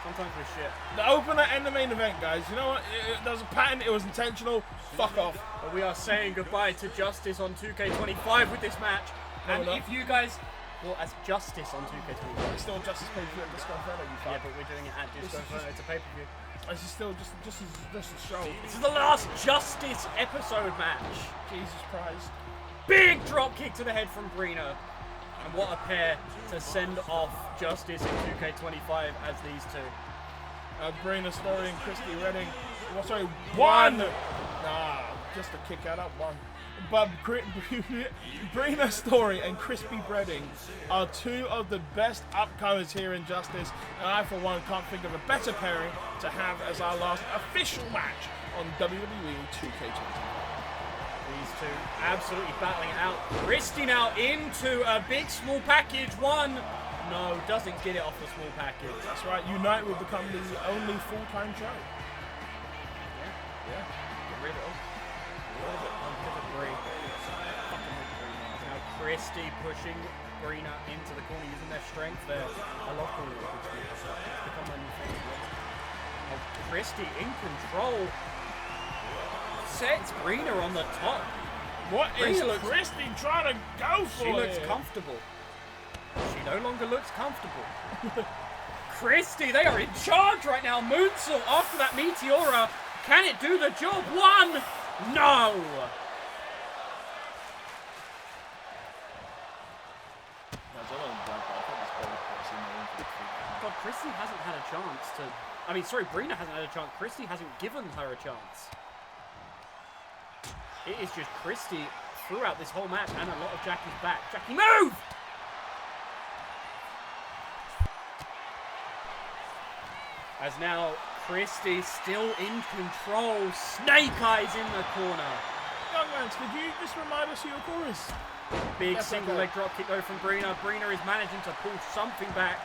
Sometimes we're shit. The opener and the main event, guys. You know what? There was a pattern. It was intentional. Fuck off. But we are saying goodbye to Justice on 2K25 with this match. No, And we're not. if you guys... Well, as Justice on 2K25. It's still Justice pay-per-view at Disco Inferno, you fuck. Yeah, but we're doing it at Disco Inferno. It's a pay-per-view. This is still just a show. This is the last Justice episode match. Jesus Christ. Big drop kick to the head from Brina. And what a pair to send off Justice in 2K25 as these two. Brina Story and Christy Redding. Oh, sorry, one! Nah, just a kick out of one. But Brina Story and Crispy Breading are two of the best upcomers here in Justice, and I for one can't think of a better pairing to have as our last official match on WWE 2K25. These two absolutely battling it out. Christy now into a big small package. One. No, doesn't get it off the small package. That's right. Unite will become the only full-time show. Yeah. Get rid of it. Now Christy pushing Brina into the corner using their strength there. I love corner. It's become my new favorite. Oh, Christy in control. Sets Brina on the top. What is Brina looks, Christy trying to go for? She looks comfortable. She no longer looks comfortable. Christy, they are in charge right now. Moonsault after that Meteora. Can it do the job? One! No! God, Christy hasn't had a chance to... I mean, sorry, Brina hasn't had a chance. Christy hasn't given her a chance. It is just Christy throughout this whole match and a lot of Jackie's back. Jackie, move! As now Christy still in control. Snake Eyes in the corner. Young Lance, could you just remind us who your chorus? Big Yes, single leg drop kick though from Brina. Brina is managing to pull something back.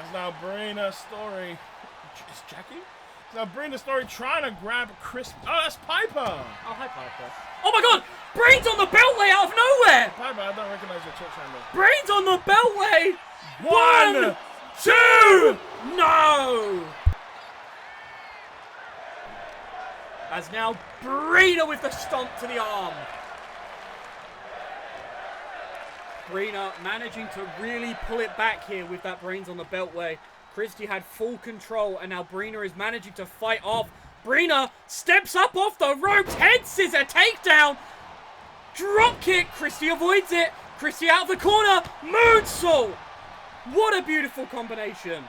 As now Brina Story. Is Jackie? Now Brina Story trying to grab Chris. Oh, that's Piper. Oh, hi Piper. Oh my god! Brains on the beltway out of nowhere! Piper, I don't recognize your church handle. Brains on the beltway! 1, 2! No! As now Brina with the stomp to the arm. Brina managing to really pull it back here with that Brains on the beltway. Christy had full control, and now Brina is managing to fight off. Brina steps up off the ropes, head scissor, takedown, drop kick. Christy avoids it. Christy out of the corner, moonsault. What a beautiful combination.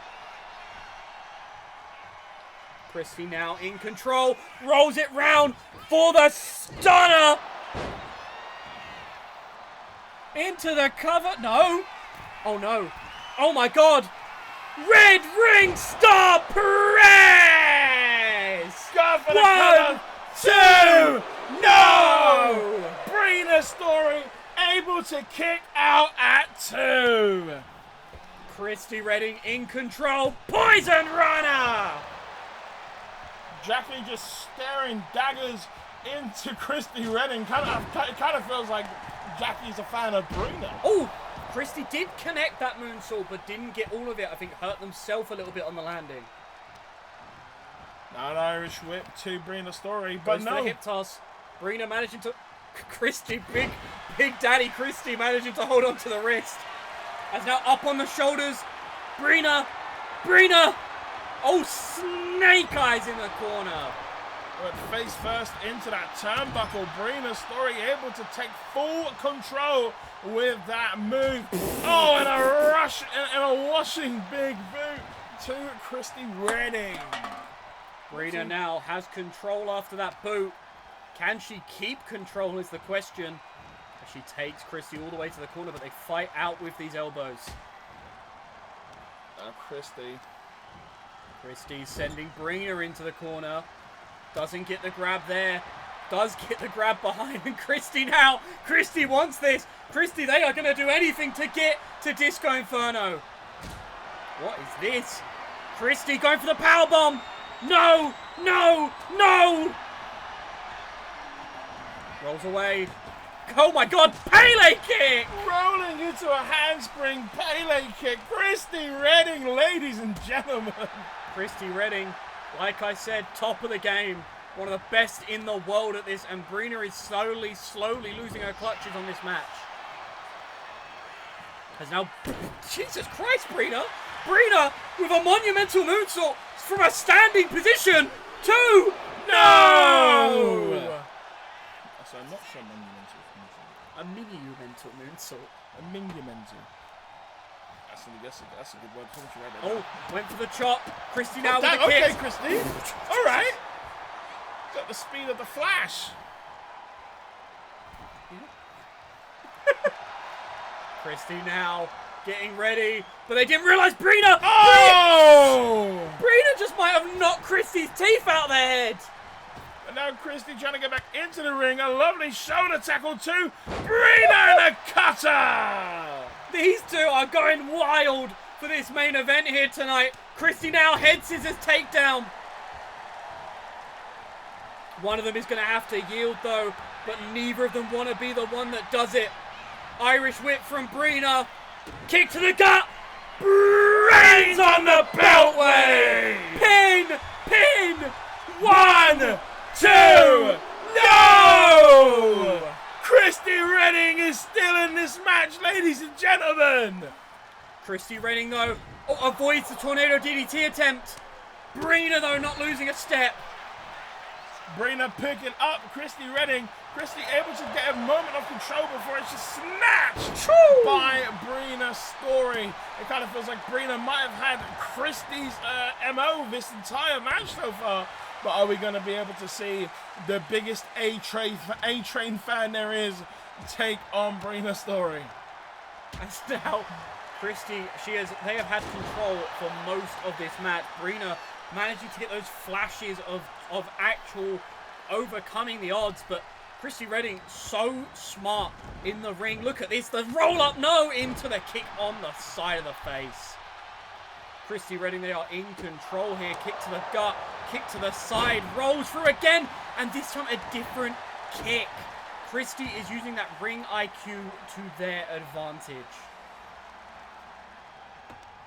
Christy now in control, rolls it round for the stunner. Into the cover, no. Oh no, oh my god. Red Ring Star Perez! Go for the 1, 2, no! Brina Story able to kick out at 2. Christy Redding in control. Poison Runner! Jackie just staring daggers into Christy Redding. It kind of feels like Jackie's a fan of Brina. Oh! Christy did connect that moonsault, but didn't get all of it. I think hurt themselves a little bit on the landing. Now an Irish whip to Brina Story, but Goes no. for the hip toss. Brina managing to... Christy, big daddy Christy managing to hold on to the wrist. As now up on the shoulders. Brina! Oh, Snake Eyes in the corner. But face first into that turnbuckle. Brina Story able to take full control with that move. Oh, and a rush and a washing big boot to Christy Redding. Brina now has control after that boot. Can she keep control is the question. As she takes Christy all the way to the corner, but they fight out with these elbows. Now Christy sending Brina into the corner. Doesn't get the grab there. Does get the grab behind. And Christy now. Christy wants this. Christy, they are going to do anything to get to Disco Inferno. What is this? Christy going for the powerbomb. No. Rolls away. Oh my God, Pele kick! Rolling into a handspring Pele kick. Christy Redding, ladies and gentlemen. Christy Redding, like I said, top of the game. One of the best in the world at this. And Brina is slowly losing her clutches on this match. Has now... Jesus Christ, Brina! Brina with a monumental moonsault from a standing position. 2! No! So not so monumental. A monumental moonsault. A monumental. That's a good word. Oh, went for the chop. Christy now with the kick. Okay, Christy. All right. Got the speed of the Flash. Christy now getting ready, but they didn't realize Brina. Oh! Brina just might have knocked Christy's teeth out their head. And now Christy trying to get back into the ring. A lovely shoulder tackle too. Brina and a cutter. These two are going wild for this main event here tonight. Christy now head scissors takedown. One of them is going to have to yield though, but neither of them want to be the one that does it. Irish whip from Brina. Kick to the gut. Brains on the beltway. Pin. 1, 2. No! Christy Redding is still in this match, ladies and gentlemen. Christy Redding though avoids the tornado DDT attempt. Brina though not losing a step. Brina picking up Christy Redding. Christy able to get a moment of control before it's just snatched by Brina Story. It kind of feels like Brina might have had Christy's MO this entire match so far. But are we going to be able to see the biggest A-Train fan there is take on Brina Story? As now, Christy, they have had control for most of this match. Brina managing to get those flashes of actual overcoming the odds, but Christy Redding so smart in the ring. Look at this, the roll up, no, into the kick on the side of the face. Christy Redding, they are in control here. Kick to the gut, kick to the side, rolls through again, and this time a different kick. Christy is using that ring IQ to their advantage.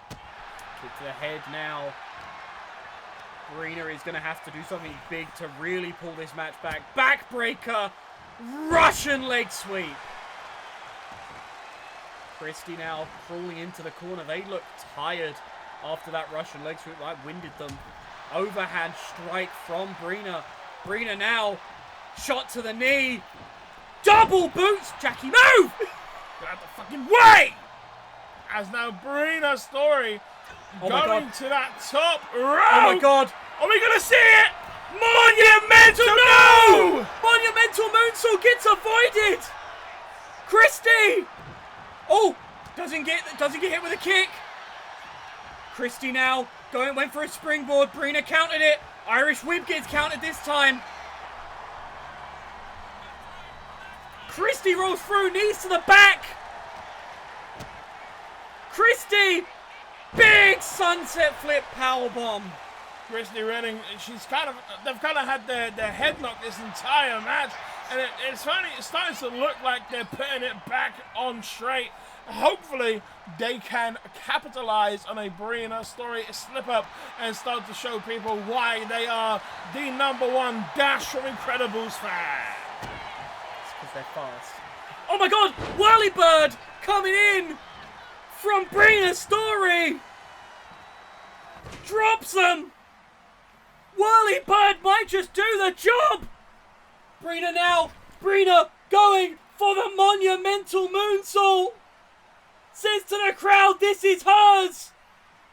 Kick to the head now. Brina is going to have to do something big to really pull this match back. Backbreaker, Russian leg sweep. Christy now crawling into the corner. They look tired after that Russian leg sweep. I winded them. Overhand strike from Brina. Brina now, shot to the knee. Double boots. Jackie, move! Get out the fucking way! As now Brina Story going to that top rope. Oh my God. Are we going to see it? Monumental! No! Monumental moonsault gets avoided. Christy. Oh, doesn't get hit with a kick. Christy now went for a springboard. Brina countered it. Irish whip gets countered this time. Christy rolls through, knees to the back. Christy, big sunset flip powerbomb. Christy Redding, they've kind of had their head knocked this entire match, and it's starting to look like they're putting it back on straight. Hopefully, they can capitalize on a Brina Story slip up and start to show people why they are the #1 Dash from Incredibles fan. It's because they're fast. Oh my God, Whirlybird coming in from Brina Story. Drops them. Whirlybird might just do the job. Brina now. Brina going for the monumental moonsault. Says to the crowd, this is hers.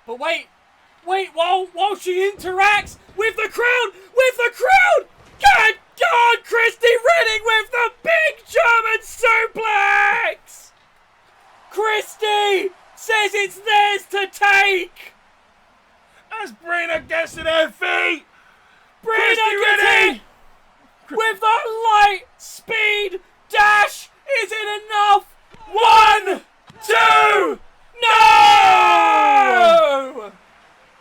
But wait, while she interacts with the crowd, Good God, Christy Redding with the big German suplex. Christy says it's theirs to take. As Brina gets to their feet. Brina gets with the light speed dash. Is it enough? 1, 2, no!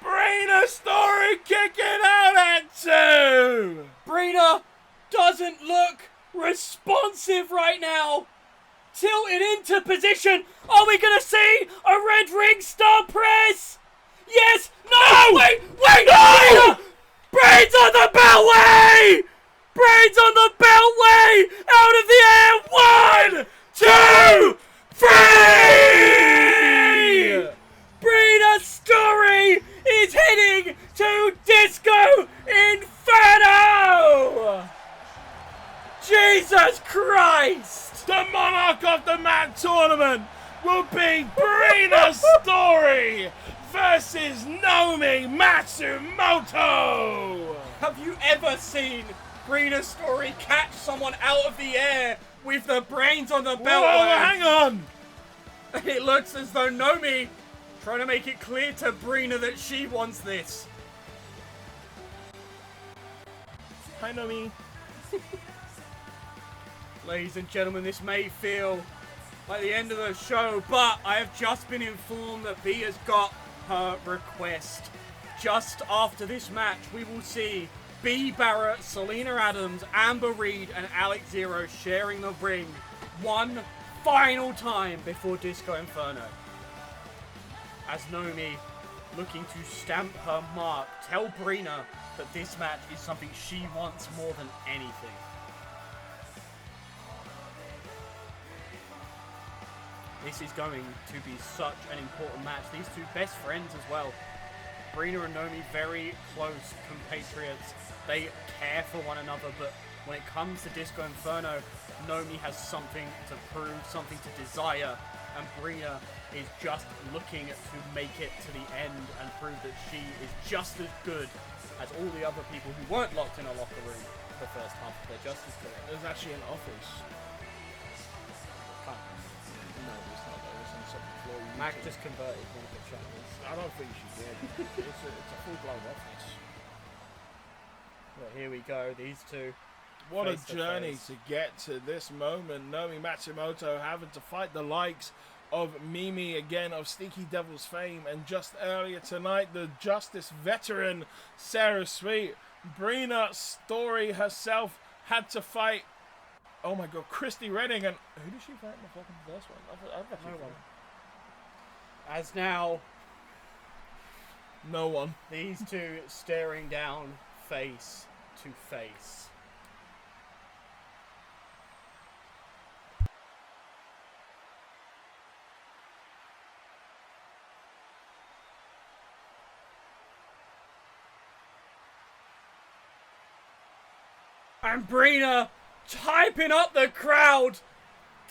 Brina Story kicking out at 2. Brina doesn't look responsive right now. reaction? Are we gonna see a red ring star press? Yes! No! Wait! No! Brains on the beltway! Brains on the beltway! Out of the air! 1, 2, 3! Brina's story is heading to Disco Inferno! Jesus Christ! The monarch of the Mat Tournament will be Brina Story versus Nomi Matsumoto! Have you ever seen Brina Story catch someone out of the air with the brains on the belt? Whoa, hang on! It looks as though Nomi trying to make it clear to Brina that she wants this. Hi, Nomi. Ladies and gentlemen, this may feel like the end of the show, but I have just been informed that B has got her request. Just after this match, we will see B. Barrett, Selena Adams, Amber Reed, and Alex Zero sharing the ring one final time before Disco Inferno. As Nomi, looking to stamp her mark, tell Brina that this match is something she wants more than anything. This is going to be such an important match. These two best friends as well. Brina and Nomi, very close compatriots. They care for one another, but when it comes to Disco Inferno, Nomi has something to prove, something to desire, and Brina is just looking to make it to the end and prove that she is just as good as all the other people who weren't locked in a locker room the first half of their Justice career. There's actually an office. No, it's not. Though. It's on the second floor. Mac just converted one of the channels. I don't think she did. It's a full-blown office. But here we go. These two. What a journey to get to this moment. Nomi Matsumoto having to fight the likes of Mimi again, of Sneaky Devil's fame, and just earlier tonight, the Justice veteran Sarah Sweet. Brina Story herself had to fight, oh my god, Christy Redding, and who did she fight in the fucking first one? No one. As now, no one. These two staring down face to face. And Brina typing up the crowd.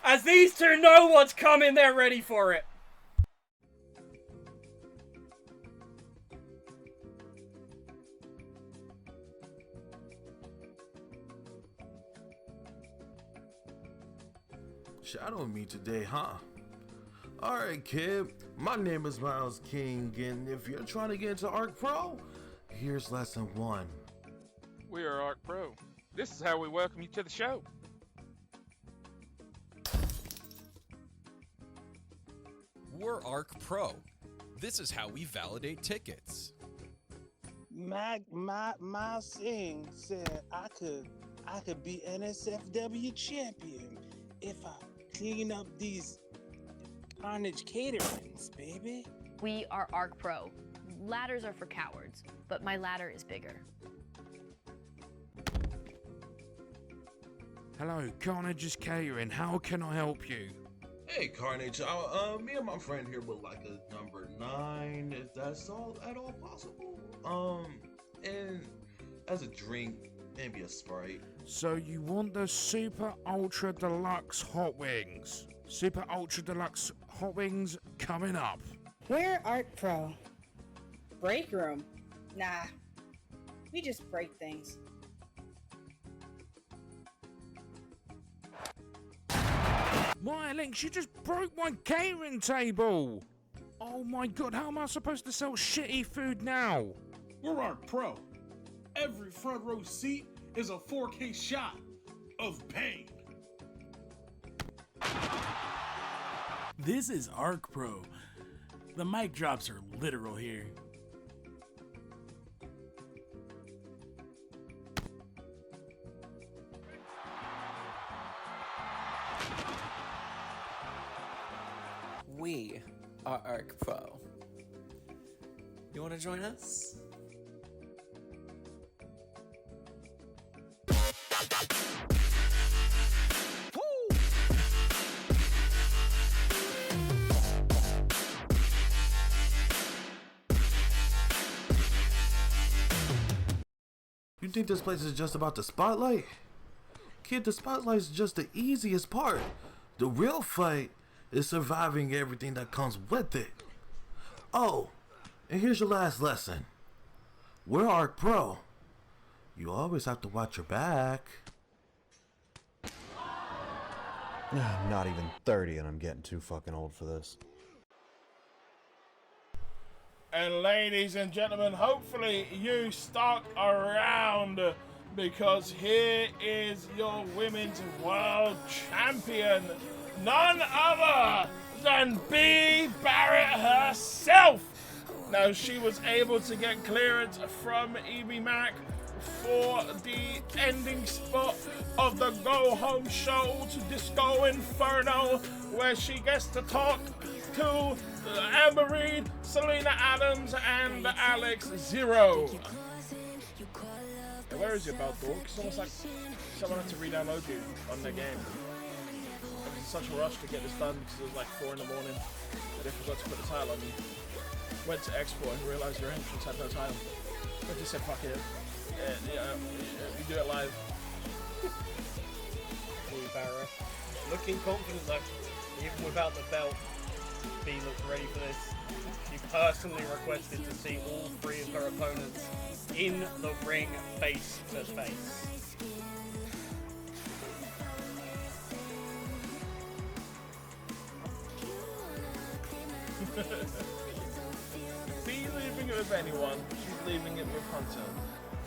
As these two know what's coming, they're ready for it. Shadowing me today, huh? Alright, kid. My name is Miles King, and if you're trying to get into Arc Pro, here's lesson 1. We are Arc Pro. This is how we welcome you to the show. We're Arc Pro. This is how we validate tickets. My Singh said I could be NSFW champion if I clean up these Carnage caterings, baby. We are Arc Pro. Ladders are for cowards, but my ladder is bigger. Hello, Carnage is catering. How can I help you? Hey, Carnage. Me and my friend here would like a number 9, if that's all at all possible. And as a drink, maybe a Sprite. So you want the Super Ultra Deluxe Hot Wings? Super Ultra Deluxe Hot Wings coming up. We're Arc Pro. Break room? Nah. We just break things. My Alex, you just broke my catering table! Oh my god, how am I supposed to sell shitty food now? We're Arc Pro. Every front row seat is a 4K shot of pain. This is Arc Pro. The mic drops are literal here. Arc Pro. You want to join us? You think this place is just about the spotlight? Kid, the spotlight's just the easiest part. The real fight is surviving everything that comes with it. Oh, and here's your last lesson. We're Arc Pro. You always have to watch your back. I'm not even 30 and I'm getting too fucking old for this. And ladies and gentlemen, hopefully you stuck around, because here is your women's world champion, none other than Bea Barrett herself. Now, she was able to get clearance from Evie Mac for the ending spot of the Go Home show to Disco Inferno, where she gets to talk to Amber Reed, Selena Adams, and Alex Zero. Hey, where is your belt, dog? It's almost like someone had to re-download you on the game. I was in such a rush to get this done because it was like 4 in the morning and they forgot to put the tile on you. Went to export and realized your entrance had no tile. I just said, fuck it. We do it live. Bea Barrett. Looking confident though, even without the belt. Bea looked ready for this. She personally requested to see all 3 of her opponents in the ring face to face. Bea leaving it with anyone, she's leaving it with Hunter.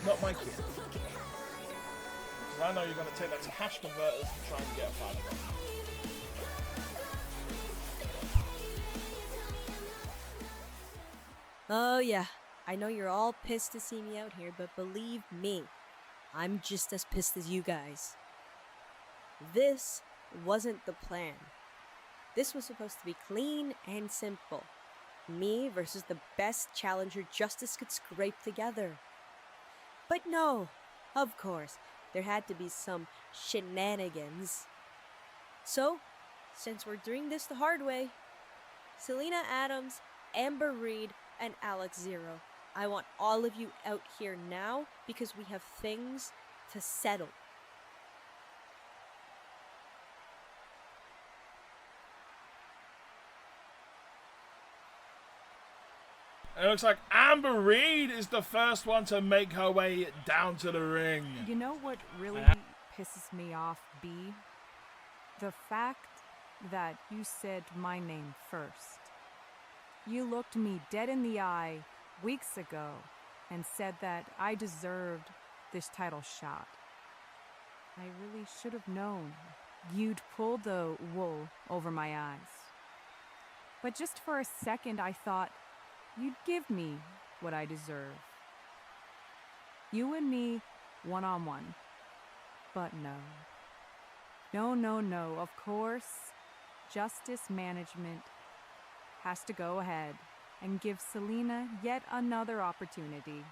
Not my kid. Because I know you're going to take that to cash converters and try and get a fight of them. Oh yeah, I know you're all pissed to see me out here, but believe me, I'm just as pissed as you guys. This wasn't the plan. This was supposed to be clean and simple. Me versus the best challenger Justice could scrape together. But no, of course, there had to be some shenanigans. So, since we're doing this the hard way, Selena Adams, Amber Reed, and Alex Zero, I want all of you out here now because we have things to settle. It looks like Amber Reed is the first one to make her way down to the ring. You know what really pisses me off, B? The fact that you said my name first. You looked me dead in the eye weeks ago and said that I deserved this title shot. I really should have known you'd pull the wool over my eyes. But just for a second I thought you'd give me what I deserve. You and me, one-on-one. But no. No. Of course, Justice Management has to go ahead and give Selena yet another opportunity.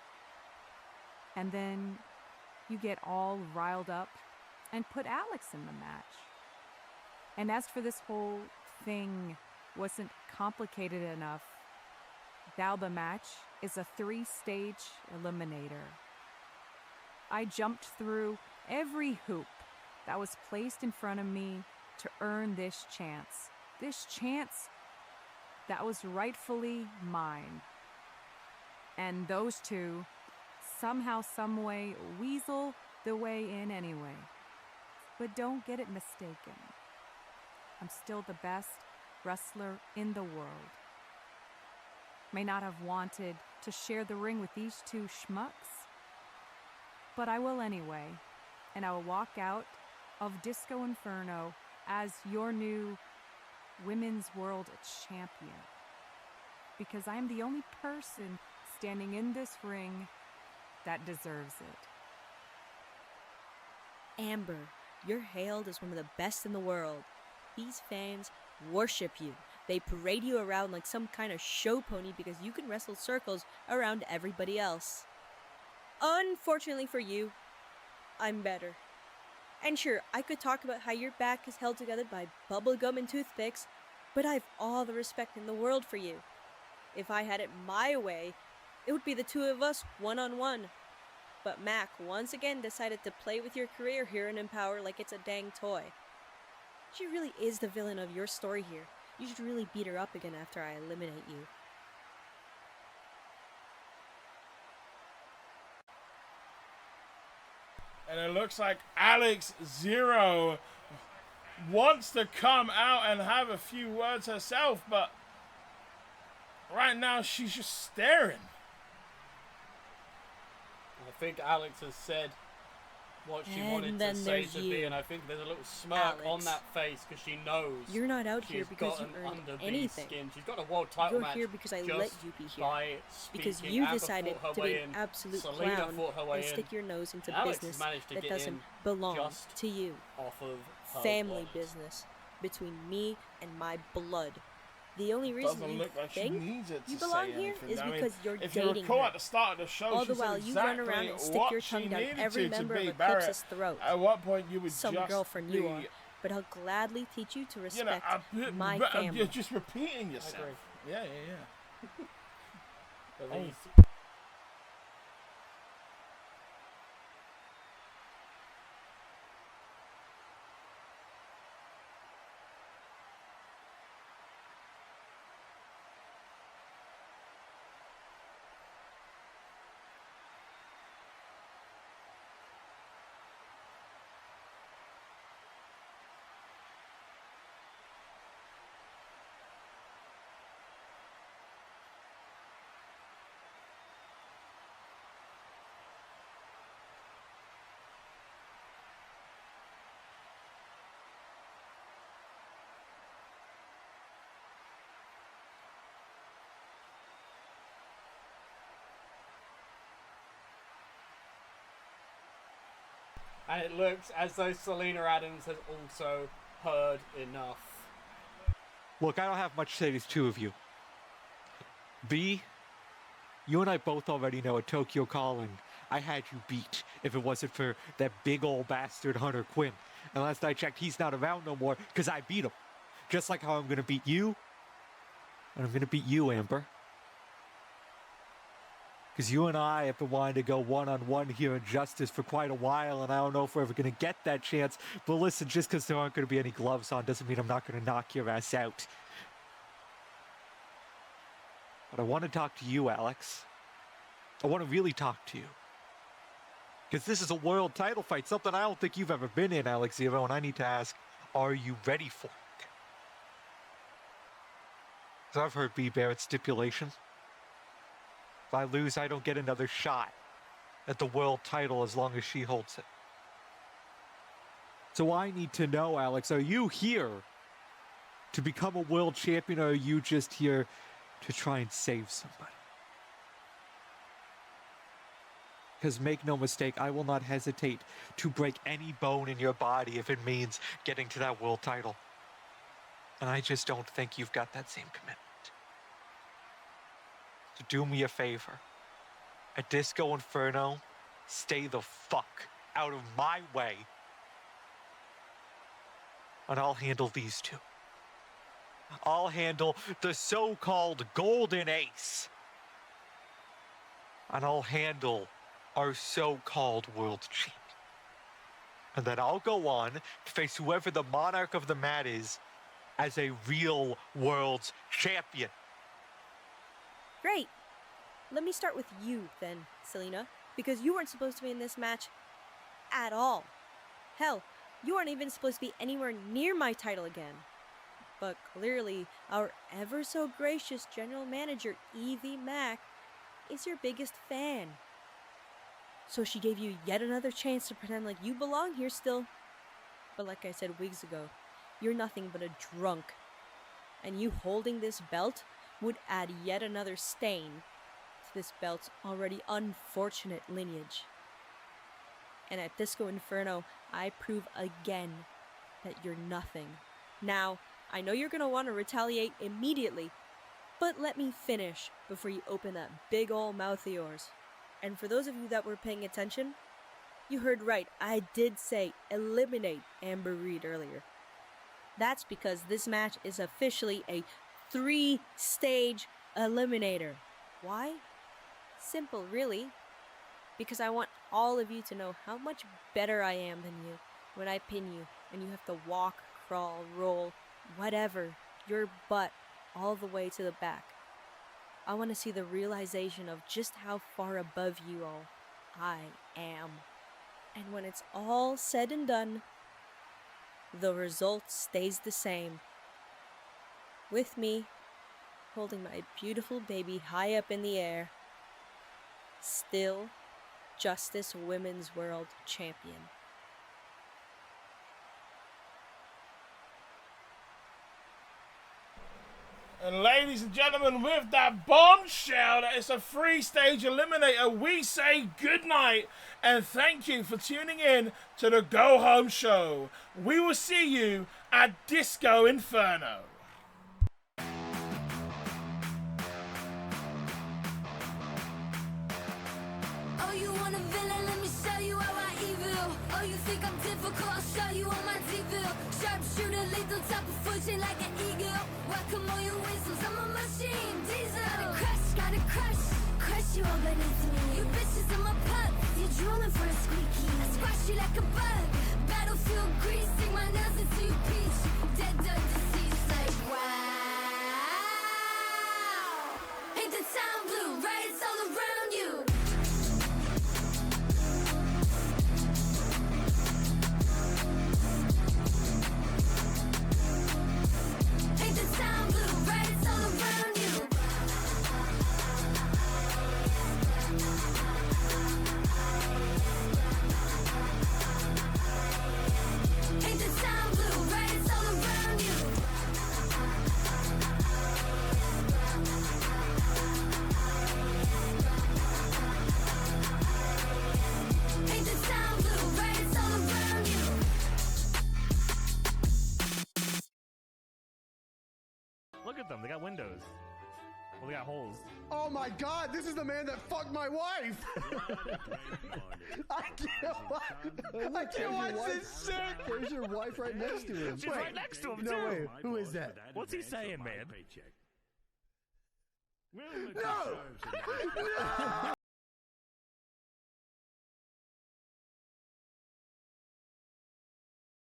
And then you get all riled up and put Alex in the match. And as for this whole thing wasn't complicated enough, now the match is a 3-stage eliminator. I jumped through every hoop that was placed in front of me to earn this chance. This chance that was rightfully mine. And those two, somehow, someway, weasel the way in anyway. But don't get it mistaken. I'm still the best wrestler in the world. May not have wanted to share the ring with these 2 schmucks, but I will anyway, and I will walk out of Disco Inferno as your new Women's World Champion, because I am the only person standing in this ring that deserves it. Amber, you're hailed as one of the best in the world. These fans worship you. They parade you around like some kind of show pony because you can wrestle circles around everybody else. Unfortunately for you, I'm better. And sure, I could talk about how your back is held together by bubblegum and toothpicks, but I have all the respect in the world for you. If I had it my way, it would be the two of us one-on-one. But Mac once again decided to play with your career here in Empower like it's a dang toy. She really is the villain of your story here. You should really beat her up again after I eliminate you. And it looks like Alex Zero wants to come out and have a few words herself, but right now she's just staring. I think Alex has said what she And wanted to then say there's to you, be, and I think there's a little smirk on Alex. that face because she knows You're not out here she's because got you an earned under B anything. skin. She's got a world title You're match here because I just let you be here. by Because speaking. you Amber decided fought her to way be an in. absolute Selena clown fought her way and in. stick your nose into Alex business managed to that get doesn't in belong just to you. off of her Family wallet. business between me and my blood. The only reason Doesn't you look like she think needs it you to belong say here anything. is I mean, because you're if you dating recall her. at the start of the show, All she the said while you run exactly around and stick what your she tongue down needed every to member be of Barrett. Eclipse's throat. At what point you would Some just girlfriend be, you are, but I'll gladly teach you to respect my you're family. just repeating yourself. Yeah. But Oh. these- And it looks as though Selena Adams has also heard enough. Look, I don't have much to say to these two of you. B, you and I both already know at Tokyo Calling, I had you beat if it wasn't for that big old bastard Hunter Quinn. And last I checked, he's not around no more because I beat him. Just like how I'm going to beat you. And I'm going to beat you, Amber. Because you and I have been wanting to go one-on-one here in Justice for quite a while, and I don't know if we're ever going to get that chance. But listen, just because there aren't going to be any gloves on doesn't mean I'm not going to knock your ass out. But I want to talk to you, Alex. I want to really talk to you. Because this is a world title fight, something I don't think you've ever been in, Alex Zero, and I need to ask, are you ready for it? Because I've heard B. Barrett's stipulation. If I lose, I don't get another shot at the world title as long as she holds it. So I need to know, Alex, are you here to become a world champion, or are you just here to try and save somebody? Because make no mistake, I will not hesitate to break any bone in your body if it means getting to that world title. And I just don't think you've got that same commitment. So do me a favor. At Disco Inferno, stay the fuck out of my way. And I'll handle these two. I'll handle the so-called Golden Ace. And I'll handle our so-called world champion. And then I'll go on to face whoever the monarch of the mat is as a real world champion. Great. Let me start with you then, Selena, because you weren't supposed to be in this match at all. Hell, you aren't even supposed to be anywhere near my title again. But clearly, our ever so gracious general manager, Evie Mack, is your biggest fan. So she gave you yet another chance to pretend like you belong here still. But like I said weeks ago, you're nothing but a drunk. And you holding this belt would add yet another stain to this belt's already unfortunate lineage. And at Disco Inferno, I prove again that you're nothing. Now, I know you're gonna want to retaliate immediately, but let me finish before you open that big ol' mouth of yours. And for those of you that were paying attention, you heard right, I did say eliminate Amber Reed earlier. That's because this match is officially a 3-stage eliminator. Why? Simple, really. Because I want all of you to know how much better I am than you when I pin you and you have to walk, crawl, roll, whatever, your butt all the way to the back. I want to see the realization of just how far above you all I am. And when it's all said and done, the result stays the same. With me, holding my beautiful baby high up in the air, still Justice Women's World Champion. And ladies and gentlemen, with that bombshell that it's a 3-stage eliminator, we say goodnight and thank you for tuning in to the Go Home Show. We will see you at Disco Inferno. Oh, you want a villain? Let me show you how I evil. Oh, you think I'm difficult? I'll show you on my T-bill. Sharpshooter, lethal, top of foot chain like an eagle. Guacamole whistles, I'm a machine. Diesel. Gotta crush you all beneath me. You bitches in my pub, you're drooling for a squeaky. I squash you like a bug. Battlefield grease, stick my nails into your peach. Dead, deceased, like wow. Ain't the town blue, right? It's all around you. Ain't the town blue, right? It's all around you. Ain't the town blue, right? It's all around you. Ain't the town blue, right? It's all around you. Look at them, they got windows. Well, they got holes. Oh my god, this is the man that fucked my wife! I can't watch this shit! There's your wife right next to him. She's right next to him, no, too. Wait, who is that? What's he saying, man? No!